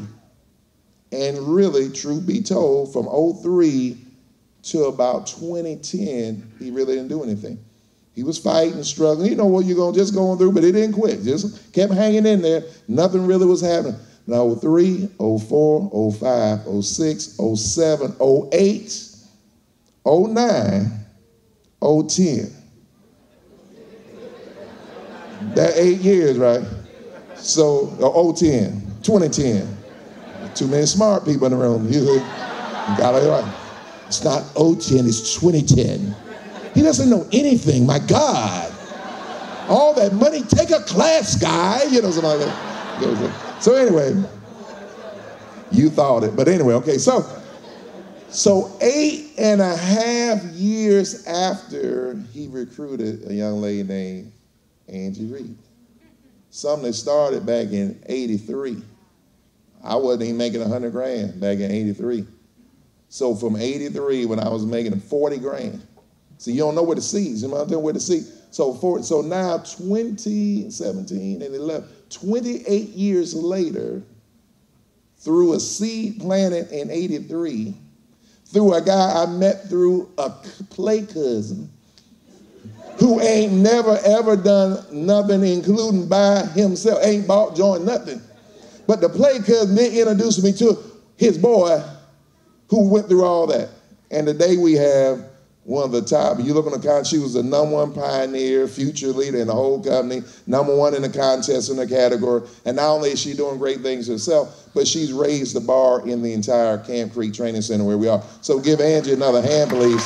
And really, truth be told, from 03 to about 2010, he really didn't do anything. He was fighting, struggling. You know what you're just going through, but he didn't quit. Just kept hanging in there. Nothing really was happening. Now, 03, 04, 05, 06, 07, 08, 09, 010. That 8 years, right? So, 010, 2010. Too many smart people in the room. You got it right. It's not 010, it's 2010. He doesn't know anything, my God. All that money, take a class, guy. You know, something like that. So anyway, you thought it. But anyway, okay, so 8.5 years after he recruited a young lady named Angie Reed. Something that started back in 83. I wasn't even making 100 grand back in 83. So from 83, when I was making 40 grand. See, you don't know where the seeds, you know what I'm saying, where the seed. So now 2017 and 11, 28 years later, through a seed planted in 83, through a guy I met through a play cousin who ain't never ever done nothing, including by himself, ain't bought, joined, nothing. But the play cousin did introduce me to his boy who went through all that. And today we have one of the top. You look on the contest, she was the #1 pioneer, future leader in the whole company, #1 in the contest in the category. And not only is she doing great things herself, but she's raised the bar in the entire Camp Creek Training Center where we are. So give Angie another hand, please.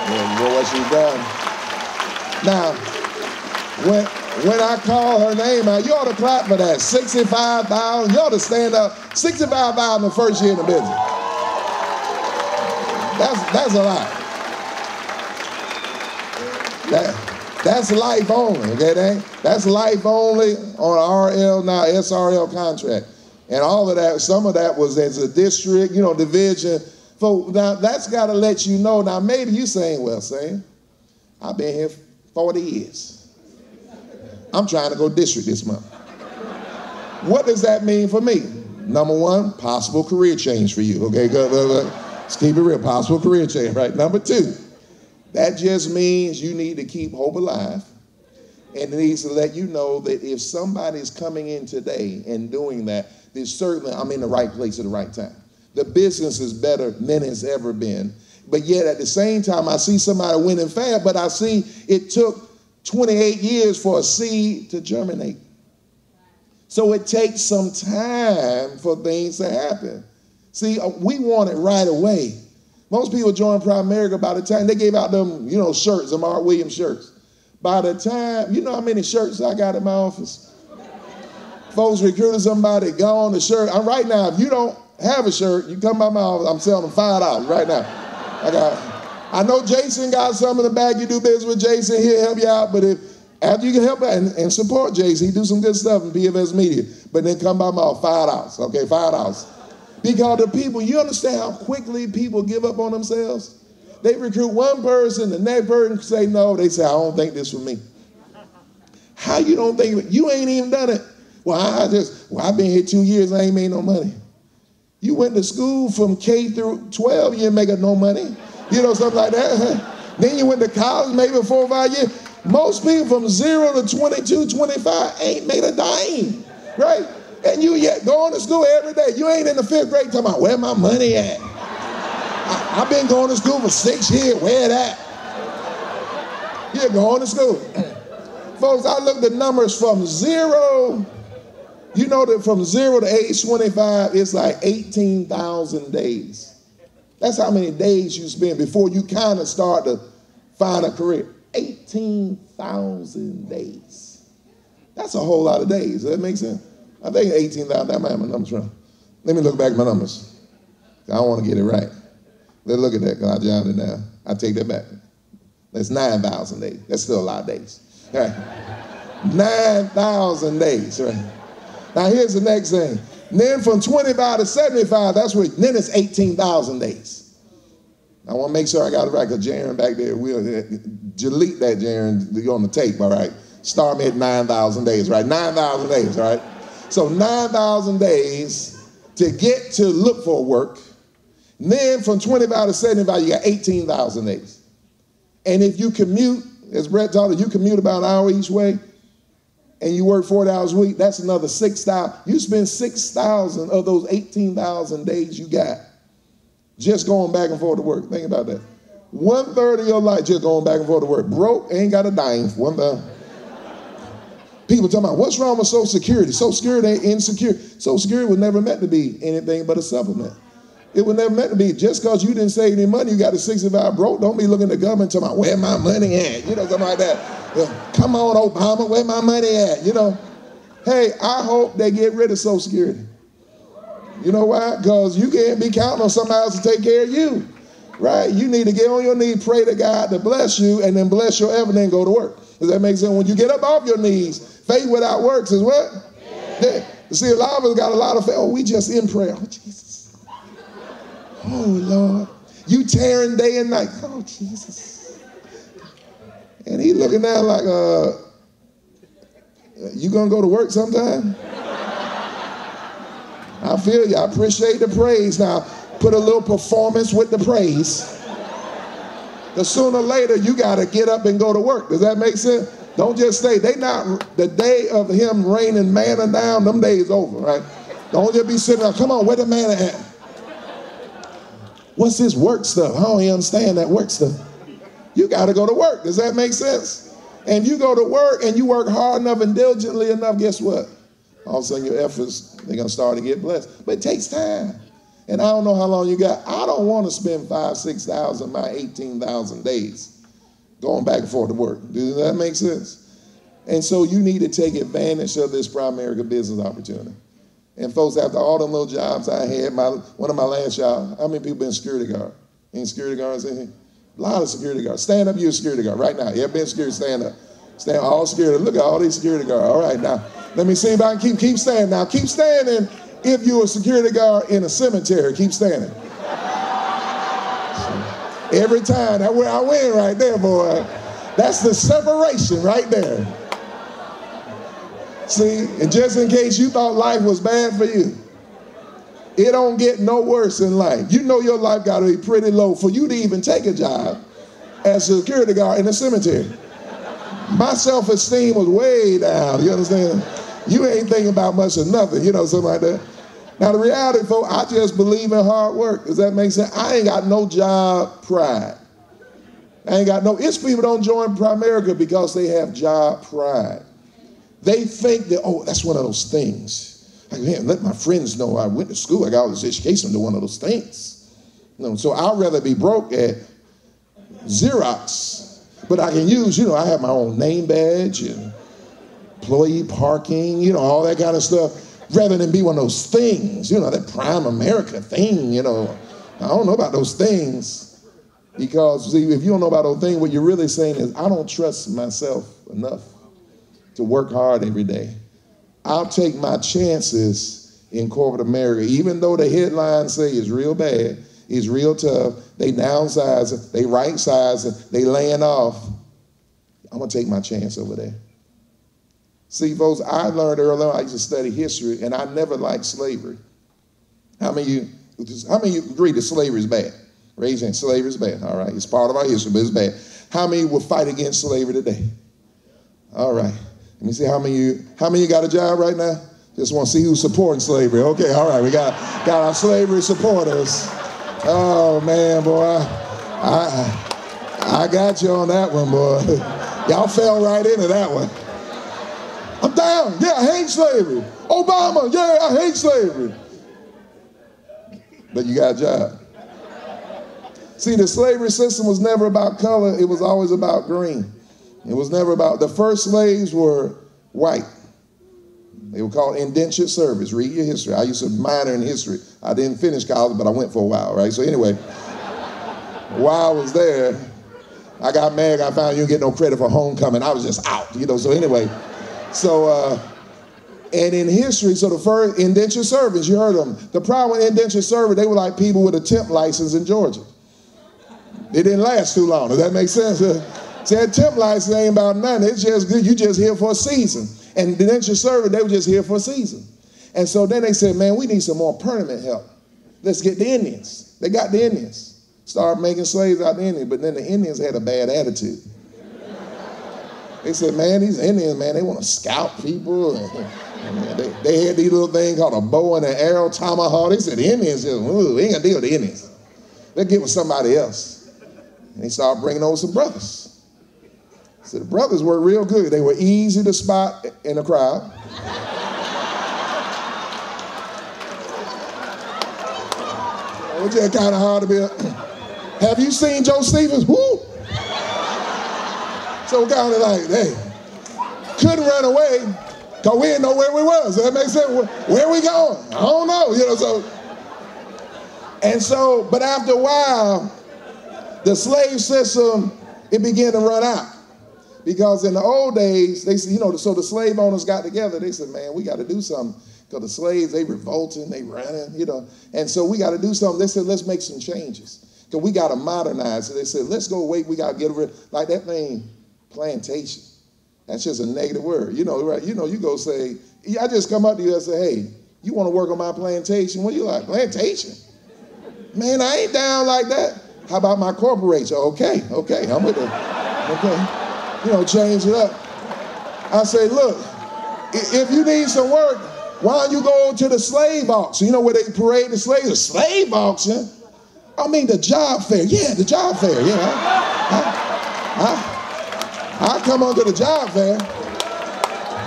For what she's done. Now, when I call her name out, you ought to clap for that. 65,000. You ought to stand up. 65,000 the first year in the business. That's a lot. That's life only, okay? That's life only on RL, now SRL contract. And all of that, some of that was as a district, division. So now that's got to let you know. Now maybe you saying, well, Sam, I've been here 40 years. I'm trying to go district this month. What does that mean for me? #1, possible career change for you, okay? Let's keep it real, possible career change, right? #2, that just means you need to keep hope alive. And it needs to let you know that if somebody's coming in today and doing that, then certainly I'm in the right place at the right time. The business is better than it's ever been. But yet at the same time, I see somebody winning fast, but I see it took 28 years for a seed to germinate. So it takes some time for things to happen. See, we want it right away. Most people join Primerica by the time they gave out them, shirts, them Art Williams shirts. By the time, you know how many shirts I got in my office? Folks recruited somebody, gone the shirt. Right now, if you don't have a shirt, you come by my office, I'm selling them $5 right now. I know Jason got some in the back. You do business with Jason, he'll help you out. But after you can help out and support Jason, he do some good stuff in PFS Media. But then come by my office, $5, okay, $5. Because the people, you understand how quickly people give up on themselves? They recruit one person, the next person say no, they say, I don't think this for me. How you don't think it? You ain't even done it. Well, I've been here 2 years, I ain't made no money. You went to school from K through 12, you ain't making no money. Something like that. Then you went to college maybe 4 or 5 years. Most people from 0 to 22, 25 ain't made a dime, right? And you yet going to school every day. You ain't in the 5th grade talking about where my money at. I've been going to school for 6 years. Where that? You're going to school. Folks, I looked at numbers from 0. You know that from 0 to age 25, it's like 18,000 days. That's how many days you spend before you kind of start to find a career. 18,000 days. That's a whole lot of days. Does that make sense? I think 18,000, that might have my numbers wrong. Let me look back at my numbers. I don't want to get it right. Let's look at that, because I jotted it down. I take that back. That's 9,000 days. That's still a lot of days. All right. 9,000 days, right? Now here's the next thing. Then from 25 to 75, then it's 18,000 days. I want to make sure I got it right, because Jaron back there, we'll delete that, Jaron, you're on the tape, all right? Start me at 9,000 days, right? 9,000 days, all right? So 9,000 days to get to look for work. And then from 25 to 75, you got 18,000 days. And if you commute, as Brett taught us, you commute about an hour each way, and you work 40 hours a week, that's another 6,000. You spend 6,000 of those 18,000 days you got just going back and forth to work. Think about that. 1/3 of your life just going back and forth to work. Broke, ain't got a dime. 1/3. People talking about, what's wrong with Social Security? Social Security ain't insecure. Social Security was never meant to be anything but a supplement. It was never meant to be. Just because you didn't save any money, you got a 65 broke, don't be looking at the government talking about, where my money at? Something like that. Come on, Obama, where my money at? Hey, I hope they get rid of Social Security. You know why? Because you can't be counting on somebody else to take care of you, right? You need to get on your knees, pray to God to bless you, and then bless your effort, and then go to work. Does that make sense? When you get up off your knees, faith without works is what? Yeah. See, a lot of us got a lot of faith. Oh, we just in prayer. Oh, Jesus. Oh, Lord. You tearing day and night. Oh, Jesus. And he looking down like, you gonna go to work sometime? I feel you. I appreciate the praise. Now, put a little performance with the praise. Because sooner or later, you got to get up and go to work. Does that make sense? Don't just stay. The day of him raining manna down, them days over, right? Don't just be sitting there, come on, where the manna at? What's this work stuff? I don't even understand that work stuff. You got to go to work. Does that make sense? And you go to work and you work hard enough and diligently enough, guess what? All of a sudden your efforts, they're going to start to get blessed. But it takes time. And I don't know how long you got. I don't want to spend 5,000, 6,000, my 18,000 days going back and forth to work. Does that make sense? And so you need to take advantage of this Primerica business opportunity. And folks, after all the little jobs I had, one of my last jobs, how many people been security guard? Any security guards in here? A lot of security guards. Stand up, you're a security guard right now. You ever been security? Stand up. Stand up, all security. Look at all these security guards. All right, now, let me see if I can keep standing. Now, keep standing if you're a security guard in a cemetery. Keep standing. Every time, that's where I win right there, boy. That's the separation right there. See, and just in case you thought life was bad for you, it don't get no worse in life. You know your life got to be pretty low for you to even take a job as a security guard in a cemetery. My self-esteem was way down, you understand? You ain't thinking about much of nothing, you know, something like that. Now the reality, folks, I just believe in hard work. Does that make sense? I ain't got no job pride. I ain't got no, it's people don't join Primerica because they have job pride. They think that, oh, that's one of those things. I can't let my friends know I went to school, I got all this education to one of those things. You know, so I'd rather be broke at Xerox, but I can use, you know, I have my own name badge and employee parking, you know, all that kind of stuff, rather than be one of those things, you know, that Prime America thing, you know. I don't know about those things because, see, if you don't know about those things, what you're really saying is, I don't trust myself enough to work hard every day. I'll take my chances in corporate America, even though the headlines say it's real bad, it's real tough, they downsize, they right size, they laying off. I'm gonna take my chance over there. See, folks, I learned early on, I used to study history, and I never liked slavery. How many of you agree that slavery is bad? Raise your hand, slavery is bad, all right, it's part of our history, but it's bad. How many would fight against slavery today? All right. Let me see how many of you got a job right now? Just want to see who's supporting slavery. Okay, all right, we got our slavery supporters. Oh man, boy, I got you on that one, boy. Y'all fell right into that one. I'm down. Yeah, I hate slavery. Obama, yeah, I hate slavery. But you got a job. See, the slavery system was never about color. It was always about green. It was never about, the first slaves were white. They were called indentured servants. Read your history. I used to minor in history. I didn't finish college, but I went for a while, right? So anyway, while I was there, I got mad. I found you didn't get no credit for homecoming. I was just out, you know, so anyway. So, and in history, so the first indentured servants, you heard them. The problem with indentured servants, they were like people with a temp license in Georgia. It didn't last too long. Does that make sense? See, that temp license ain't about nothing. It's just good. You just here for a season. And the indentured servant, they were just here for a season. And so then they said, man, we need some more permanent help. Let's get the Indians. They got the Indians. Started making slaves out of the Indians, but then the Indians had a bad attitude. They said, man, these Indians, man, they want to scalp people. And they had these little things called a bow and an arrow, tomahawk. They said, the Indians just, ooh, we ain't gonna deal with the Indians. Let's get with somebody else. And they started bringing over some brothers. So the brothers were real good. They were easy to spot in a crowd. It was just kind of hard to be. Have you seen Joe Stevens? Woo! So kind of like, hey, couldn't run away because we didn't know where we was. Does that make sense? Where we going? I don't know. You know, so. And so, but after a while, the slave system, it began to run out. Because in the old days, they said, you know, so the slave owners got together. They said, man, we got to do something. Because the slaves, they revolting, they running, you know. And so we got to do something. They said, let's make some changes. Because we got to modernize. So they said, let's go wait. We got to get rid of, like that thing, plantation. That's just a negative word. You know, right? You know, you go say, I just come up to you and say, hey, you want to work on my plantation? What are you like? Plantation? Man, I ain't down like that. How about my corporation? Okay, I'm with it. Okay. You know, change it up. I say, look, if you need some work, why don't you go to the slave auction? You know where they parade the slaves? A slave auction? I mean, the job fair. Yeah, the job fair. Yeah, I come onto the job fair.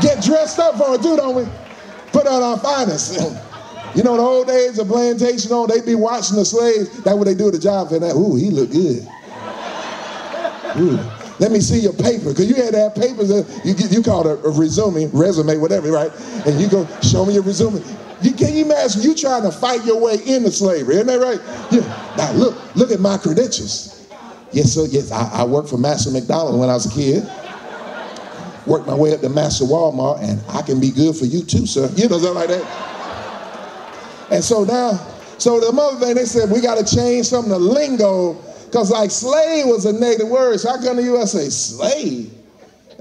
Get dressed up for it too, don't we? Put on our finest. You know, the old days of plantation, they'd be watching the slaves. That's what they do at the job fair. Ooh, he look good. Ooh, let me see your paper. Because you had to have papers. You call it a resume, whatever, right? And you go, show me your resume. Can you imagine you trying to fight your way into slavery? Isn't that right? Yeah. Now look at my credentials. Yes, sir. Yes, I worked for Master McDonald when I was a kid. Worked my way up to Master Walmart, and I can be good for you too, sir. You know, something like that. And so the mother thing, they said, we got to change some of the lingo, because like slave was a negative word. So I come to you, I say, slave?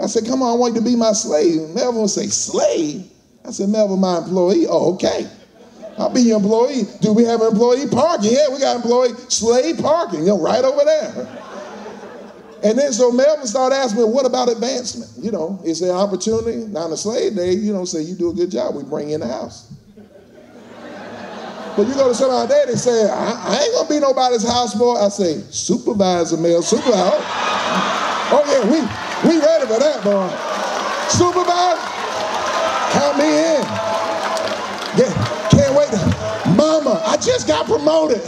I said, come on, I want you to be my slave. Melvin would say, slave? I said, Melvin, my employee. Oh, okay. I'll be your employee. Do we have employee parking? Yeah, we got employee slave parking, right over there. And then so Melvin started asking me, what about advancement? Is there opportunity? Now in the slave day, say you do a good job, we bring you in the house. But you go to somebody there, they say, I ain't gonna be nobody's houseboy. I say, supervisor, male supervisor. Oh yeah, we ready for that, boy. Supervisor, count me in. Can't wait. Mama, I just got promoted.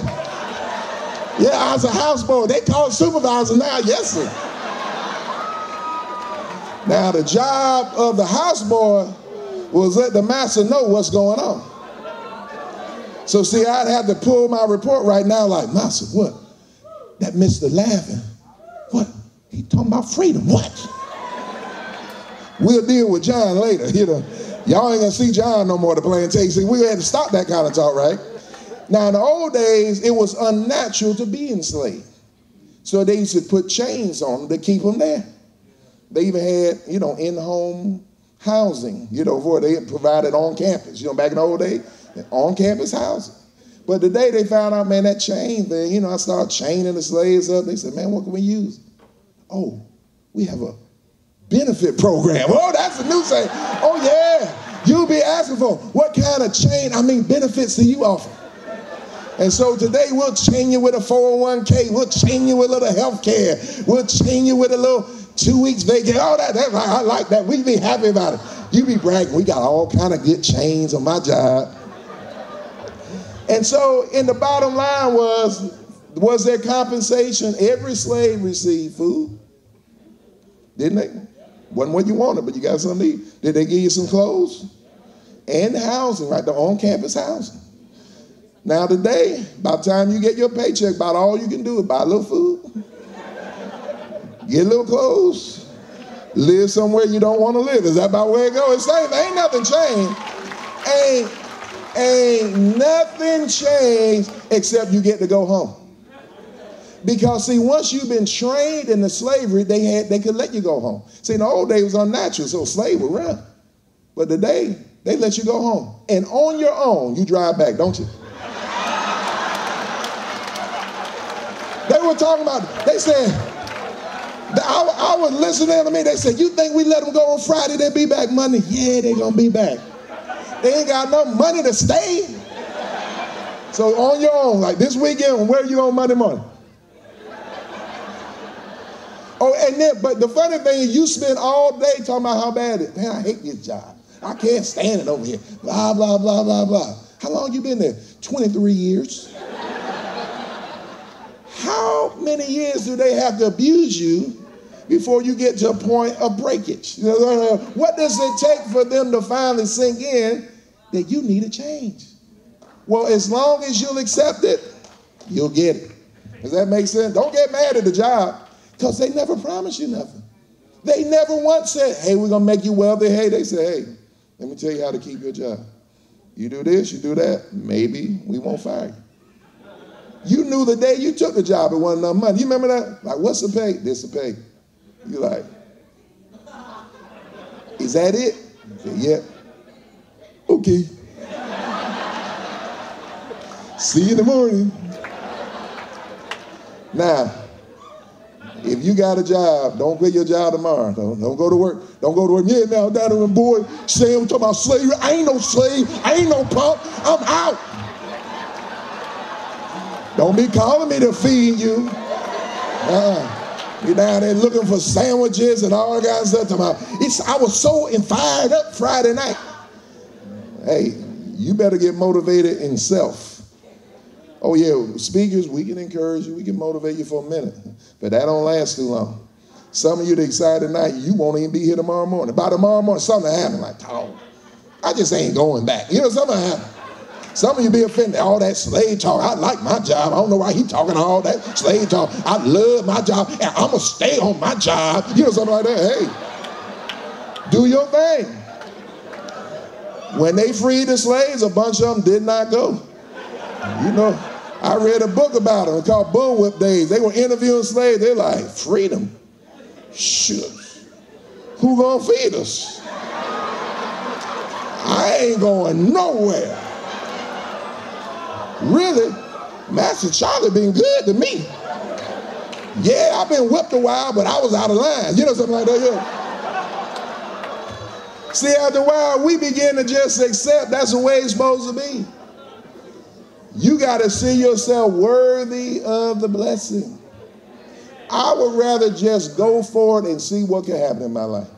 Yeah, I was a houseboy. They call it supervisor now. Yes, sir. Now, the job of the houseboy was let the master know what's going on. So, see, I'd have to pull my report right now like, master, what? That Mr. Laughing. What? He talking about freedom. What? We'll deal with John later. Y'all ain't going to see John no more at the plantation. We had to stop that kind of talk, right? Now, in the old days, it was unnatural to be enslaved. So they used to put chains on them to keep them there. They even had, in-home housing, where they provided on campus. Back in the old days, on-campus housing. But today they found out, man, that chain thing, I started chaining the slaves up. They said, man, what can we use? Oh, we have a benefit program. Oh, that's a new thing. Oh, yeah. You'll be asking for what kind of benefits do you offer? And so today we'll chain you with a 401k. We'll chain you with a little health care. We'll chain you with a little 2 weeks vacation. Oh, I like that. We be happy about it. You be bragging. We got all kind of good chains on my job. And so in the bottom line was there compensation? Every slave received food. Didn't they? Wasn't what you wanted, but you got something to eat. Did they give you some clothes? And housing, right? The on-campus housing. Now today, by the time you get your paycheck, about all you can do is buy a little food, get a little clothes, live somewhere you don't want to live. Is that about where it goes? It's same. Ain't nothing changed. Ain't nothing changed except you get to go home. Because see, once you've been trained in the slavery, they could let you go home. See, in the old days it was unnatural, so slave would run. But today, they let you go home. And on your own, you drive back, don't you? They were talking about, they said, I was listening to me, they said, you think we let them go on Friday, they'll be back Monday? Yeah, they're going to be back. They ain't got enough money to stay. So on your own, like this weekend, where are you on Monday morning? Oh, and then, but the funny thing is you spend all day talking about how bad it is. Man, I hate this job. I can't stand it over here. Blah, blah, blah, blah, blah. How long you been there? 23 years. How many years do they have to abuse you before you get to a point of breakage? What does it take for them to finally sink in that you need a change? Well, as long as you'll accept it, you'll get it. Does that make sense? Don't get mad at the job because they never promised you nothing. They never once said, hey, we're going to make you wealthy. Hey, they said, hey, let me tell you how to keep your job. You do this, you do that, maybe we won't fire you. You knew the day you took the job it wasn't enough money. You remember that? Like, what's the pay? This the pay. You're like, is that it? I said, yeah. Okay. See you in the morning. Now, if you got a job, don't quit your job tomorrow. Don't go to work. Don't go to work. Yeah, now, down there, boy, saying we're talking about slavery. I ain't no slave. I ain't no punk. I'm out. Don't be calling me to feed you. You're down there looking for sandwiches and all that kind of stuff. I was so fired up Friday night. Hey, you better get motivated in self. Oh yeah, speakers, we can encourage you, we can motivate you for a minute, but that don't last too long. Some of you that excited tonight, you won't even be here tomorrow morning. By tomorrow morning, something happened like, oh, I just ain't going back. You know, something happened. Some of you be offended, all that slave talk. I like my job. I don't know why he talking all that slave talk. I love my job, and I'm going to stay on my job. You know, something like that. Hey, do your thing. When they freed the slaves, a bunch of them did not go. You know, I read a book about them called Bullwhip Days. They were interviewing slaves. They're like, freedom? Shucks. Who gonna feed us? I ain't going nowhere. Really? Master Charlie been good to me. Yeah, I've been whipped a while, but I was out of line. You know, something like that, yeah. See, after a while, we begin to just accept that's the way it's supposed to be. You got to see yourself worthy of the blessing. I would rather just go for it and see what can happen in my life.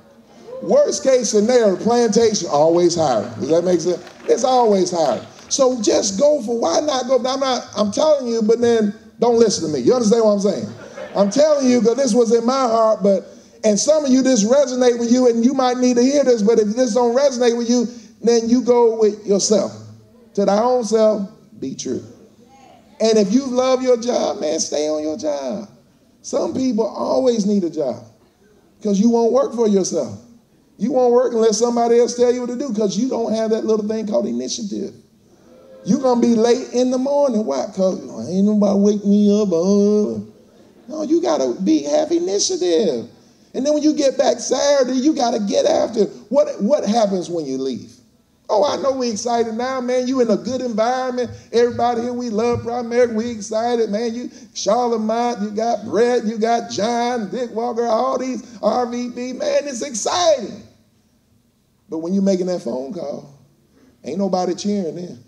Worst case scenario, plantation, always hiring. Does that make sense? It's always hiring. So just go for, why not go? I'm telling you, but then don't listen to me. You understand what I'm saying? I'm telling you because this was in my heart, and some of you, this resonate with you, and you might need to hear this, but if this don't resonate with you, then you go with yourself. To thy own self, be true. And if you love your job, man, stay on your job. Some people always need a job because you won't work for yourself. You won't work unless somebody else tell you what to do because you don't have that little thing called initiative. You're going to be late in the morning. Why? Because ain't nobody wake me up. No, you got to have initiative. And then when you get back Saturday, you got to get after it. What happens when you leave? Oh, I know we excited now, man. You in a good environment. Everybody here, we love Primerica. We excited, man. You, Charlotte, you got Brett, you got John, Dick Walker, all these RVP. Man, it's exciting. But when you're making that phone call, ain't nobody cheering then.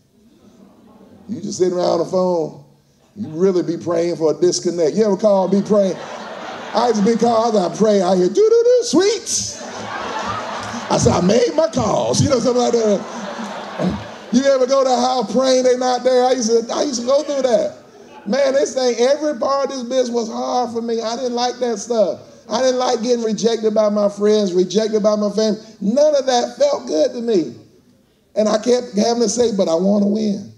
You just sitting around the phone. You really be praying for a disconnect. You ever call and be praying? I used to be called, I pray, I hear doo-doo-doo, sweets. I said, I made my calls. You know, something like that. You ever go to a house praying they not there? I used to go through that. Man, this thing, every part of this business was hard for me. I didn't like that stuff. I didn't like getting rejected by my friends, rejected by my family. None of that felt good to me. And I kept having to say, but I want to win.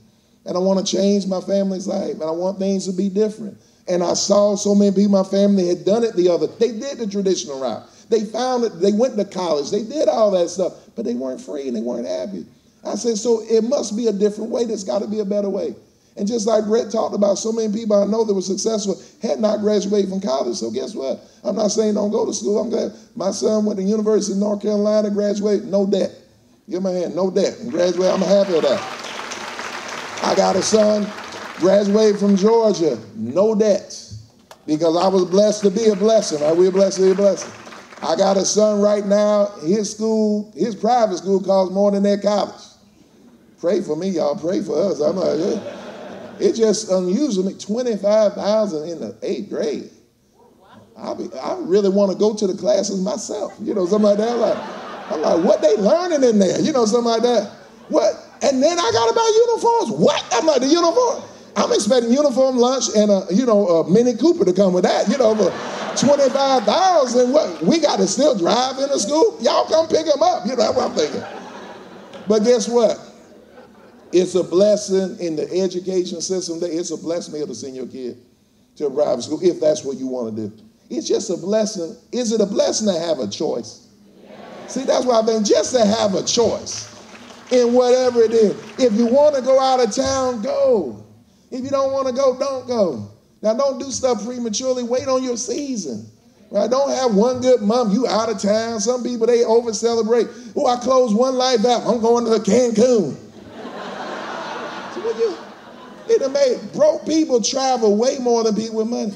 And I want to change my family's life. And I want things to be different. And I saw so many people in my family had done it they did the traditional route. They found it, they went to college, they did all that stuff, but they weren't free and they weren't happy. I said, so it must be a different way. There's got to be a better way. And just like Brett talked about, so many people I know that were successful had not graduated from college. So guess what? I'm not saying don't go to school. I'm glad my son went to the University of North Carolina, graduated, no debt. Give my hand, no debt. And graduated, I'm happy with that. I got a son, graduated from Georgia, no debt. Because I was blessed to be a blessing. Right? We're blessed to be a blessing. I got a son right now, his private school costs more than their college. Pray for me, y'all. Pray for us. I'm like, it just unusual. $25,000 in the 8th grade. I really want to go to the classes myself. You know, something like that. I'm like, what they learning in there? You know, something like that. What? And then I got to buy uniforms. What? I'm like, the uniform? I'm expecting uniform, lunch, and a Mini Cooper to come with that. You know, for $25,000. What? We got to still drive into school? Y'all come pick them up. You know, that's what I'm thinking. But guess what? It's a blessing in the education system. It's a blessing to send your kid to a private school if that's what you want to do. It's just a blessing. Is it a blessing to have a choice? See, that's why I think just to have a choice in whatever it is. If you want to go out of town, go. If you don't want to go, don't go. Now, don't do stuff prematurely. Wait on your season. Right? Don't have one good month. You out of town. Some people, they over-celebrate. Oh, I closed one life out. I'm going to Cancun. It done made broke people travel way more than people with money.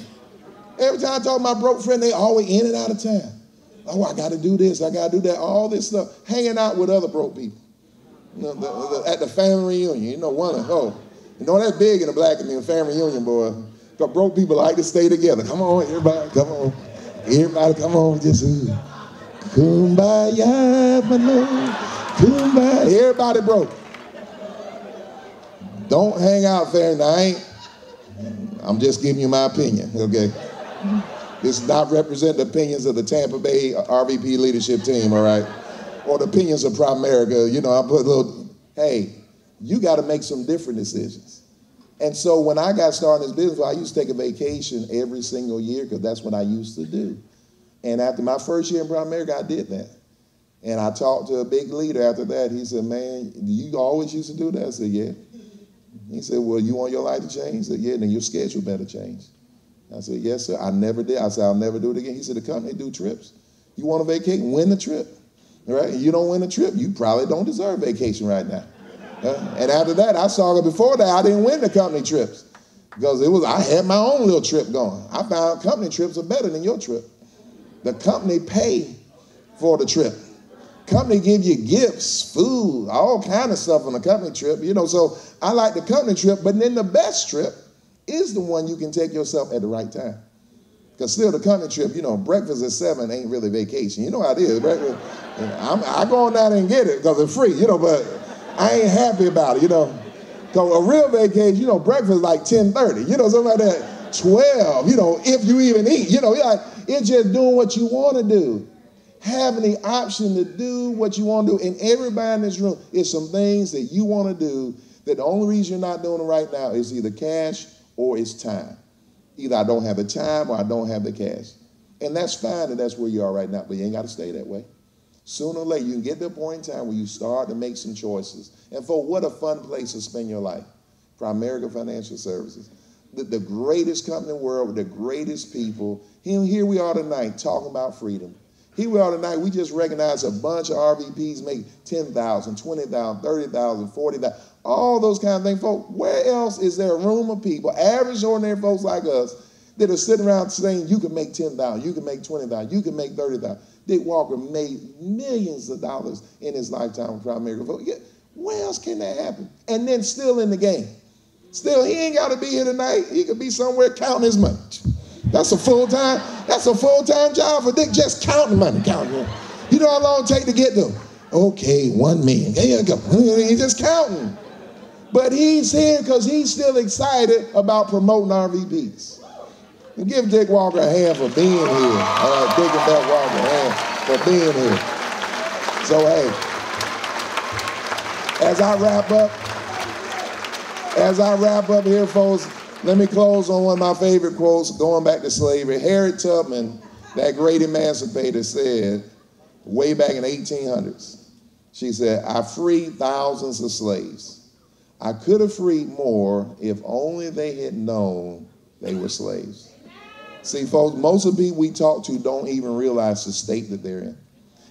Every time I talk to my broke friend, they always in and out of town. Oh, I got to do this. I got to do that. All this stuff. Hanging out with other broke people. At the family reunion, You know, that's big in the black community, family reunion, boy. Because broke people like to stay together. Come on, everybody, come on. Everybody, come on, just kumbaya, my love, kumbaya. Everybody broke. Don't hang out there. Now, I'm just giving you my opinion, okay? This does not represent the opinions of the Tampa Bay RVP leadership team, all right? Or the opinions of Primerica. You know, I put a little, hey, you got to make some different decisions. And so when I got started in this business, I used to take a vacation every single year because that's what I used to do. And after my first year in Primerica, I did that. And I talked to a big leader after that. He said, man, you always used to do that? I said, yeah. He said, well, you want your life to change? He said, yeah, then your schedule better change. I said, yes, sir. I never did. I said, I'll never do it again. He said, the company do trips. You want to vacate? Win the trip. All right? You don't win a trip, you probably don't deserve vacation right now. And after that, I saw it before that, I didn't win the company trips. Because I had my own little trip going. I found company trips are better than your trip. The company pay for the trip. Company give you gifts, food, all kind of stuff on the company trip. You know, so I like the company trip, but then the best trip is the one you can take yourself at the right time. Because still the company trip, you know, breakfast at 7 ain't really vacation. You know how it is. Breakfast, you know, I go on down there and get it because it's free, you know, but I ain't happy about it, you know. Because a real vacation, you know, breakfast is like 10:30, you know, something like that. 12, you know, if you even eat, you know, like, it's just doing what you want to do. Having the option to do what you want to do. And everybody in this room, is some things that you want to do that the only reason you're not doing it right now is either cash or it's time. Either I don't have the time or I don't have the cash. And that's fine, and that's where you are right now, but you ain't got to stay that way. Sooner or later, you can get to a point in time where you start to make some choices. And for what a fun place to spend your life. Primerica Financial Services. The greatest company in the world with the greatest people. Here we are tonight talking about freedom. Here we are tonight, we just recognized a bunch of RVPs make $10,000, $20,000, $30,000, $40,000, all those kind of things. Folks, where else is there a room of people, average, ordinary folks like us, that are sitting around saying, you can make $10,000, you can make $20,000, you can make $30,000. Dick Walker made millions of dollars in his lifetime with Primerica. Where else can that happen? And then still in the game. Still, he ain't got to be here tonight. He could be somewhere counting his money. That's a full-time job for Dick, just counting money, counting. You know how long it take to get them? Okay, 1 million. There you go. He's just counting. But he's here because he's still excited about promoting RVPs. And give Dick Walker a hand for being here. All right, Dick and Beth Walker, a hand for being here. So, hey, as I wrap up here, folks, let me close on one of my favorite quotes, going back to slavery. Harriet Tubman, that great emancipator, said, way back in the 1800s, she said, I freed thousands of slaves. I could have freed more if only they had known they were slaves. See, folks, most of the people we talk to don't even realize the state that they're in.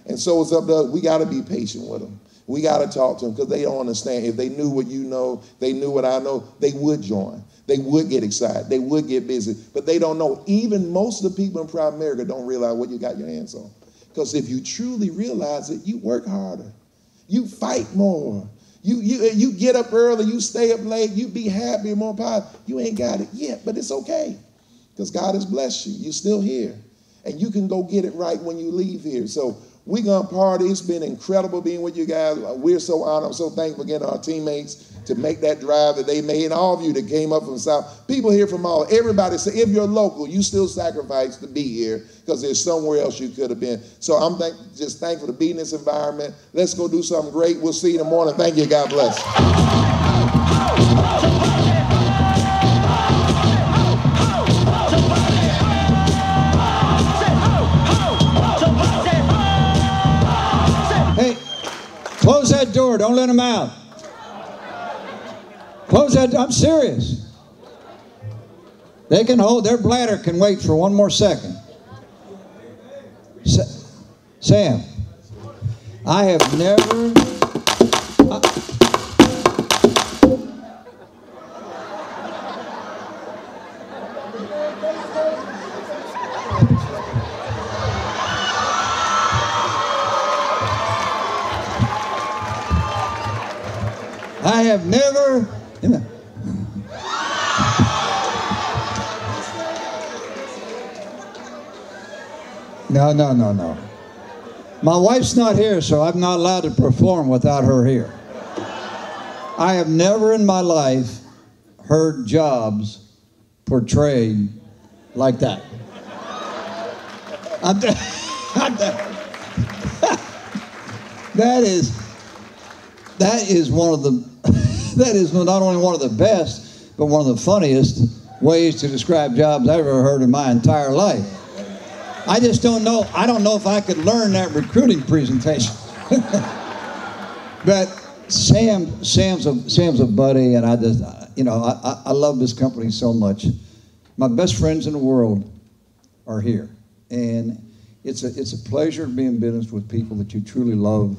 And so it's up to us. We got to be patient with them. We got to talk to them because they don't understand. If they knew what you know, they knew what I know, they would join. They would get excited. They would get busy. But they don't know. Even most of the people in Primerica don't realize what you got your hands on. Because if you truly realize it, you work harder. You fight more. You get up early. You stay up late. You be happy, more positive. You ain't got it yet, but it's okay. Because God has blessed you. You're still here. And you can go get it right when you leave here. So we're going to party. It's been incredible being with you guys. We're so honored. I'm so thankful again to our teammates to make that drive that they made. And all of you that came up from the South. People here from all. Everybody say, if you're local, you still sacrifice to be here because there's somewhere else you could have been. So I'm just thankful to be in this environment. Let's go do something great. We'll see you in the morning. Thank you. God bless. Close that door. Don't let them out. Close that. I'm serious. They can hold. Their bladder can wait for one more second. Sam, I have never. I have never, No, no, no, no. My wife's not here, so I'm not allowed to perform without her here. I have never in my life heard jobs portrayed like that. That is one of the, that is not only one of the best, but one of the funniest ways to describe jobs I've ever heard in my entire life. I just don't know, I don't know if I could learn that recruiting presentation. But Sam's a buddy, and I just, you know, I love this company so much. My best friends in the world are here, and it's a pleasure to be in business with people that you truly love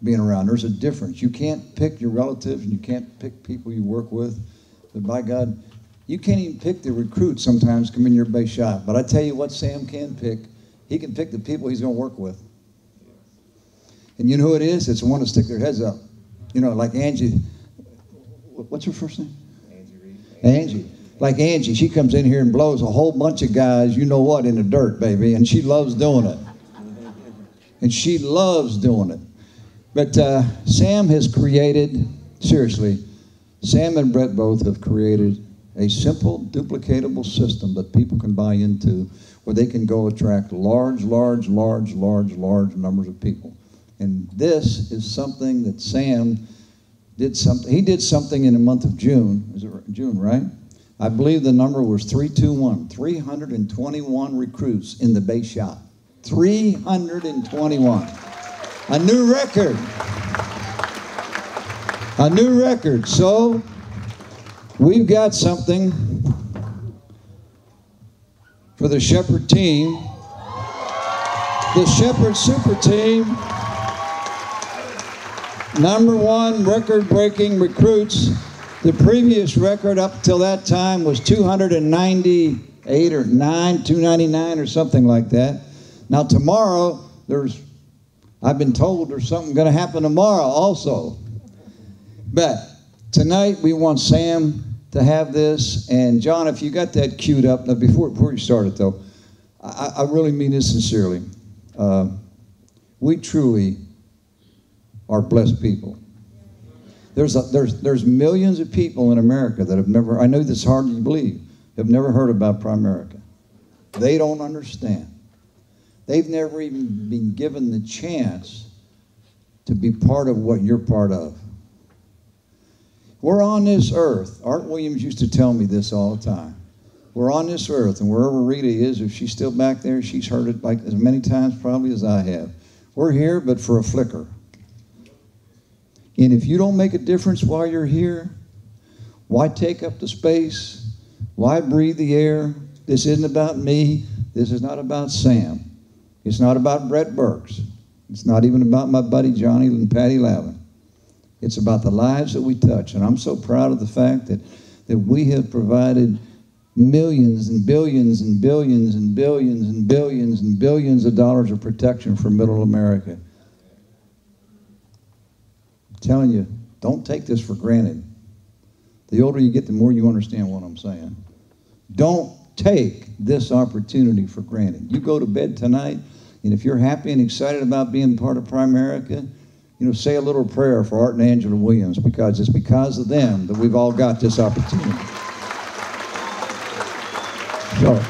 being around. There's a difference. You can't pick your relatives, and you can't pick people you work with, but by God, you can't even pick the recruits sometimes come in your base shop. But I tell you what Sam can pick. He can pick the people he's going to work with. And you know who it is? It's the one to stick their heads up. You know, like Angie. What's her first name? Angie. Like Angie, she comes in here and blows a whole bunch of guys, you know what, in the dirt, baby. And she loves doing it. And she loves doing it. But Sam has created, seriously, Sam and Brett both have created a simple, duplicatable system that people can buy into where they can go attract large numbers of people. And this is something that Sam did something. He did something in the month of June. Is it June, right? I believe the number was 321. 321 recruits in the base shop. 321. A new record. A new record. So we've got something for the Shepherd team. The Shepherd Super Team. #1 record-breaking recruits. The previous record up till that time was 298 or 299 or something like that. Now tomorrow, I've been told there's something going to happen tomorrow also. But tonight we want Sam to have this. And John, if you got that queued up, now before you start it though, I really mean this sincerely. We truly are blessed people. There's millions of people in America that have never, I know this is hard to believe, have never heard about Primerica. They don't understand. They've never even been given the chance to be part of what you're part of. We're on this earth. Art Williams used to tell me this all the time. We're on this earth, and wherever Rita is, if she's still back there, she's heard it like as many times probably as I have. We're here, but for a flicker. And if you don't make a difference while you're here, why take up the space? Why breathe the air? This isn't about me. This is not about Sam. It's not about Brett Burks. It's not even about my buddy Johnny and Patty Lavin. It's about the lives that we touch. And I'm so proud of the fact that we have provided millions and billions and billions and billions and billions and billions of dollars of protection for middle America. I'm telling you, don't take this for granted. The older you get, the more you understand what I'm saying. Don't take this opportunity for granted. You go to bed tonight, and if you're happy and excited about being part of Primerica, you know, say a little prayer for Art and Angela Williams, because it's because of them that we've all got this opportunity. So,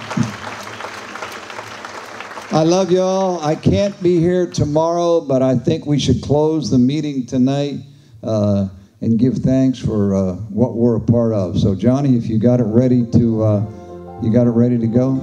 I love y'all. I can't be here tomorrow, but I think we should close the meeting tonight and give thanks for what we're a part of. So, Johnny, if you got it ready to go.